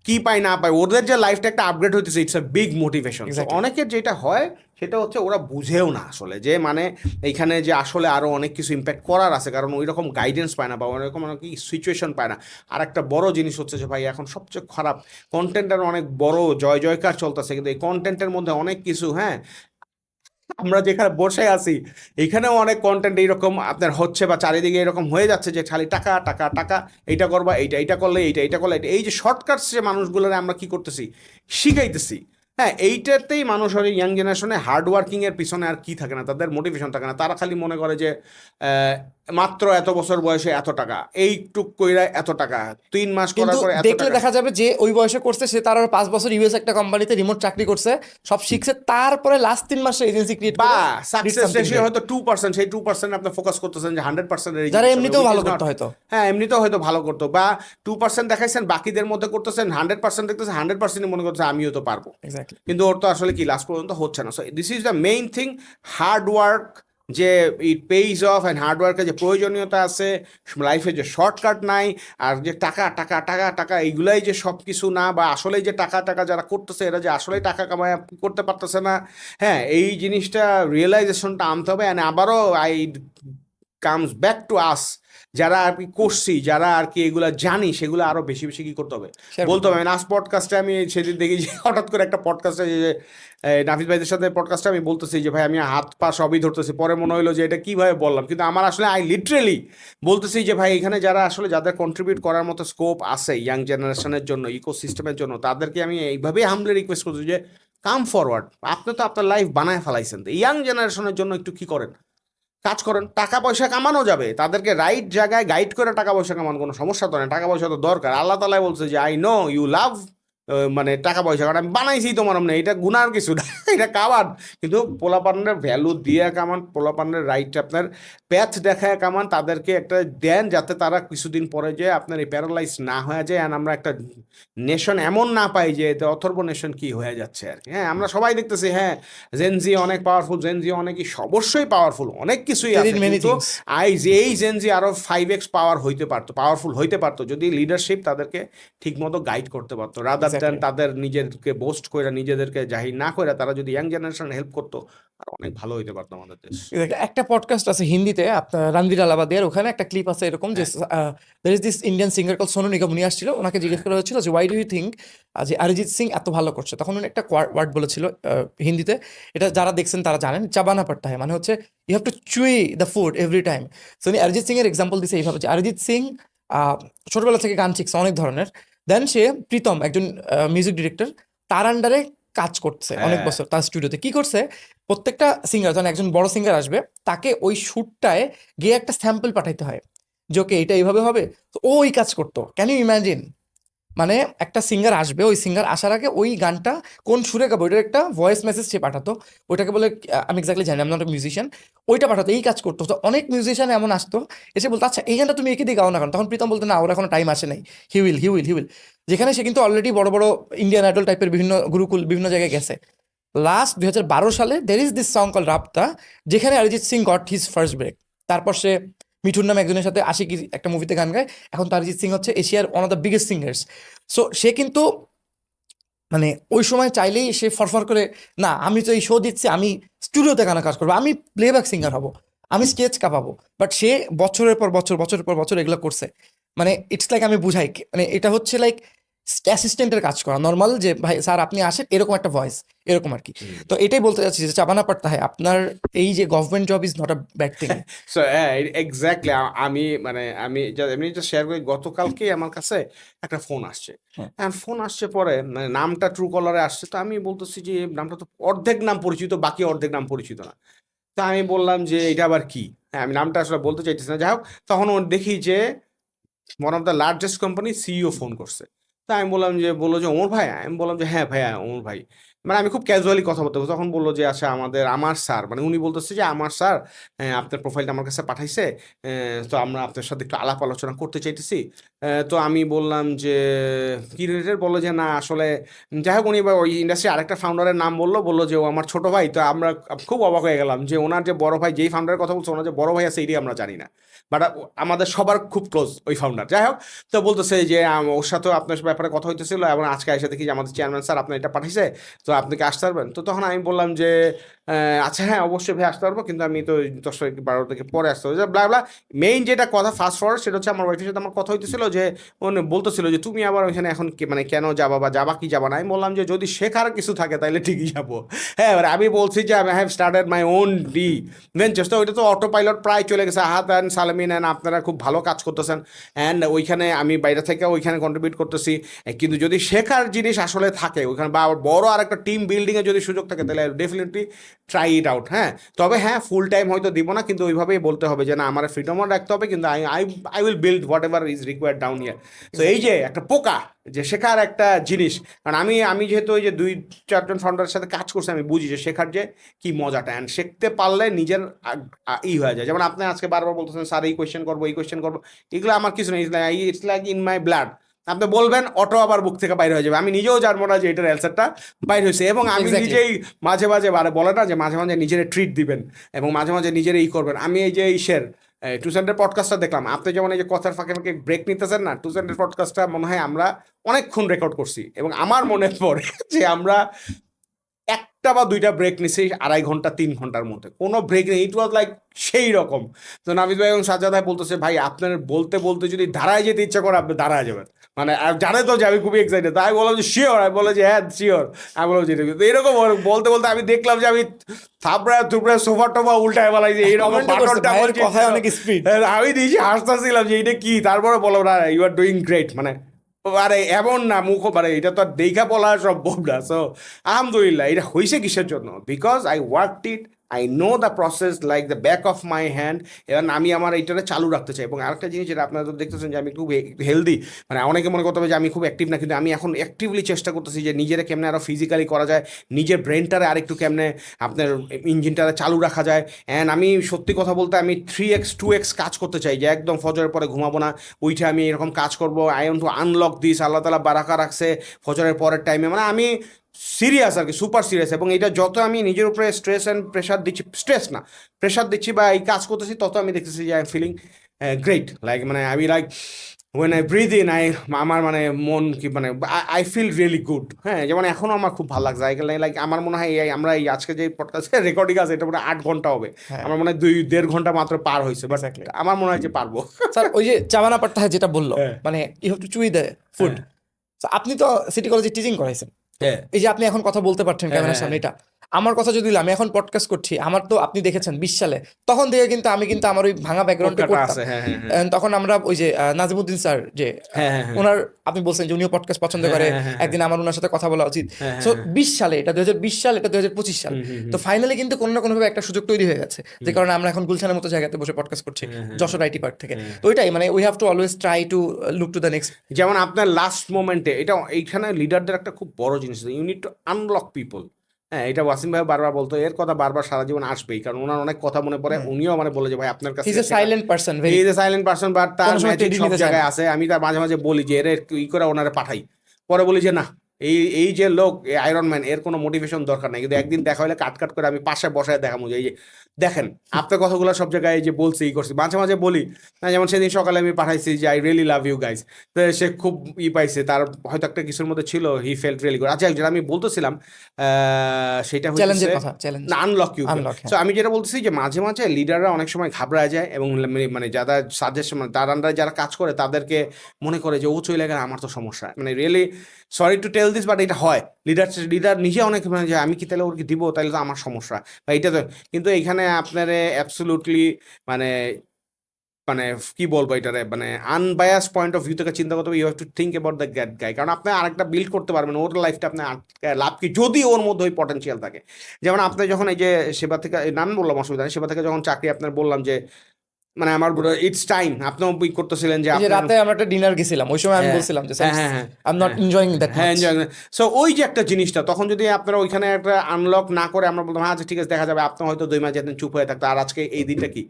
কি পাই না পাই, ওদের যে লাইফটা একটা আপগ্রেড হইতেছে, it's a big motivation. Exactly. অনেকের যেটা হয় সেটা হচ্ছে ওরা বুঝেও না আসলে যে মানে এইখানে যে আসলে আরও অনেক কিছু ইম্প্যাক্ট করার আছে, কারণ ওই রকম গাইডেন্স পায় না বা ওইরকম অনেক সিচুয়েশন পায় না। আর একটা বড় জিনিস হচ্ছে যে ভাই এখন সবচেয়ে খারাপ, কন্টেন্টের অনেক বড় জয় জয়কার চলতেছে, কিন্তু এই কন্টেন্টের মধ্যে অনেক কিছু, হ্যাঁ, আমরা যেখানে বসে আছি এখানেও অনেক কন্টেন্ট এইরকম আপনার হচ্ছে, বা চারিদিকে এরকম হয়ে যাচ্ছে যে খালি টাকা টাকা টাকা, এইটা করবা, এইটা করলে এইটা করলে এইটা, এই যে শর্টকাটস যে মানুষগুলোর আমরা কি করতেছি, শিখাইতেছি। হ্যাঁ, এইটাতেই মানুষ হয় ইয়াং জেনারেশনে হার্ডওয়ার্কিংয়ের পিছনে আর কি থাকে না, তাদের মোটিভেশন থাকে না। তারা খালি মনে করে যে মাত্র এত বছর বয়সে এত টাকা, এইটুক কইরা এত টাকা, 3 মাস করার কিন্তু পরে এত দেখলে টাকা। দেখা যাবে যে ওই বয়সে করছে, সে তার 5 বছর ইউএস একটা কোম্পানিতে রিমোট চাকরি করছে, সব শিখছে, তারপরে লাস্ট 3 মাসে এজেন্সি ক্রিয়েট বা করে সাকসেস রেশিও হয়তো 2%, সেই 2% আপনি ফোকাস করতেছেন যে 100% যারা এমনিতেও ভালো করতে হয়তো। হ্যাঁ, এমনিতেও হয়তো ভালো করতো, বা 2% দেখাইছেন, বাকিদের মধ্যে করতেছেন 100% দেখতেছেন, 100% মনে করছে আমিও তো পারবো, এক্স্যাক্টলি। কিন্তু ওর তো আসলে কি লাস্ট পর্যন্ত হচ্ছে না। So this is the main thing, hard work, যে ইট পেইজ অফ, অ্যান্ড হার্ড ওয়ার্কের যে প্রয়োজনীয়তা আছে, লাইফে যে শর্টকাট নাই, আর যে টাকা টাকা টাকা টাকা এইগুলাই যে সব কিছু না, বা আসলেই যে টাকা টাকা যারা করতেছে এরা যে আসলেই টাকা কামায় করতে পারতেছে না। হ্যাঁ, এই জিনিসটা রিয়েলাইজেশনটা আনতে হবে। অ্যান্ড আবারও I comes back to us, যারা আর কি করছি, যারা আর কি এগুলো জানি, সেগুলো আরো বেশি বেশি কি করতে হবে, বলতে হবে। লাস্ট পডকাস্টে আমি সেদিন দেখি যে হঠাৎ করে একটা পডকাস্টে যে নাফিস ভাইদের সাথে পডকাস্টে আমি বলতেছি যে ভাই আমি হাত পা সবই ধরতেছি, পরে মনে হলো যে এটা কীভাবে বললাম, কিন্তু আমার আসলে আই লিটারেলি বলতেছি যে ভাই এখানে যারা আসলে যাদের কন্ট্রিবিউট করার মতো স্কোপ আছে ইয়াং জেনারেশনের জন্য, ইকোসিস্টেমের জন্য, তাদেরকে আমি এইভাবেই হামলে রিকোয়েস্ট করছি যে কাম ফরওয়ার্ড। আপনি তো আপনার লাইফ বানায় ফেলাইছেন, তো ইয়াং জেনারেশনের জন্য একটু কি করেন, কাজ করেন, টাকা পয়সা কামানো যাবে, তাদেরকে রাইট জায়গায় গাইড করে টাকা পয়সা কামানো কোনো সমস্যা তো নেই। টাকা পয়সা তো দরকার, আল্লাহ তাআলা বলছে যে আই নো ইউ লাভ মানে টাকা পয়সা, কারণ আমি বানাইছি তোমার সামনে, এটা গুনার কিছু না, এটা কামান। কিন্তু পোলাপানের ভ্যালু দিয়ে কামান, পোলাপানের রাইট আপনার প্যাথ দেখায় কামান, তাদেরকে একটা দেন যাতে তারা কিছুদিন পরে যে আপনার এই প্যারালাইজ না হয়ে যায়, আর আমরা একটা নেশন এমন না পাই যে এতে অথর্ব নেশন কি হয়ে যাচ্ছে আর কি। হ্যাঁ, আমরা সবাই দেখতেছি, হ্যাঁ জেনজি অনেক পাওয়ারফুল, জেনজি অনেক অবশ্যই পাওয়ারফুল, অনেক কিছুই আছে, কিন্তু এই জেনজি আরো 5x পাওয়ারফুল হইতে পারতো যদি লিডারশিপ তাদেরকে ঠিক মতো গাইড করতে পারতো, রাদার দেন তাদের নিজেদেরকে বোস্ট করে নিজেদেরকে জাহির না করে তারা যদি ইয়াং জেনারেশন হেল্প করতো আর অনেক ভালো হইতে পারতো আমাদের দেশ। একটা পডকাস্ট আছে হিন্দিতে, আপনার রণবীর আলাবাদিয়ার, ওখানে একটা ক্লিপ আছে এরকম যে there is this Indian singer call Sonu Nigam, উনি আসছিল, ওনাকে জিজ্ঞেস করা হচ্ছিল যে ওয়াই ডু ইউ থিঙ্ক যে অরিজিৎ সিং এত ভালো করছে, তখন উনি একটা ওয়ার্ড বলেছিল হিন্দিতে, এটা যারা দেখছেন তারা জানেন, চাবানা পড়তা হয়, মানে হচ্ছে ইউ হ্যাভ টু চুই the food every time. So উনি অরিজিৎ সিং এর এক্সাম্পল দিছে এইভাবে যে অরিজিৎ সিং ছোটবেলা থেকে গান শিখছে অনেক ধরনের, দেন সে প্রীতম একজন মিউজিক ডিরেক্টর, তার আন্ডারে কাজ করছে অনেক বছর তার স্টুডিওতে। কি করছে, প্রত্যেকটা সিঙ্গার যখন একজন বড় সিঙ্গার আসবে তাকে ওই শ্যুটটায় গিয়ে একটা স্যাম্পল পাঠাইতে হয় যে ওকে এটা এইভাবে হবে, তো ও ওই কাজ করতো। ক্যান ইউ ইম্যাজিন, মানে একটা সিঙ্গার আসবে, ওই সিঙ্গার আসার আগে ওই গানটা কোন সুরে গাবো ওইটার একটা ভয়েস মেসেজ সে পাঠাতো, ওইটাকে বলে আমি এক্স্যাক্টলি জানি, আমি নট মিউজিশিয়ান, ওইটা পাঠাতো, এই কাজ করতো। তো অনেক মিউজিশিয়ান এমন আসতো এসে বলতো আচ্ছা এই গানটা তুমি একে দিয়ে গাও না, কারণ তখন প্রীতম বলতো না ওর এখনো টাইম আসে নাই, হি উইল, যেখানে সে কিন্তু অলরেডি বড় বড় ইন্ডিয়ান আইডল টাইপের বিভিন্ন গুরুকুল বিভিন্ন জায়গায় গেছে। লাস্ট 2012 সালে there is this song call Raabta, যেখানে Arijit Singh got his first break. তারপর সে মিঠুন নামে একজনের সাথে আশিকি একটা মুভিতে গান গায়, এখন তো অরিজিৎ সিং হচ্ছে এশিয়ার one of the biggest singers. So সে কিন্তু মানে ওই সময় চাইলেই সে ফরফর করে, না আমি তো এই শো দিচ্ছি, আমি স্টুডিওতে গানা কাজ করবো, আমি প্লেব্যাক সিঙ্গার হব, আমি স্টেজ কাঁপাবো, বাট সে বছরের পর বছর এগুলো করছে। মানে ইটস লাইক, আমি বুঝাই মানে এটা হচ্ছে লাইক অ্যাসিস্ট্যান্টের কাজ করা নর্মাল, যে ভাই স্যার আপনি আসেন, এরকম একটা ভয়েস, এরকম আর কি। তো এটাই বলতে চাচ্ছি যে চাবানা পড়তা হয়, আপনার এই যে government job is not a bad thing. So exactly আমি এমনি just শেয়ার করি, গতকালকে আমার কাছে একটা ফোন আসছে, হ্যাঁ ফোন আসছে পরে মানে নামটা ট্রু কলারে আসছে, তো আমি বলতেছি যে নামটা তো অর্ধেক নাম পরিচিত, বাকি অর্ধেক নাম পরিচিত না। তো আমি বললাম যে এটা আবার কি, হ্যাঁ আমি নামটা আসলে বলতে চাইতেছি না, যাই হোক তখন ও দেখি যে one of the largest company CEO phone করছে। তা আমি বললাম যে, বললো যে ওমর ভাই, আমি বললাম যে হ্যাঁ ভাইয়া ওমর ভাই, মানে আমি খুব ক্যাজুয়ালি কথা বলতে, তখন বললো যে আচ্ছা আমার স্যার, মানে উনি বলতেছে যে আমার স্যার আপনার প্রোফাইলটা আমার কাছে পাঠাইছে, তো আমরা আপনার সাথে একটু আলাপ আলোচনা করতে চাইতেছি। তো আমি বললাম যে কি রিলেটেড, বললো যে না আসলে, যাই হোক উনি এবার ওই ইন্ডাস্ট্রি আরেকটা ফাউন্ডারের নাম বললো যে ও আমার ছোট ভাই। তো আমরা খুব অবাক হয়ে গেলাম যে ওনার যে বড় ভাই, যেই ফাউন্ডারের কথা বলছে, ওনার যে বড় ভাই আছে এটাই আমরা জানি না, বাট আমাদের সবার খুব ক্লোজ ওই ফাউন্ডার। যাই হোক, তো বলতেছে যে ওর সাথেও আপনার ব্যাপারে কথা হইতেছিল, এবং আজকে এসে দেখি যে আমাদের চেয়ারম্যান স্যার আপনার এটা পাঠাইছে, তো আপনি কি আসতে পারবেন? তো তখন আমি বললাম যে আচ্ছা হ্যাঁ অবশ্যই ভাই আসতে পারবো, কিন্তু আমি তো 10 থেকে 12 থেকে পরে আসতে হবে, ব্লা ব্লা। মেইন যেটা কথা ফাস্ট ফরওয়ার্ড, সেটা হচ্ছে আমার ওয়াইফের সাথে আমার কথা হইতেছিল যে উনি বলতেছিল যে তুমি আবার ওইখানে এখন মানে কেন যাবা, বা যাবা কি যাবা না। আমি বললাম যে যদি শেখার কিছু থাকে তাহলে ঠিকই যাবো। হ্যাঁ এবার আমি বলছি যে I have started my own ventures, তো ওইটা তো অটো পাইলট প্রায় চলে গেছে, আহাত অ্যান্ড সালামিন অ্যান্ড আপনারা খুব ভালো কাজ করতেছেন, অ্যান্ড ওইখানে আমি বাইরে থেকে ওইখানে কন্ট্রিবিউট করতেছি। কিন্তু যদি শেখার জিনিস আসলে থাকে ওইখানে, বা বড় আর একটা টিম বিল্ডিংয়ে যদি সুযোগ থাকে, তাহলে ডেফিনেটলি ট্রাই ইট আউট। হ্যাঁ তবে হ্যাঁ ফুল টাইম হয়তো দিব না, কিন্তু ওইভাবেই বলতে হবে যে না আমার ফ্রিডমও রাখতে হবে, কিন্তু I will build whatever is required down year. তো এই যে একটা পোকা, যে শেখার একটা জিনিস, কারণ আমি যেহেতু ওই যে 2-4 জন ফাউন্ডারের সাথে কাজ করছি, আমি বুঝি যে শেখার যে কি মজাটা, অ্যান্ড শিখতে পারলে নিজের হয়ে যায়। যেমন আপনি আজকে বারবার বলতেছেন স্যার এই কোয়েশ্চেন করবো, এগুলো আমার কিছু নেই, it's like in my blood. আপনি বলবেন অটো আবার বুক থেকে বাইরে হয়ে যাবে, আমি নিজেও জানবো না যে এটার অ্যান্সারটা বাইরে হয়েছে, এবং আমি নিজেই মাঝে মাঝে বলে না যে মাঝে মাঝে নিজের ট্রিট দিবেন, এবং মাঝে মাঝে নিজের করবেন। আমি এই যে টু সেন্টের পডকাস্টটা দেখলাম, আপনি যেমন এই যে কথার ফাঁকে ফাঁকে ব্রেক নিতেছেন না, টু সেন্টের পডকাস্টটা মনে হয় আমরা অনেকক্ষণ রেকর্ড করছি, এবং আমার মনে পড়ে যে আমরা 1টা বা 2টা ব্রেক নিছি 2.5 ঘন্টা 3 ঘন্টার মধ্যে, কোনো ব্রেক নেই। ইট ওয়াজ লাইক সেই রকম। তো নাবিদ ভাই এবং সাজ্জাদ ভাই বলতেছে ভাই আপনার বলতে বলতে যদি দাঁড়ায় যেতে ইচ্ছা করে আপনি দাঁড়ায় যাবেন, মানে জানে তো যে আমি খুবই এক্সাইটেড। তাই বললাম যে শিওর, আমি বললাম যে হ্যাঁ শিওর, আমি বললাম যে তো এরকম বলতে বলতে আমি দেখলাম যে আমি থাপড়া থুপড়া সোফা টোফা উল্টায় বলাই যে এইরকম আমি দিয়েছি, হাসতেছিলাম যে এইটা কি। তারপরে বলো না ইউ আর ডুইং গ্রেট, মানে আরে এমন না মুখ, মানে এটা তো আর দেখা বলা সম্ভব না। সো আলহামদুলিল্লাহ, এটা হয়েছে কিসের জন্য, because I worked it, I know the process like the back of my hand, এবং আমি আমার এইটাকে চালু রাখতে চাই। এবং আরেকটা জিনিস যেটা আপনারা তো দেখতেছেন যে আমি খুব হেলদি, মানে অনেকে মনে করতে হবে যে আমি খুব অ্যাক্টিভ না, কিন্তু আমি এখন অ্যাক্টিভলি চেষ্টা করতেছি যে নিজেরা কেমনে আরও ফিজিক্যালি করা যায়, নিজের ব্রেনটারে আরেকটু কেমনে আপনার ইঞ্জিনটারে চালু রাখা যায়। অ্যান্ড আমি সত্যি কথা বলতে আমি 3x 2x কাজ করতে চাই, যে একদম ফজরের পরে ঘুমাবো না, ওইটা আমি এরকম কাজ করবো। I want to unlock this, আল্লাহ তাআলা বারাকা রাখছে ফজরের পরের টাইমে, মানে আমি সিরিয়াস আর কি, সুপার সিরিয়াস। এবং এটা যত আমি নিজের উপরে স্ট্রেস অ্যান্ড প্রেশার দিচ্ছি, স্ট্রেস না প্রেশার দিচ্ছি বা এই কাজ করতেছি, তত আমি দেখতেছি যে I am feeling great, like মানে আমি like when I breathe in আমার মানে মন কি মানে I feel really good, হ্যাঁ, যেমন এখনো আমার খুব ভালো লাগছে লাইক আমার মনে হয় আমরা এই আজকে যে পডকাস্টে রেকর্ডিং আছে এটা মনে হয় 8 ঘন্টা হবে, হ্যাঁ আমার মনে হয় 2-1.5 ঘন্টা মাত্র পার হয়েছে, বাট এক্স্যাক্টলি। আমার মনে হয় যে পারবো। স্যার ওই যে চাবানা পাট্টা যেটা বললো, হ্যাঁ। মানে ইউ হ্যাভ টু চুই দ্য ফুড। আপনি তো সিটি কলেজে টিচিং করাইছেন, হ্যাঁ এই যে আপনি এখন কথা বলতে পারছেন হ্যাঁ, ক্যামেরার হ্যাঁ, সামনে, এটা আমার কথা যদি আমি এখন পডকাস্ট করছি, আমার তো আপনি দেখেছেন 20 সালে, তখন থেকে কিন্তু আমি কিন্তু আমার ওই ভাঙা ব্যাকগ্রাউন্ডে পডকাস্টটা করতাম। আছে, হ্যাঁ হ্যাঁ তখন আমরা ওই যে নাজিমুদ্দিন স্যার যে হ্যাঁ, হ্যাঁ, হ্যাঁ। ওনার, আপনি বলছেন যে উনিও পডকাস্ট পছন্দ করে, হ্যাঁ, হ্যাঁ, একদিন আমার ওনার সাথে কথা বলা উচিত। হ্যাঁ, সো 20 সালে, এটা 2020 সাল, এটা 2025 সাল, তো ফাইনালি কিন্তু কোনো না কোনোভাবে একটা সুযোগ তৈরি হয়ে গেছে, যে কারণে আমরা এখন গুলশানের মতো জায়গাতে বসে পডকাস্ট করছি, যশোর আইটি পার্ক থেকে। তো ওইটাই মানে we have to always try to look to the next. যেমন আপনার লাস্ট মোমেন্টে এটা এইখানে লিডারদের একটা খুব বড় জিনিস, you need to unlock people. হ্যাঁ, এটা ওয়াসিম ভাই বারবার বলতো, এর কথা বারবার সারা জীবন আসবেই, কারণ ওনার অনেক কথা মনে পড়ে। উনিও মানে বলে যে ভাই আপনার কাছে he is a silent person, very is a silent person, but তার কোনো সময় ম্যাজিক credit সব নিতে চায় জায়গায় না। আছে। আমি তার মাঝে মাঝে বলি যে এর ই করে ওনারে পাঠাই, পরে বলি যে না, এই যে লোক আয়রন ম্যান, এর কোনো মোটিভেশন দরকার নেই, কিন্তু একদিন দেখা হলে কাট করে আমি পাশে বসায় দেখাবো যে এই যে দেখেন আপনার কথাগুলো সব জায়গায় যে বলছি ই করছি, মাঝে মাঝে বলি না। যেমন সেদিন সকালে আমি পাঠাইছি যে I really love you guys, তো সে খুব পাইছে, তার হয়তো একটা কিছুর মধ্যে ছিল, হি ফেল্ট রিয়েলি গুড। আচ্ছা, যেটা আমি বলতেছিলাম সেটা চ্যালেঞ্জের হচ্ছে কথা, challenge unlock you. Unlock. So আমি যেটা বলতেছি যে মাঝে মাঝে লিডাররা অনেক সময় ঘাবড়ায় যায়, এবং মানে যারা সাজেশন, মানে তার আন্ডারে যারা কাজ করে তাদেরকে মনে করে যে ও চলে গেলে আমার তো সমস্যা, মানে really sorry to tell this, but এটা হয়। লিডার নিজে অনেক মানে যে আমি কি তাহলে ওকে দিব, তাহলে তো আমার সমস্যা বা এটা তো, কিন্তু এখানে আপনার অ্যাবসোলুটলি মানে মানে কি বলবো এটারে, মানে আনবায়াস পয়েন্ট অফ ভিউ থেকে চিন্তা করতে হবে। You have to think about the gut guy, কারণ আপনি আরেকটা বিল্ড করতে পারবেন, ওর লাইফটা আপনি লাভ কি যদি ওর মধ্যে ওই পটেনশিয়াল থাকে। যেমন আপনি যখন এই যে সেবা থেকে নাম বললাম, অসুবিধা নেই, সেবা থেকে যখন চাকরি আপনার বললাম যে মানে আমার ইটস টাইম, আপনিও করতেছিলেন যে এই যে আপনার রাতে আমরা একটা ডিনার গেছিলাম, ওই সময় আমি হ্যাঁ, বলছিলাম যে হ্যাঁ, হ্যাঁ, হ্যাঁ, I am not enjoying that হ্যাঁ, মাচ। এনজয়। সো ওই যে একটা জিনিসটা, তখন যদি আপনারা ওইখানে একটা আনলক না করে আমরা বলতাম আচ্ছা ঠিক আছে দেখা যাবে, আপনি হয়তো 2 মাস যেতেন চুপ হয়ে থাকতো, আর আজকে এই দিনটা কি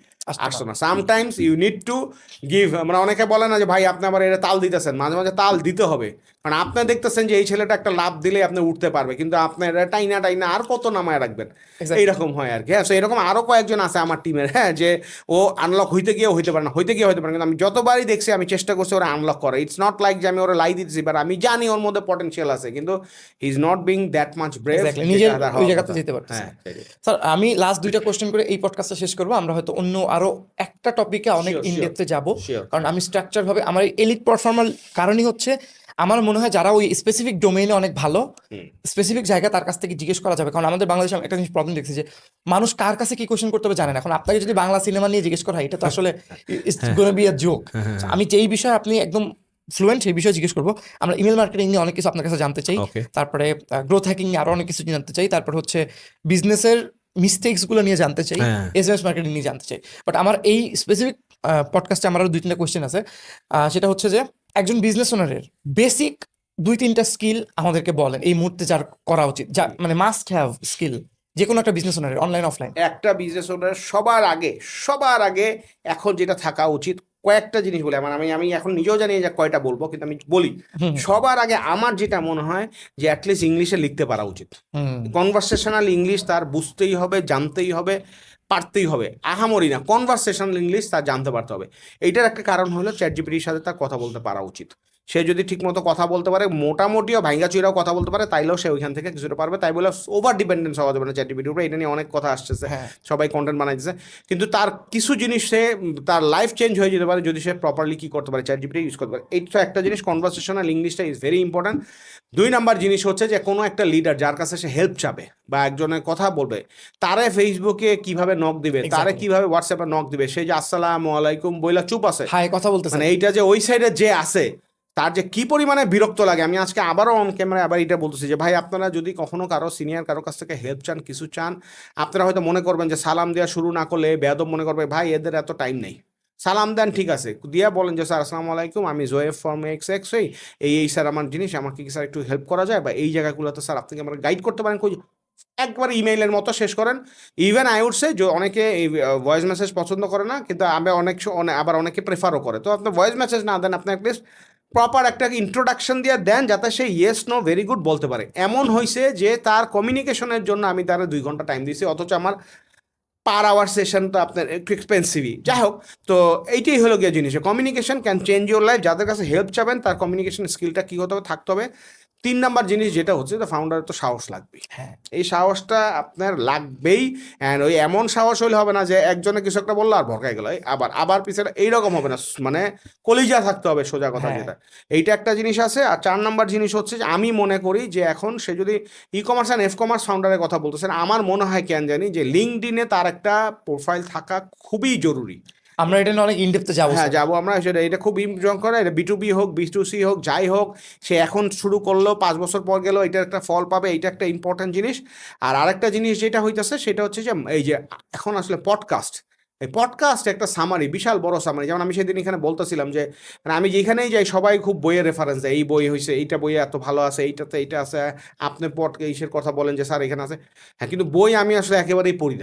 আসতো না। Sometimes you need to give. আমরা অনেকে বলে না যে ভাই আপনি আবার এটা তাল দিতেছেন, মাঝে মাঝে তাল দিতে হবে, কারণ আপনি দেখতেছেন যে এই ছেলেটা একটা লাভ দিলে আপনি উঠতে পারবে, কিন্তু আপনার টাইনা আর কত নামায় রাখবেন, এইরকম হয় আর কি। হ্যাঁ, এরকম আরো কয়েকজন আছে আমার টিমের, হ্যাঁ, যে ও আনলক হইতে গিয়ে হইতে পারে না, কিন্তু আমি যতবারই দেখছি আমি চেষ্টা করছি ওরা আনলক করে। ইটস নট লাইক যে আমি ওরা লাই দিতেছি, বাট আমি জানি ওর মধ্যে পটেনশিয়াল আছে, কিন্তু he is not being that much brave, নিজের ওই জায়গাতে যেতে পারতেছে না। স্যার আমি লাস্ট 2টা কোশ্চেন করে এই পডকাস্টটা শেষ করবো, আমরা হয়তো অন্য আরো একটা টপিকে অনেক Sure, ইনডেপথে যাব, Sure. কারণ আমি স্ট্রাকচার ভাবে আমার এলিট পারফর্মার কারণই হচ্ছে আমার মনে হয় যারা ওই স্পেসিফিক ডোমেইনে অনেক ভালো, স্পেসিফিক জায়গা তার কাছ থেকে জিজ্ঞেস করা যাবে। কারণ আমাদের বাংলাদেশে আমি একটা জিনিস প্রবলেম দেখছি যে মানুষ কার কাছে কি কোশ্চেন করতে হবে জানে না। এখন আপনাকে যদি বাংলা সিনেমা নিয়ে জিজ্ঞেস করা হয়, এটা তো আসলে it's gonna be a joke. আমি যেই বিষয়ে আপনি একদম ফ্লুয়েন্ট সেই বিষয়ে জিজ্ঞেস করবো। আমরা ইমেল মার্কেটিং নিয়ে অনেক কিছু আপনার কাছে জানতে চাই, Okay. তারপরে গ্রোথ হ্যাকিং নিয়ে আরো অনেক কিছু জানতে চাই, তারপর হচ্ছে বিজনেসের মিস্টেক্সগুলো নিয়ে জানতে চাই, হ্যাঁ। এসএমএস মার্কেটিং নিয়ে জানতে চাই। বাট আমার এই স্পেসিফিক পডকাস্টে আমার আরো 2-3টা কোয়েশ্চেন আছে। সেটা হচ্ছে যে একজন বিজনেস ওনারের বেসিক 2-3টা স্কিল আমাদেরকে বলেন এই মুহূর্তে যার করা উচিত, যা মানে মাস্ট হ্যাভ স্কিল যে কোনো একটা বিজনেস ওনারের, অনলাইন অফলাইন। একটা বিজনেস ওনার সবার আগে এখন যেটা থাকা উচিত, কয়েকটা জিনিস বলে আমি এখন নিজেও জানি যে কয়টা বলবো, কিন্তু আমি বলি সবার আগে আমার যেটা মনে হয় যে অ্যাটলিস্ট ইংলিশে লিখতে পারা উচিত। কনভারসেশনাল ইংলিশ তার বুঝতেই হবে, জানতেই হবে, পারতেই হবে, আহামরি না, কনভারসেশনাল ইংলিশ তার জানতে পারতে হবে। এইটার একটা কারণ হলো চ্যাটজিপিটির সাথে তার কথা বলতে পারা উচিত। সে যদি ঠিকমতো কথা বলতে পারে, মোটামুটিও ভাঙ্গা চুইরাও কথা বলতে পারে, তাইলেও সে ওইখান থেকে কিছুটা পারবে। তাই বলে ওভার ডিপেন্ডেন্স হওয়া যাবে না চ্যাটজিপিটির উপরে। এটা নিয়ে অনেক কথা আসতেছে, সবাই কন্টেন্ট বানাইতেছে, কিন্তু তার কিছু জিনিস সে তার লাইফ চেঞ্জ হয়ে যেতে পারে যদি সে প্রপারলি কি করতে পারে, চ্যাটজিপিটি ইউজ করতে পারে। এইটা একটা জিনিস, কনভারসেশনাল ইংলিশটা ইজ ভেরি ইম্পর্ট্যান্ট। 2 নাম্বার জিনিস হচ্ছে যে কোনো একটা লিডার যার কাছে সে হেল্প চাবে বা একজনের কথা বলবে, তারে ফেসবুকে কিভাবে নক দিবে, তারে কিভাবে হোয়াটসঅ্যাপে নক দিবে, সে যে আসসালামু আলাইকুম বইলা চুপ আছে, হাই কথা বলতেছে, মানে এইটা যে ওই সাইডে যে আছে তার যে কি পরিমাণে বিরক্ত লাগে। আমি আজকে আবারও অন ক্যামেরায় আবার এটা বলতেছি যে ভাই আপনারা যদি কখনো কারো সিনিয়র কারো কাছ থেকে হেল্প চান, কিছু চান, আপনারা হয়তো মনে করবেন যে সালাম দেওয়া শুরু না করলে বেয়াদব মনে করবে, ভাই এদের এত টাইম নেই, সালাম দেন ঠিক আছে, দিয়া বলেন যে স্যার আসসালামু আলাইকুম, আমি জোয়েফ ফ্রম এক্স এই স্যার আমার জিনিস, আমাকে কি স্যার একটু হেল্প করা যায়, বা এই জায়গাগুলোতে স্যার আপনি আমাকে গাইড করতে পারেন, একবার ইমেইলের মতো শেষ করেন। ইভেন আই উড সে যে অনেকে এই ভয়েস মেসেজ পছন্দ করে না, কিন্তু আমি আবার অনেকে প্রেফারও করে, তো আপনি ভয়েস মেসেজ না দেন, আপনি অ্যাটলিস্ট প্রপার একটা ইন্ট্রোডাকশন দিয়ে দেন যাতে সে ইয়েস নো ভেরি গুড বলতে পারে। এমন হয়েছে যে তার কমিউনিকেশনের জন্য আমি তার 2 ঘন্টা টাইম দিয়েছি, অথচ আমার পার আওয়ার সেশনটা আপনার একটু এক্সপেন্সিভই, যাই হোক। তো এইটাই হলো গিয়ে জিনিস, communication can change your life. যাদের কাছে হেল্প চাবেন তার কমিউনিকেশন স্কিলটা কী হতে হবে, থাকতে হবে। 3 নাম্বার জিনিস যেটা হচ্ছে, তো ফাউন্ডারের তো সাহস লাগবেই। হ্যাঁ এই সাহসটা আপনার লাগবেই। অ্যান্ড ওই এমন সাহস হইলে হবে না যে একজনে কিছু একটা বললো আর ভরকাই গেল, আবার আবার পিছনে এইরকম হবে না, মানে কলিজা থাকতে হবে, সোজা কথা হ্যাঁ যেটা। এইটা একটা জিনিস আছে। আর 4 নাম্বার জিনিস হচ্ছে যে আমি মনে করি যে এখন সে যদি e commerce and f commerce ফাউন্ডারের কথা বলতেছেন, আমার মনে হয় কেন জানি যে লিঙ্কডইনে তার একটা প্রোফাইল থাকা খুবই জরুরি। আমরা এটা নিয়ে অনেক ইনডেপথে যাবো হ্যাঁ স্যার। যাবো আমরা, সেটা এটা খুব ইম্পর্টেন্ট করে। এটা B2B হোক B2C হোক যাই হোক, সে এখন শুরু করলো 5 বছর পর গেল, এটা একটা ফল পাবে, এইটা একটা ইম্পর্টেন্ট জিনিস। আর আরেকটা জিনিস যেটা হইতেছে সেটা হচ্ছে যে এই যে এখন আসলে পডকাস্ট, এই পডকাস্ট একটা সামারি, বিশাল বড় সামারি। যেমন আমি সেদিন এখানে বলতেছিলাম যে মানে আমি যেখানেই যাই সবাই খুব বইয়ের রেফারেন্স দেয়, এই বই হয়েছে, এইটা বইয়ে এত ভালো আছে, এইটাতে এইটা আছে, আপনি ইসের কথা বলেন যে স্যার এখানে আছে। হ্যাঁ, কিন্তু বই আমি আসলে একেবারেই পড়ি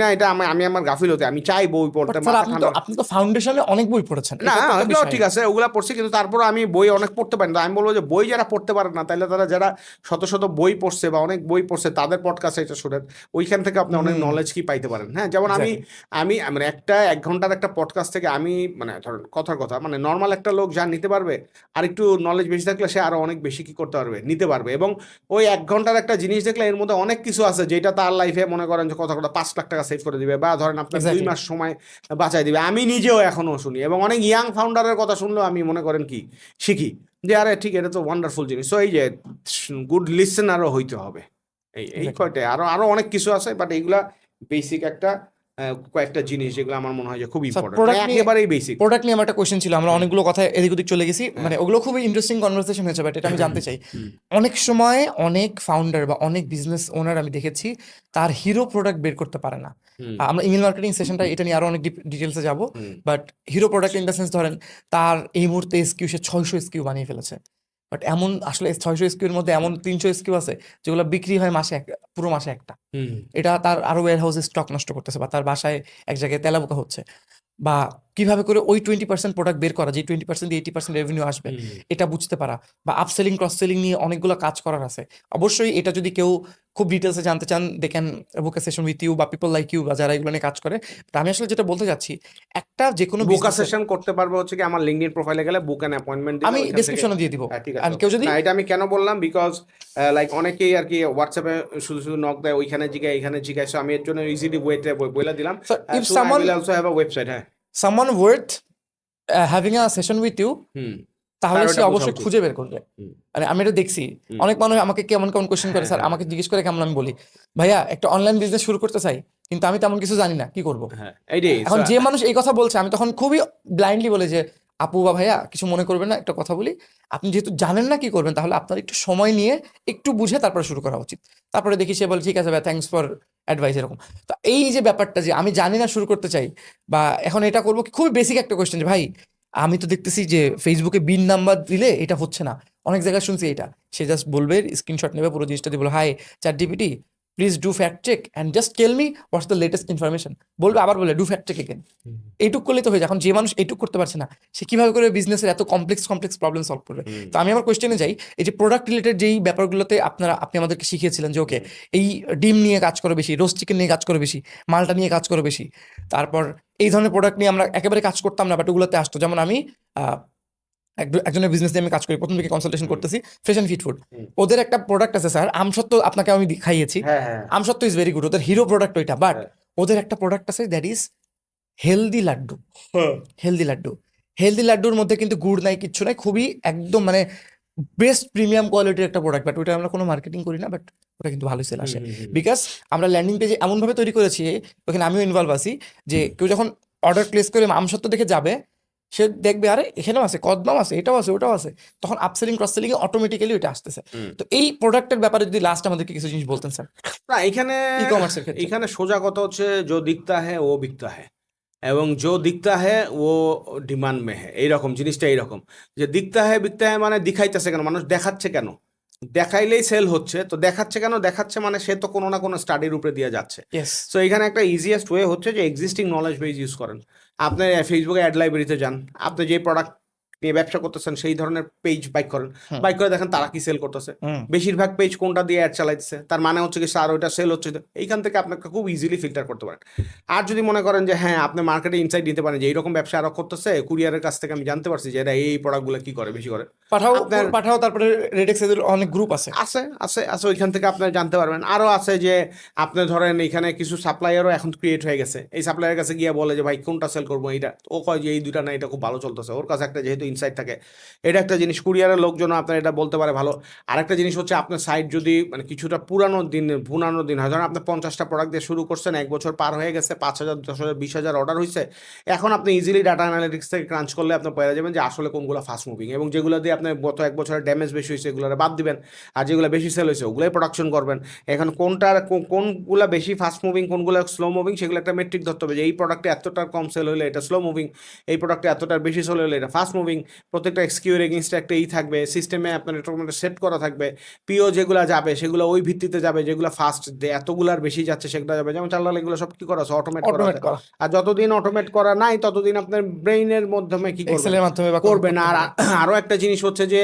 না, এটা আমি আমার গাফিলতি। আমি চাই বই পড়তে, স্যার মাথা আপনি তো ঠান্ডা। আপনি তো ফাউন্ডেশনে অনেক বই পড়েছেন, না এটা তো একটা ওগুলো বিষয়। ঠিক আছে, ওগুলো পড়ছি, কিন্তু তারপরে আমি বই অনেক পড়তে পারি না। আমি বলবো যে বই যারা পড়তে পারে না, তাহলে তারা যারা শত শত বই পড়ছে বা অনেক বই পড়ছে তাদের পডকাস্ট এটা শুনেন, ওইখান থেকে আপনি অনেক নলেজ কি পাইতে পারেন। হ্যাঁ, যেমন আমি Exactly. আমি মানে একটা 1 ঘন্টার একটা পডকাস্ট থেকে আমি মানে ধরেন কথার কথা মানে নর্মাল একটা লোক যা নিতে পারবে, আর একটু নলেজ বেশি থাকলে সে আরো অনেক বেশি কি করতে পারবে, নিতে পারবে। এবং ওই 1 ঘন্টার একটা জিনিস দেখলে এর মধ্যে অনেক কিছু আছে যেটা তার লাইফে মনে করেন যে কথা কথা 5 লাখ টাকা সেভ করে দিবে, বা ধরেন আপনার 2 Exactly. মাস সময় বাঁচাই দিবে। আমি নিজেও এখনো শুনি, এবং অনেক ইয়াং ফাউন্ডারের কথা শুনলেও আমি মনে করেন কি শিখি যে আরে ঠিক, এটা তো ওয়ান্ডারফুল জিনিস। সো এই যে গুড লিসেনারও হইতে হবে। এই Exactly. কয়টা, আরো আরো অনেক কিছু আছে, বাট এইগুলা বেসিক একটা কয়েকটা জিনিস যেগুলো আমার মনে হয় যে খুব স্যার ইম্পর্টেন্ট, একেবারেই বেসিক। প্রোডাক্ট নিয়ে আমার একটা কোয়েশ্চেন ছিল, আমরা অনেকগুলো কথা এদিক ওদিক চলে গেছি, হ্যাঁ। মানে ওগুলো খুবই ইন্টারেস্টিং কনভারসেশন হয়েছে, বাট এটা আমি জানতে চাই। অনেক সময় অনেক ফাউন্ডার বা অনেক বিজনেস ওনার আমি দেখেছি তার হিরো প্রোডাক্ট বের করতে পারে না। আমরা ইমেল মার্কেটিং সেশনটা এটা নিয়ে আরো অনেক ডিটেলসে যাব, but hero product in the sense ধরেন তার এই মুহূর্তে এসকিউ সে 600 এসকিউ বানিয়ে ফেলেছে, বাট এমন আসলে 600 এসকিউর মধ্যে এমন 300 এসকিউ আছে যেগুলো বিক্রি হয় মাসে পুরো মাসে একটা। এটা তার আরো ওয়্যার হাউসে স্টক নষ্ট করতেছে, বা তার বাসায় এক জায়গায় তেলাপোকা হচ্ছে, বা কিভাবে করে ওই 20% প্রোডাক্ট বের করা, যে 20% দিয়ে 80% রেভিনিউ আসবে এটা বুঝতে পারা, বা আপসেলিং ক্রস সেলিং নিয়ে অনেকগুলো কাজ করার আছে। অবশ্যই এটা যদি কেউ খুব ডিটেলসে জানতে চান, they can book a session with you বা পিপল লাইক ইউ, বা যারা এগুলো নিয়ে কাজ করে। তো আমি আসলে যেটা বলতে চাচ্ছি, একটা যে কোনো বুকা business-এর- সেশন করতে পারবো হচ্ছে কি আমার লিঙ্কডইন প্রোফাইলে গেলে বুক অ্যান অ্যাপয়েন্টমেন্ট দিলে আমি ওইখান থেকে। ডেসক্রিপশনে দিয়ে দিব, হ্যাঁ ঠিক আর আছে। কেউ যদি না এটা আমি কেন বললাম, বিকজ লাইক অনেকেই আর কি হোয়াটসঅ্যাপে শুধু শুধু নক দেয়, ওইখানে জিগায় এখানে জিগায়, সো আমি এর জন্য ইজিলি ওয়েতে বলে দিলাম। So, if Soon I someone will also have a website, হ্যাঁ। someone worth having a session with you, হুম। তাহলে তার সে ওটা বোঝা অবশ্যই উচিত। খুঁজে বের করবে। মানে আমি এটা দেখছি, অনেক মানুষ আমাকে কেমন কেমন কোশ্চেন করে, স্যার আমাকে জিজ্ঞেস করে কেমন, আমি বলি ভাইয়া একটা অনলাইন বিজনেস শুরু করতে চাই, কিন্তু আমি তেমন কিছু জানি না, কি করব। হ্যাঁ এইটাই। এখন যে মানুষ এই কথা বলছে, আমি তখন খুবই ব্লাইন্ডলি বলে যে আপু বা ভাইয়া কিছু মনে করবেন না, একটা কথা বলি, আপনি যেহেতু জানেন না কি করবেন, তাহলে আপনার একটু সময় নিয়ে একটু বুঝে তারপরে শুরু করা উচিত। তারপরে দেখি সে বলে ঠিক আছে ভাই, থ্যাঙ্কস ফর অ্যাডভাইস, এরকম। তো এই যে ব্যাপারটা যে আমি জানি না শুরু করতে চাই, বা এখন এটা করবো, খুবই বেসিক একটা কোয়েশ্চেন যে ভাই আমি তো দেখতেছি যে ফেসবুকে বিন নাম্বার দিলে এটা হচ্ছে না, অনেক জায়গায় শুনছি এটা, সে জাস্ট বলবে, স্ক্রিনশট নেবে, পুরো জিনিসটা দিয়ে বলে hi ChatGPT please do fact check and just tell me what's the latest information, বলবে, আবার বলে ডু ফ্যাক্ট চেক এগেন। এইটুক করলে তো হয়ে যায়। এখন যে মানুষ এইটুক করতে পারছে না, সে কিভাবে করে বিজনেসের এত কমপ্লেক্স প্রবলেম সলভ করবে? তো আমি আমার কোয়েশ্চেনে যাই, এই যে প্রোডাক্ট রিলেটেড যেই ব্যাপারগুলোতে আপনি আমাদেরকে শিখিয়েছিলেন যে ওকে এই ডিম নিয়ে কাজ করে বেশি, রোস্ট চিকেন নিয়ে কাজ করে বেশি, মালটা নিয়ে কাজ করে বেশি, তারপর এই ধরনের প্রোডাক্ট নিয়ে আমরা একেবারে কাজ করতাম না, বাট ওগুলোতে আসতো। যেমন আমি একজনের বিজনেস নিয়ে আমি কাজ করি, প্রথম থেকে কনসালটেশন করতেছি, ফ্রেশ অ্যান্ড ফিট ফুড। ওদের একটা প্রোডাক্ট আছে স্যার, আমসত্ত্ব, আপনাকে আমি খাইয়েছি, হ্যাঁ হ্যাঁ আমসত্ত্ব ইজ ভেরি গুড, ওদের হিরো প্রোডাক্ট ওইটা, বাট হ্যাঁ। ওদের একটা প্রোডাক্ট আছে that is healthy laddu. Healthy লাড্ডুর মধ্যে কিন্তু গুড় নাই, কিচ্ছু নাই, খুবই একদম মানে বেস্ট প্রিমিয়াম কোয়ালিটির একটা প্রোডাক্ট, বাট ওইটা আমরা কোনো মার্কেটিং করি না, বাট ওটা কিন্তু ভালো সেল আসে, বিকজ আমরা ল্যান্ডিং পেজে এমনভাবে তৈরি করেছি, ওখানে আমিও ইনভলভ আছি, যে কেউ যখন অর্ডার প্লেস করে আমসত্ত্ব দেখে যাবে, সে দেখবে আরে এখানেও আছে, কদবাম আছে, এটাও আছে, ওটাও আছে, তখন আপসেলিং ক্রস সেলিং অটোমেটিক্যালি ওইটা আসতেছে। তো এই প্রোডাক্টের ব্যাপারে যদি লাস্ট আমাদেরকে কিছু জিনিস বলতেন স্যার, না এখানে ই-কমার্সের ক্ষেত্রে। এখানে সোজা কথা হচ্ছে जो दिखता है वो बिकता है, এবং जो दिखता है वो ডিমান্ড में है, এইরকম জিনিসটা এইরকম যে দিখতা হ্যাঁ বিকতা হ্যাঁ মানে দেখাইতেছে কেন, মানুষ দেখাচ্ছে কেন, দেখাইলেই সেল হচ্ছে, তো দেখাচ্ছে কেন, দেখাচ্ছে মানে সে তো কোনো না কোনো স্টাডির উপরে দিয়ে যাচ্ছে। ইয়েস, সো এখানে একটা ইজিয়েস্ট ওয়ে হচ্ছে যে এক্সিস্টিং নলেজ বেস ইউজ করেন। আপনি ফেসবুকে অ্যাড লাইব্রেরিতে যান, আপনি যে প্রোডাক্ট নিয়ে ব্যবসা করতেছেন সেই ধরনের পেজ বাইক করেন, হুম। বাইক করে দেখেন তারা কি সেল করতেছে, হুম। বেশিরভাগ পেজ কোনটা দিয়ে অ্যাড চালাইতেছে, তার মানে হচ্ছে কি স্যার ওইটা সেল হচ্ছে, এইখান থেকে আপনাকে খুব ইজিলি ফিল্টার করতে পারেন। আর যদি মনে করেন যে হ্যাঁ আপনি মার্কেটে ইনসাইট দিতে পারেন যে এইরকম ব্যবসা আরো করতেছে, কুরিয়ারের কাছ থেকে আমি জানতে পারছি যে এরা এই প্রোডাক্টগুলো কি করে বেশি করে, পাঠাও আপনার পাঠাও, তারপরে রেডেক্স এদের অনেক গ্রুপ আছে। আছে আছে আছে ওইখান থেকে আপনারা জানতে পারবেন। আরও আছে যে আপনি ধরেন এখানে কিছু সাপ্লায়ারও এখন ক্রিয়েট হয়ে গেছে, এই সাপ্লায়ারের কাছে গিয়ে বলে যে ভাই কোনটা সেল করবো, এইটা ও কয় যে এই দুটা না এটা খুব ভালো চলতেছে, ওর কাছে একটা যেহেতু ইনসাইট থাকে, এটা একটা জিনিস কুরিয়ারের লোকজন আপনার এটা বলতে পারে ভালো। আরেকটা জিনিস হচ্ছে আপনার সাইট যদি মানে কিছুটা পুরানো দিন হয়, ধরেন আপনি 50টা প্রোডাক্ট দিয়ে শুরু করছেন, 1 বছর পার হয়ে গেছে, 5,000 10,000 20,000 অর্ডার হয়েছে, এখন আপনি ইজিলি ডাটা অ্যানালিটিক্স থেকে ক্রাঞ্চ করলে আপনি পেয়ে যাবেন যে আসলে কোনগুলো ফাস্ট মুভিং, এবং যেগুলো দিয়ে আপনার গত 1 বছরের ড্যামেজ বেশি হয়েছে এগুলো বাদ দিবেন, আর যেগুলো বেশি সেল হয়েছে ওগুলোই প্রোডাকশন করবেন। এখন কোনগুলো বেশি ফাস্ট মুভিং কোনগুলো স্লো মুভিং সেগুলো একটা মেট্রিক ধরতে হবে, যে এই প্রোডাক্টে এতটার কম সেল হলে এটা স্লো মুভিং, এই প্রোডাক্টে এতটার বেশি সেল হলে এটা ফাস্ট মুভিং। প্রত্যেকটা এক্সকিউর এগেনস্টে একটা থাকবে, সিস্টেমে আপনার এটা সেট করা থাকবে, পিও যেগুলো যাবে সেগুলো ওই ভিত্তিতে যাবে, যেগুলো ফাস্ট এতগুলার বেশি যাচ্ছে সেগুলো যাবে, যেমন চাল্লাল এগুলো সব কি করা আছে অটোমেট করা অটোমেট আছে। করা, আর যতদিন অটোমেট করা নাই ততদিন আপনার ব্রেইনের মাধ্যমে কি করবেন এক্সেলের মাধ্যমে বা করবেন। আর আরও একটা জিনিস হচ্ছে যে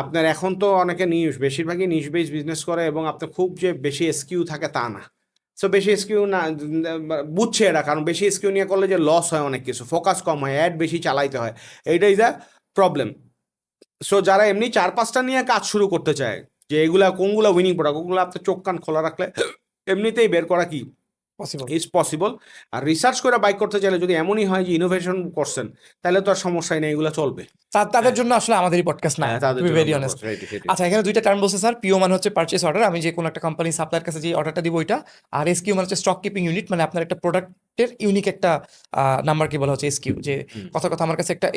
আপনার এখন তো অনেকে বেশিরভাগই নিশ বেস বিজনেস করে, এবং আপনার খুব যে বেশি এসকিউ থাকে তা না। সো বেশি এসকিউ না বুঝছে এরা, কারণ বেশি এসকিউ নিয়ে করলে যে লস হয় অনেক কিছু, ফোকাস কম হয়, অ্যাড বেশি চালাইতে হয়, এইটা ইজ আ প্রবলেম। সো যারা এমনি 4-5টা নিয়ে কাজ শুরু করতে চায় যে এগুলা কোনগুলো উইনিং প্রোডাক্ট, ওগুলো আপনার চোখ কান খোলা রাখলে এমনিতেই বের করা কি পসিবল। Is possible. আর রিসার্চ করে বাইক করতে চাইলে যদি এমনই হয় যে ইনোভেশন করছেন, তাহলে তো আর সমস্যাই নেই, এগুলো চলবে। তাদের জন্য আসলে আমাদের এই পডকাস্ট না, হ্যাঁ তাদের টু বি জন্য ভেরি অনেস্ট। আচ্ছা, এখানে দুইটা টার্ম বলছে স্যার। পিও মানে হচ্ছে পারচেস অর্ডার, আমি যে কোনো একটা কোম্পানি সাপ্লায়ার কাছে যে অর্ডারটা দিব ওইটা। আর এসকিউ মানে হচ্ছে স্টক কিপিং ইউনিট, মানে আপনার একটা প্রোডাক্টের ইউনিক একটা নাম্বার কি বলা হচ্ছে এসকিউ, যে কথা কথা আমার কাছে একটা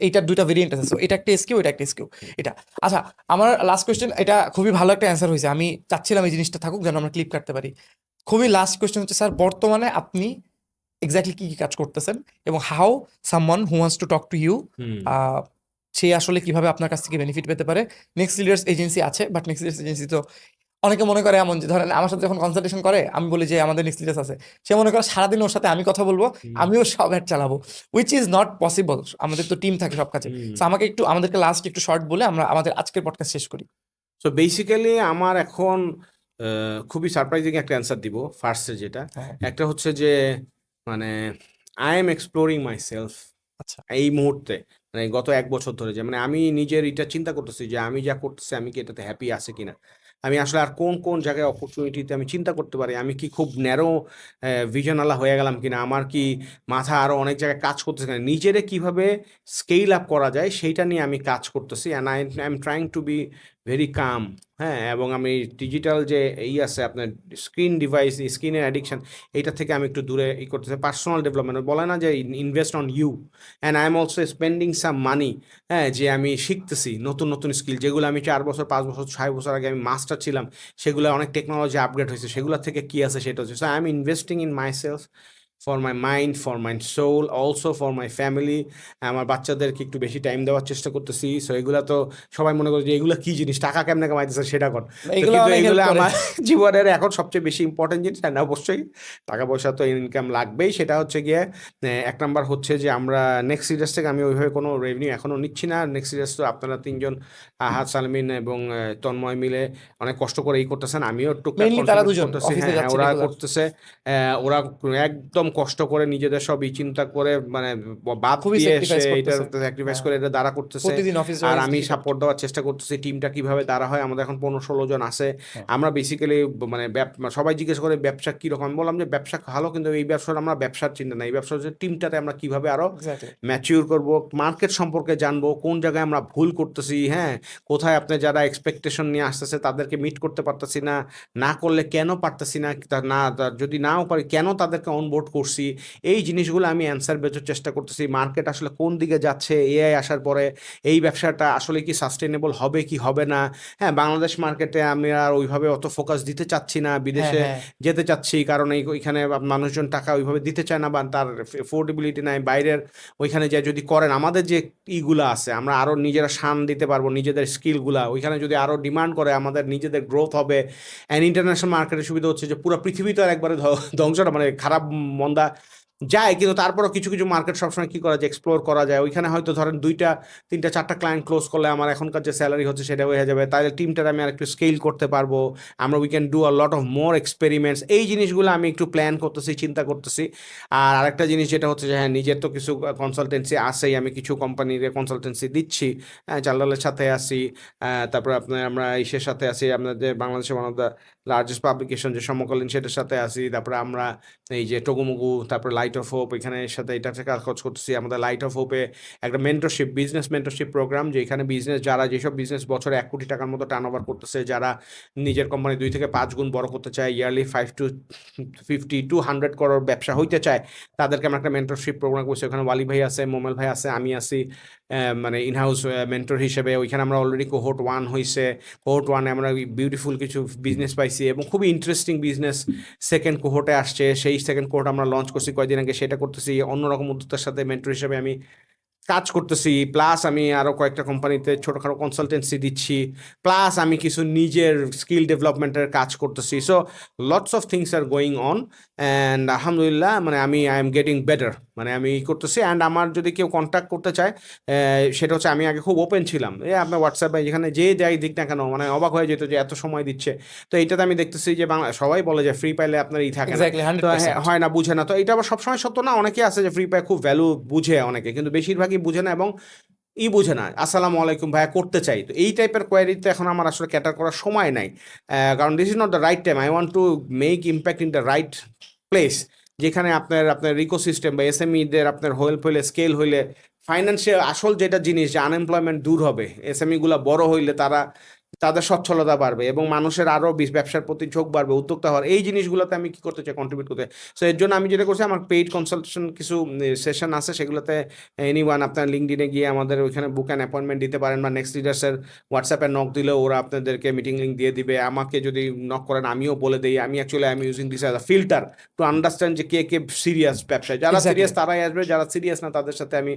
এইটার দুইটা ভেরিয়েন্ট আছে, সো এটা একটা এসকিউ, এটা একটা এসকিউ, এটা। আচ্ছা, আমার লাস্ট কোয়েশ্চেন, এটা খুবই ভালো একটা অ্যান্সার হয়েছে, আমি চাচ্ছিলাম এই জিনিসটা থাকুক যেন আমরা ক্লিপ কাটতে পারি। খুবই লাস্ট কোয়েশ্চেন হচ্ছে স্যার, বর্তমানে আপনি এক্স্যাক্টলি কি কি কাজ করতেছেন, এবং how someone who wants to talk to you সে আসলে কিভাবে আপনার কাছ থেকে বেনিফিট পেতে পারে। নেক্সট লিডার্স এজেন্সি আছে, বাট নেক্সট লিডার্স এজেন্সি তো অনেকে মনে করে এমন যে ধরেন আমার সাথে যখন কনসালটেশন করে, আমি বলি যে আমাদের নেক্সট লিডার্স আছে, সে মনে করে সারাদিন ওর সাথে আমি কথা বলবো, আমিও সব অ্যাড চালাবো, উইচ ইজ নট পসিবল। আমাদের তো টিম থাকে সব কাজে। তো আমাকে একটু, আমাদেরকে লাস্ট একটু শর্ট বলে আমরা আমাদের আজকের পডকাস্ট শেষ করি। সো বেসিক্যালি আমার এখন খুবই সারপ্রাইজিং একটা অ্যান্সার দিব ফার্স্টে, যেটা হ্যাঁ। একটা হচ্ছে যে মানে I am exploring my self আচ্ছা। এই মুহূর্তে, মানে গত 1 বছর ধরে, যে মানে আমি নিজের এটা চিন্তা করতেছি যে আমি যা করতেছি আমি কি এটাতে হ্যাপি আছে কিনা, আমি আসলে আর কোন কোন জায়গায় অপরচুনিটিতে আমি চিন্তা করতে পারি, আমি কি খুব ন্যারো ভিশনওয়ালা হয়ে গেলাম কিনা, আমার কি মাথা আরও অনেক জায়গায় কাজ করতেছে কিনা, নিজেরে কিভাবে স্কেল আপ করা যায় সেইটা নিয়ে আমি কাজ করতেছি। And I am trying to be very calm. হ্যাঁ, এবং আমি ডিজিটাল যে আছে আপনার স্ক্রিনের অ্যাডিকশন, এইটা থেকে আমি একটু দূরে করতেছি। পার্সোনাল ডেভেলপমেন্ট বলে না যে invest on you, and I am also spending some money. হ্যাঁ, যে আমি শিখতেছি নতুন নতুন স্কিল, যেগুলো আমি 4 বছর 5 বছর 6 বছর আগে আমি মাস্টার ছিলাম, সেগুলো অনেক টেকনোলজি আপগ্রেড হয়েছে, সেগুলো থেকে কি আছে সেটা হচ্ছে। So I am investing in myself, for my mind, for my soul, also for my family. আমার বাচ্চাদেরকে একটু বেশি টাইম দেওয়ার চেষ্টা করতেছি। সো এগুলা তো সবাই মনে করে যে এগুলো কি জিনিস, টাকা কেমনে কামাইতেছে সেটা কর, এগুলো কিন্তু অনেক হেল্প এগুলো করে। আমার জীবনের এখন সবচেয়ে বেশি ইম্পর্টেন্ট জিনিস। অ্যান্ড অবশ্যই টাকা পয়সা তো ইনকাম লাগবেই, সেটা হচ্ছে গিয়ে 1 নাম্বার হচ্ছে যে আমরা নেক্সট সিরিয়াস থেকে আমি ওইভাবে কোনো রেভিনিউ এখনও নিচ্ছি না। নেক্সট সিরিয়াস তো আপনারা 3জন আহাদ, সালমিন এবং তন্ময় মিলে অনেক কষ্ট করে করতেছেন, আমিও টুকটাক মেইনলি তারা কন্ট্রিবিউট দুজন করতেছি। অফিসে হ্যাঁ, যাচ্ছে ওরা রেগুলার। করতেছে, ওরা একদম কষ্ট করে নিজেদের সব চিন্তা করে মানে বাদ খুবই দিয়ে সে স্যাক্রিফাইস এইটার করতেছে। স্যাক্রিফাইস হ্যাঁ, করে এটা দাঁড়া করতেছে। প্রতিদিন অফিস আর ওয়াইজ আমি ডিজিটাল। সাপোর্ট দেওয়ার চেষ্টা করতেছি টিমটা কিভাবে দাঁড়া হয়। আমাদের এখন 15-16 জন আছে। হ্যাঁ। আমরা বেসিক্যালি মানে সবাই জিজ্ঞেস করে ব্যবসা কীরকম, আমি বললাম যে ব্যবসা ভালো, কিন্তু এই ব্যবসার আমরা ব্যবসার চিন্তা নাই, এই ব্যবসা হচ্ছে টিমটাতে আমরা কিভাবে আরও এক্স্যাক্টলি। ম্যাচিউর করব, মার্কেট সম্পর্কে জানবো, কোন জায়গায় আমরা ভুল করতেছি, হ্যাঁ কোথায় আপনি যারা এক্সপেকটেশন নিয়ে আসতেছে তাদেরকে মিট করতে পারতেছি না, না করলে কেন পারতেছি না, যদি নাও পারি কেন তাদেরকে অনবোর্ড করছি, এই জিনিসগুলো আমি অ্যান্সার বেচোর চেষ্টা করতেছি। মার্কেট আসলে কোন দিকে যাচ্ছে, এআই আসার পরে এই ব্যবসাটা আসলে কি সাস্টেনেবল হবে কি হবে না। হ্যাঁ, বাংলাদেশ মার্কেটে আমি আর ওইভাবে অত ফোকাস দিতে চাচ্ছি না, হ্যাঁ, বিদেশে হ্যাঁ। যেতে চাচ্ছি, কারণ ওইখানে মানুষজন টাকা ওইভাবে দিতে চায় না, বা তার এফোর্ডেবিলিটি নাই। বাইরের ওইখানে যে যদি করেন আমাদের যে ইগুলা আছে, আমরা আরও নিজেরা শান দিতে পারবো, নিজেদের স্কিলগুলা ওইখানে যদি আরও ডিমান্ড করে আমাদের নিজেদের গ্রোথ হবে। অ্যান্ড ইন্টারন্যাশনাল মার্কেটের সুবিধা হচ্ছে যে পুরো পৃথিবী তো আর একবারে ধ্বংস না, মানে খারাপ মন্দা যায়, কিন্তু তারপরও কিছু কিছু মার্কেট সবসময় কি করা যায়, এক্সপ্লোর করা যায়। ওইখানে হয়তো ধরেন 2টা 3টা 4টা ক্লায়েন্ট ক্লোজ করলে আমার এখনকার যে স্যালারি হচ্ছে সেটা হয়ে যাবে, তাহলে টিমটার আমি আর একটু স্কেল করতে পারবো, আমরা we can do a lot of more experiments. এই জিনিসগুলো আমি একটু প্ল্যান করতেছি, চিন্তা করতেছি। আর আরেকটা জিনিস যেটা হচ্ছে যে হ্যাঁ, নিজের তো কিছু কনসালটেন্সি আছেই, আমি কিছু কোম্পানির কনসালটেন্সি দিচ্ছি। হ্যাঁ, জালালের সাথে আছি, তারপরে আপনার আমরা ইসের সাথে আছি, আপনাদের বাংলাদেশের one of the largest publication যে সমকালীন, সেটার সাথে আছি। তারপরে আমরা এই যে টগুমুগু, তারপরে লাইট অফ হোপ, এখানের সাথে এটাতে কাজ করতেছি। আমাদের লাইট অফ হোপে একটা মেন্টরশিপ, বিজনেস মেন্টরশিপ প্রোগ্রাম, যেখানে বিজনেস যারা যেসব বিজনেস বছরে 1 কোটি টাকার মতো টার্ন ওভার করতেছে, যারা নিজের কোম্পানি 2 থেকে 5 গুণ বড় করতে চায়, ইয়ারলি 5 to 50 to 100 করোড় ব্যবসা হইতে চায়, তাদেরকে আমরা একটা মেন্টরশিপ প্রোগ্রাম করছি। ওখানে ওয়ালি ভাই আছে, মোমেল ভাই আছে, আমি আছি মানে ইনহাউস মেন্টর হিসেবে। ওইখানে আমরা অলরেডি কোহোর্ট 1 হয়েছে, কোহোর্ট 1-এ আমরা বিউটিফুল কিছু বিজনেস পাইছি এবং খুবই ইন্টারেস্টিং বিজনেস সেকেন্ড কোহোর্টে আসছে। সেই সেকেন্ড কোহোর্ট আমরা লঞ্চ করছি কয়েকদিন আগে, সেটা করতেছি। অন্যরকম উদ্যোক্তার সাথে মেন্টর হিসেবে আমি কাজ করতেছি, প্লাস আমি আরও কয়েকটা কোম্পানিতে ছোটোখাটো কনসালটেন্সি দিচ্ছি, প্লাস আমি কিছু নিজের স্কিল ডেভেলপমেন্টের কাজ করতেছি। So lots of things are going on, and আলহামদুলিল্লাহ মানে আই এম গেটিং বেটার, মানে আমি করতেছি। অ্যান্ড আমার যদি কেউ কন্ট্যাক্ট করতে চায়, সেটা হচ্ছে আমি আগে খুব ওপেন ছিলাম, আপনার হোয়াটসঅ্যাপে যেখানে যে যাই দিক না কেন, মানে অবাক হয়ে যেত যে এত সময় দিচ্ছে। তো এইটাতে আমি দেখতেছি যে বাংলা সবাই বলে যে ফ্রি পাইলে আপনার থাকে না, এক্স্যাক্টলি তো হ্যাঁ 100%। হয় না, বুঝে না। তো এটা আবার সবসময় সত্য না, অনেকে আছে যে ফ্রি পায় খুব ভ্যালু বুঝে অনেকে, কিন্তু বেশিরভাগই বুঝে না এবং বুঝে না। আসসালামু আলাইকুম ভাইয়া করতে চাই, তো এই টাইপের কোয়ারিতে এখন আমার আসলে ক্যাটার করার সময় নাই, কারণ this is not the right time. I want to make impact in the right place, যেখানে আপনার আপনার ইকোসিস্টেম বা এসএমইদের আপনার হেল্প হইলে, স্কেল হইলে, ফাইন্যান্সিয়াল আসল যেটা জিনিস যে আনএমপ্লয়মেন্ট দূর হবে, এসএমইগুলো বড় হইলে তাদের সচ্ছলতা বাড়বে এবং মানুষের আরও ব্যবসার প্রতি ঝোঁক বাড়বে, উদ্যোক্তা হওয়ার। এই জিনিসগুলোতে আমি কি করতে চাই, কন্ট্রিবিউট করতে। সো এর জন্য আমি যেটা করছি, আমার পেইড কনসালটেশন কিছু সেশন আছে, সেগুলোতে এনিওয়ান আপনার লিঙ্কডিনে গিয়ে আমাদের ওইখানে বুক অ্যান্ড অ্যাপয়েন্টমেন্ট দিতে পারেন, বা নেক্সট লিডার্সের হোয়াটসঅ্যাপে নক দিলেও ওরা আপনাদেরকে মিটিং লিঙ্ক দিয়ে দিবে। আমাকে যদি নক করেন আমিও বলে দিই। আমি actually I am using this as a filter two understand যে কে কে সিরিয়াস ব্যবসায়। যারা সিরিয়াস তারাই আসবে, যারা সিরিয়াস না তাদের সাথে আমি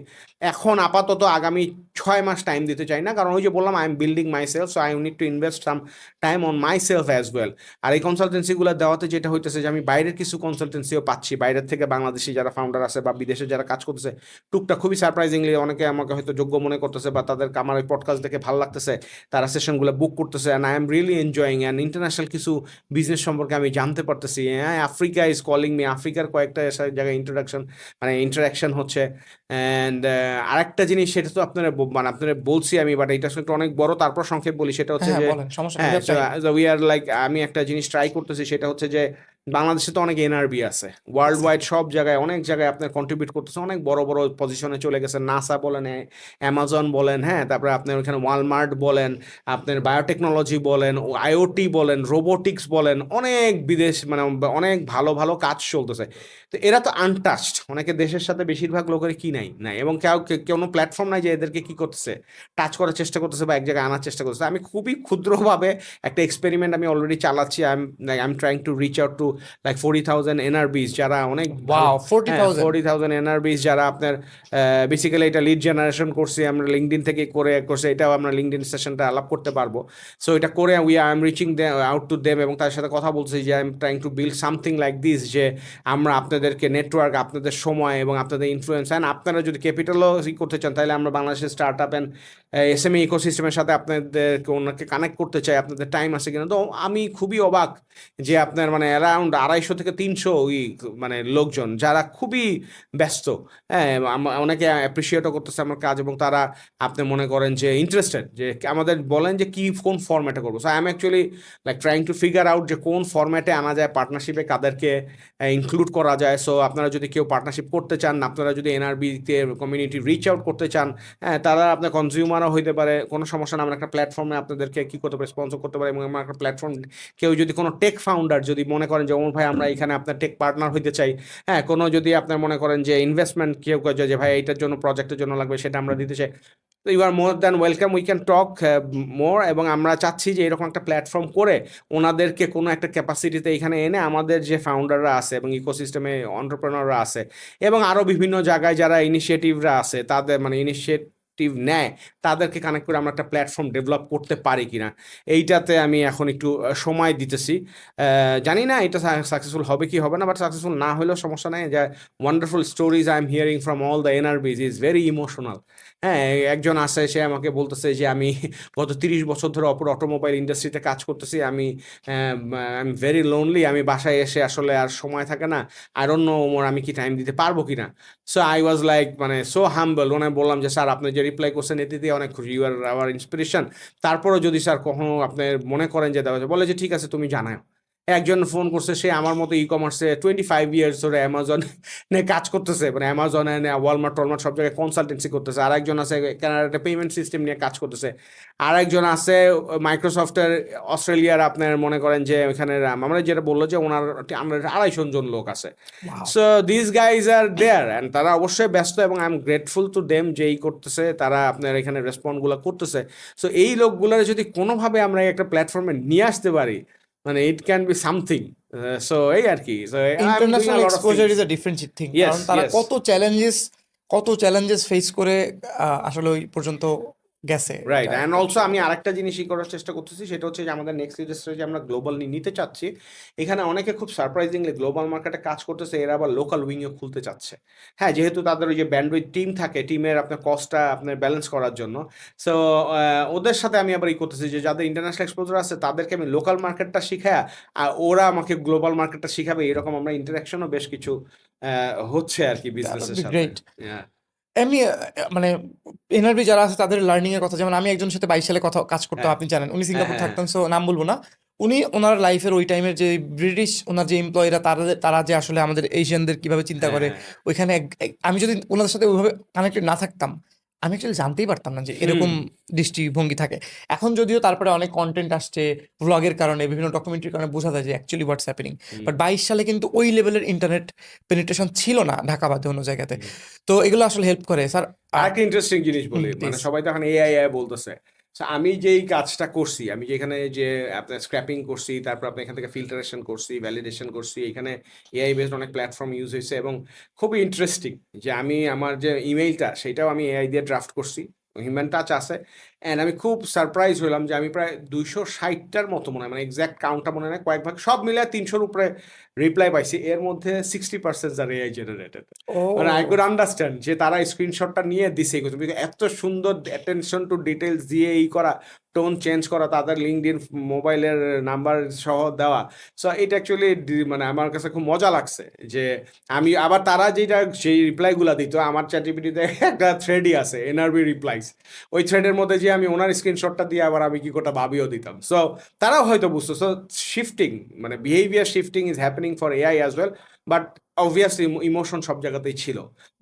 এখন আপাতত আগামী 6 মাস টাইম দিতে চাই না, কারণ ওই যে বললাম I am building myself, so I need to invest some time on myself as well. আর এই কনসালটেন্সিগুলো দেওয়াতে যেটা হইতেছে যে আমি বাইরের কিছু কনসালটেন্সিও পাচ্ছি, বাইরের থেকে বাংলাদেশি যারা ফাউন্ডার আছে বা বিদেশে যারা কাজ করতেছে টুকটাক, খুবই সারপ্রাইজিংলি অনেকে আমাকে হয়তো যোগ্য মনে করতেছে বা তাদেরকে আমার এই পডকাস্ট দেখে ভালো লাগতেছে, তারা সেশনগুলো বুক করতেছে। And I am really enjoying, and international কিছু বিজনেস সম্পর্কে আমি জানতে পারতেছি। হ্যাঁ, আফ্রিকা ইজ কলিং মি, আফ্রিকার কয়েকটা জায়গায় ইন্টারাকশন হচ্ছে। অ্যান্ড আরেকটা জিনিস, সেটা তো মানে আপনারা বলছি আমি, বাট এটা আসলে একটু অনেক বড়, তারপর সংক্ষেপ বলি। সেটা হচ্ছে হ্যাঁ যে বলেন, সমস্যা নেই, হ্যাঁ, we have time। We are like, আমি একটা জিনিস ট্রাই করতেছি, সেটা হচ্ছে যে বাংলাদেশে তো অনেক এনআরবি আছে, ওয়ার্ল্ড ওয়াইড সব জায়গায় অনেক জায়গায় আপনার কন্ট্রিবিউট করতেছে, অনেক বড় বড় পজিশনে চলে গেছে, নাসা বলেন, অ্যামাজন বলেন, হ্যাঁ, তারপরে আপনার ওখানে ওয়ালমার্ট বলেন, আপনার বায়োটেকনোলজি বলেন, আইওটি বলেন, রোবোটিক্স বলেন, অনেক বিদেশ মানে অনেক ভালো ভালো কাজ চলতেছে। তো এরা তো আনটাচড, অনেকে দেশের সাথে বেশিরভাগ লোকের কি নাই নাই, এবং কোনো প্ল্যাটফর্ম নাই যে এদেরকে কি করতেছে, টাচ করার চেষ্টা করতেছে বা এক জায়গায় আনার চেষ্টা করতেছে। আমি খুবই ক্ষুদ্রভাবে একটা এক্সপেরিমেন্ট আমি অলরেডি চালাচ্ছি। I am trying to reach out to like 40,000 এনআরবিস, যারা অনেক ওয়াও, 40,000। 40,000 এনআরবিস, যারা আপনার বেসিক্যালি এটা লিড জেনারেশন করছি আমরা লিঙ্কডিন থেকে করছে, এটাও আমরা লিঙ্কডিন সেশনটা আলাপ করতে পারবো। সো এটা করে I am reaching out to them, এবং তার সাথে কথা বলছি যে I am trying to build something like this, যে আমরা আপনাদেরকে নেটওয়ার্ক, আপনাদের সময় এবং আপনাদের ইনফ্লুয়েন্স, অ্যান্ড আপনারা যদি ক্যাপিটালও করতে চান, তাহলে আমরা বাংলাদেশের স্টার্ট আপ অ্যান্ড এসএমই ইকোসিস্টেমের সাথে আপনাদেরকে ওনাকে কানেক্ট করতে চাই। আপনাদের টাইম আছে কিনা? তো আমি খুবই অবাক যে আপনার মানে অ্যারাউন্ড 250 থেকে 300 মানে লোকজন, যারা খুবই ব্যস্ত, হ্যাঁ, অনেকে অ্যাপ্রিসিয়েটও করতেছে আমার কাজ, এবং তারা আপনি মনে করেন যে ইন্টারেস্টেড, যে আমাদের বলেন যে কোন ফরম্যাটে করবো। So I am actually like trying to figure out যে কোন ফরম্যাটে আনা যায়, পার্টনারশিপে কাদেরকে ইনক্লুড করা যায়। সো আপনারা যদি কেউ পার্টনারশিপ করতে চান, আপনারা যদি এনআরবিতে কমিউনিটি রিচ আউট করতে চান, হ্যাঁ, তারা আপনার কনজিউমারও হইতে পারে, কোনো সমস্যা না। আমরা একটা প্ল্যাটফর্মে আপনাদেরকে কি করতে পারি, স্পন্সর করতে পারি, এবং আমার একটা প্ল্যাটফর্ম, কেউ যদি কোনো টেক ফাউন্ডার যদি মনে করেন যে ওমর ভাই আমরা এখানে আপনার টেক পার্টনার হইতে চাই, হ্যাঁ, কোনো যদি আপনার মনে করেন যে ইনভেস্টমেন্ট কেউ করে যে ভাই এইটার জন্য, প্রজেক্টের জন্য লাগবে, সেটা আমরা দিতে চাই, তো you are more than welcome, we can talk more. এবং আমরা চাচ্ছি যে এরকম একটা প্ল্যাটফর্ম করে ওনাদেরকে কোনো একটা ক্যাপাসিটিতে এখানে এনে, আমাদের যে ফাউন্ডাররা আছে এবং ইকোসিস্টেমে অন্টারপ্রেনাররা আছে, এবং আরও বিভিন্ন জায়গায় যারা ইনিশিয়েটিভরা আছে, তাদের মানে ইনিশিয়েটিভ নেয় তাদেরকে কানেক্ট করে আমরা একটা প্ল্যাটফর্ম ডেভেলপ করতে পারি কিনা, এইটাতে আমি এখন একটু সময় দিতেছি। জানি না এটা সাকসেসফুল হবে কি হবে না, বাট সাকসেসফুল না হলেও সমস্যা নেই। যে wonderful stories I am hearing from all the NRBs is very emotional. হ্যাঁ, একজন আছে, সে আমাকে বলতেছে যে আমি গত 30 বছর ধরে অটোমোবাইল ইন্ডাস্ট্রিতে কাজ করতেছি, আমি আই এম ভেরি লোনলি, আমি বাসায় এসে আসলে আর সময় থাকে না, আই ডোন্ট নো ওমর আমি কি টাইম দিতে পারবো কিনা। সো আই ওয়াজ লাইক মানে সো হাম্বল, ওনায় বললাম যে স্যার আপনি যে রিপ্লাই করছেন এতে দিয়ে অনেক খুশি, ইউ আর আওয়ার ইন্সপিরেশন, তারপরেও যদি স্যার কখনো আপনি মনে করেন যে দেওয়া যায়, বলে যে ঠিক আছে তুমি জানাও। একজন ফোন করছে, সে আমার মতো ই কমার্সে 25 ইয়ার্স ধরে অ্যামাজনে কাজ করতেছে, মানে অ্যামাজনে ওয়ালমার্ট টলমার্ট সব জায়গায় কনসালটেন্সি করতেছে। আর একজন আছে কানাডাতে পেমেন্ট সিস্টেম নিয়ে কাজ করতেছে। আর একজন আছে মাইক্রোসফটের অস্ট্রেলিয়ার, আপনার মনে করেন যে ওখানে আমরা যেটা বললো যে ওনার আমরা 250 জন লোক আছে। Wow. So this guys are there and তারা অবশ্যই ব্যস্ত, এবং I am grateful to them যে এই করতেছে, তারা আপনার এখানে রেসপন্ডগুলো করতেছে। সো এই লোকগুলোর যদি কোনোভাবে আমরা একটা প্ল্যাটফর্মে নিয়ে আসতে পারি, মানে it can be something. So এই আর কি, so international exposure is a different thing, Yes, কারণ তারা yes. কত চ্যালেঞ্জেস ফেস করে আসলে ওই পর্যন্ত গেছে। রাইট। অ্যান্ড অলসো আমি আরেকটা জিনিসই করার চেষ্টা করতেছি, সেটা হচ্ছে যে আমাদের নেক্সট সিরিজটা যে আমরা গ্লোবাল নিতে চাচ্ছি, এখানে অনেকে খুব সারপ্রাইজিংলি গ্লোবাল মার্কেটে কাজ করতেছে, এরা আবার লোকাল উইংও খুলতে চাচ্ছে। হ্যাঁ, যেহেতু তাদের ওই যে ব্যান্ডউইথ টিম থাকে, টিমের আপনার কস্টটা আপনার ব্যালেন্স করার জন্য। সো ওদের সাথে আমি আবার ই করতেছি যে যাদের ইন্টারন্যাশনাল এক্সপোজার আছে তাদেরকে আমি লোকাল মার্কেটটা শিখাই, আর ওরা আমাকে গ্লোবাল মার্কেটটা শিখাবে, এরকম আমরা ইন্টারাকশনও বেশ কিছু হচ্ছে আর কি বিজনেসের সাথে। গ্রেট। Yeah. এমনি মানে এনআরবি যারা আছে তাদের লার্নিং এর কথা, যেমন আমি একজনের সাথে 22 সালে কাজ করতাম, হ্যাঁ। আপনি জানেন, উনি সিঙ্গাপুর হ্যাঁ, থাকতেন, সো নাম বলবো না। উনি ওনার লাইফের ওই টাইমের যে ব্রিটিশ ওনার যে এমপ্লয়িরা, তারা যে আসলে আমাদের এশিয়ানদের কিভাবে চিন্তা করে, ওইখানে আমি যদি ওনাদের সাথে ওইভাবে কানেক্টেড না থাকতাম, আমি অ্যাকচুয়ালি জানতেই পারতাম না যে এরকম দৃষ্টিভঙ্গি থাকে। এখন যদিও তারপরে অনেক কন্টেন্ট আসছে ব্লগের কারণে, বিভিন্ন ডকুমেন্টারির কারণে বোঝা যায় যে অ্যাকচুয়ালি হোয়াটস হ্যাপেনিং। বাট 22 সালে কিন্তু ওই লেভেলের ইন্টারনেট পেনিট্রেশন ছিল না ঢাকা বাদে অন্য জায়গাতে। তো এগুলো আসলে হেল্প করে স্যার। আরেকটা ইন্টারেস্টিং জিনিস বলি, মানে সবাই তো এখন এআই বলতেছে। So, আমি যেই কাজটা করছি, আমি যেখানে যে আপনার স্ক্র্যাপিং করছি, তারপর আপনি এখান থেকে ফিল্টারেশন করছি, ভ্যালিডেশন করছি, এখানে এআই বেসড অনেক প্ল্যাটফর্ম ইউজ হয়েছে, এবং খুবই ইন্টারেস্টিং যে আমি আমার যে ইমেইলটা সেটাও আমি এআই দিয়ে ড্রাফট করছি, হিউম্যান টাচ আছে। অ্যান্ড আমি খুব সারপ্রাইজ হলাম যে আমি প্রায় 260টার মতো মনে হয়, মানে এক্স্যাক্ট কাউন্টটা মনে হয় না, কয়েক ভাগ সব মিলে 300-র উপরে রিপ্লাই পাইছি। এর মধ্যে 60% আর এআই জেনারেটেড। মানে আই কুড আন্ডারস্ট্যান্ড যে তারা স্ক্রিনশটটা নিয়ে দিছে, এত সুন্দর অ্যাটেনশন টু ডিটেলস দিয়ে এই করা, টোন চেঞ্জ করা, তাদের লিঙ্কডইন মোবাইলের নাম্বার সহ দেওয়া। সো এটা অ্যাকচুয়ালি মানে আমার কাছে খুব মজা লাগছে যে আমি আবার তারা যেটা সেই রিপ্লাইগুলো দিত, আমার চ্যাটজিপিটিতে একটা থ্রেডই আছে এনআরবি রিপ্লাইস, ওই থ্রেডের মধ্যে যে আমি ওনার স্ক্রিনশটটা দিয়ে আবার আমি কি কোটা ভাবিও দিতাম। সো তারাও হয়তো বুঝতো। সো শিফটিং, মানে behaviour shifting is happening for AI as well, but obviously emotion সব জায়গাতেই ছিল।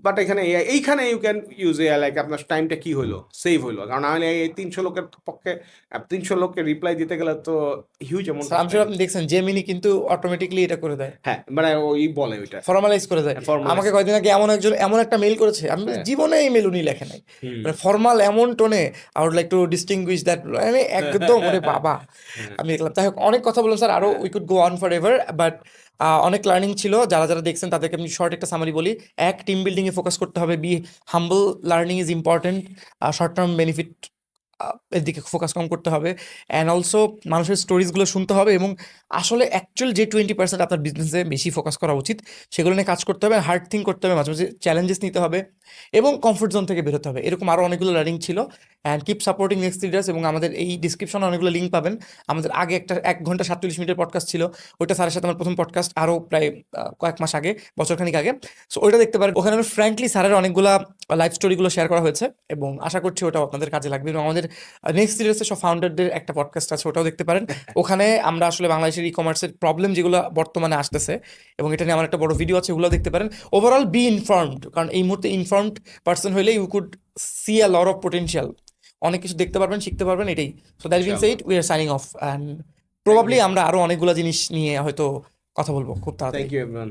বাট এখানে এইখানে you can use AI, like আপনার টাইমটা কি হলো, সেভ হলো, কারণ আমি এই 300 লোকের পক্ষে 300 লোককে রিপ্লাই দিতে গেলে তো হিউজ অ্যামাউন্ট। আমি আপনি দেখছেন জেমিনি কিন্তু অটোমেটিকলি এটা করে দেয়, হ্যাঁ, মানে ওই বলে ওইটা ফর্মালাইজ করে দেয়। আমাকে কয়েকদিন আগে এমন একটা মেইল করেছে, আমি জীবনে এই মেল উনি লেখে নাই, মানে ফর্মাল এমন টোনে, I would like to distinguish that, মানে একদম ওরে বাবা। আমি দেখলাম। তাই হোক, অনেক কথা বললাম স্যার, আরো we could go on for ever, but অনেক লার্নিং ছিল। যারা যারা দেখছেন তাদেরকে আমি শর্ট একটা সামারি বলি। টিম বিল্ডিং এ ফোকাস করতে হবে, be humble, learning is important, short term benefit এর দিকে ফোকাস কম করতে হবে, অ্যান্ড অলসো মানুষের স্টোরিজগুলো শুনতে হবে, এবং আসলে অ্যাকচুয়াল যে 20% আপনার বিজনেসে বেশি ফোকাস করা উচিত সেগুলো নিয়ে কাজ করতে হবে, হার্ড থিঙ্ক করতে হবে, মাঝে মাঝে চ্যালেঞ্জেস নিতে হবে, এবং কমফোর্ট জোন থেকে বেরোতে হবে। এরকম আরও অনেকগুলো লার্নিং ছিল। And keep supporting next leaders, এবং আমাদের এই ডিসক্রিপশনে অনেকগুলো লিঙ্ক পাবেন। আমাদের আগে একটা 1 ঘন্টা 47 মিনিটের পডকাস্ট ছিল, ওইটা স্যারের সাথে আমার প্রথম পডকাস্ট, আরও প্রায় কয়েক মাস আগে, বছরখানিক আগে। সো ওইটা দেখতে পারেন। ওখানে আমি ফ্র্যাঙ্কলি স্যারের অনেকগুলো লাইফ স্টোরিগুলো শেয়ার করা হয়েছে, এবং আশা করছি ওটাও আপনাদের কাজে লাগবে। এবং আমাদের নেক্সট সিরিজে সব ফাউন্ডারদের একটা পডকাস্ট আছে, ওটাও দেখতে পারেন। ওখানে আমরা আসলে বাংলাদেশের ই কমার্সের প্রবলেম যেগুলো বর্তমানে আসতেছে, এবং এটা নিয়ে আমার একটা বড় ভিডিও আছে, ওগুলো দেখতে পারেন। ওভারঅল বি ইনফর্মড, কারণ এই মুহূর্তে ইনফর্মড পার্সন হইলে you could see a lot of potential, অনেক কিছু দেখতে পারবেন, শিখতে পারবেন, এটাই। So that being said, we are signing off, and probably আমরা আরো অনেকগুলো জিনিস নিয়ে হয়তো কথা বলবো খুব তাড়াতাড়ি। Thank you everyone.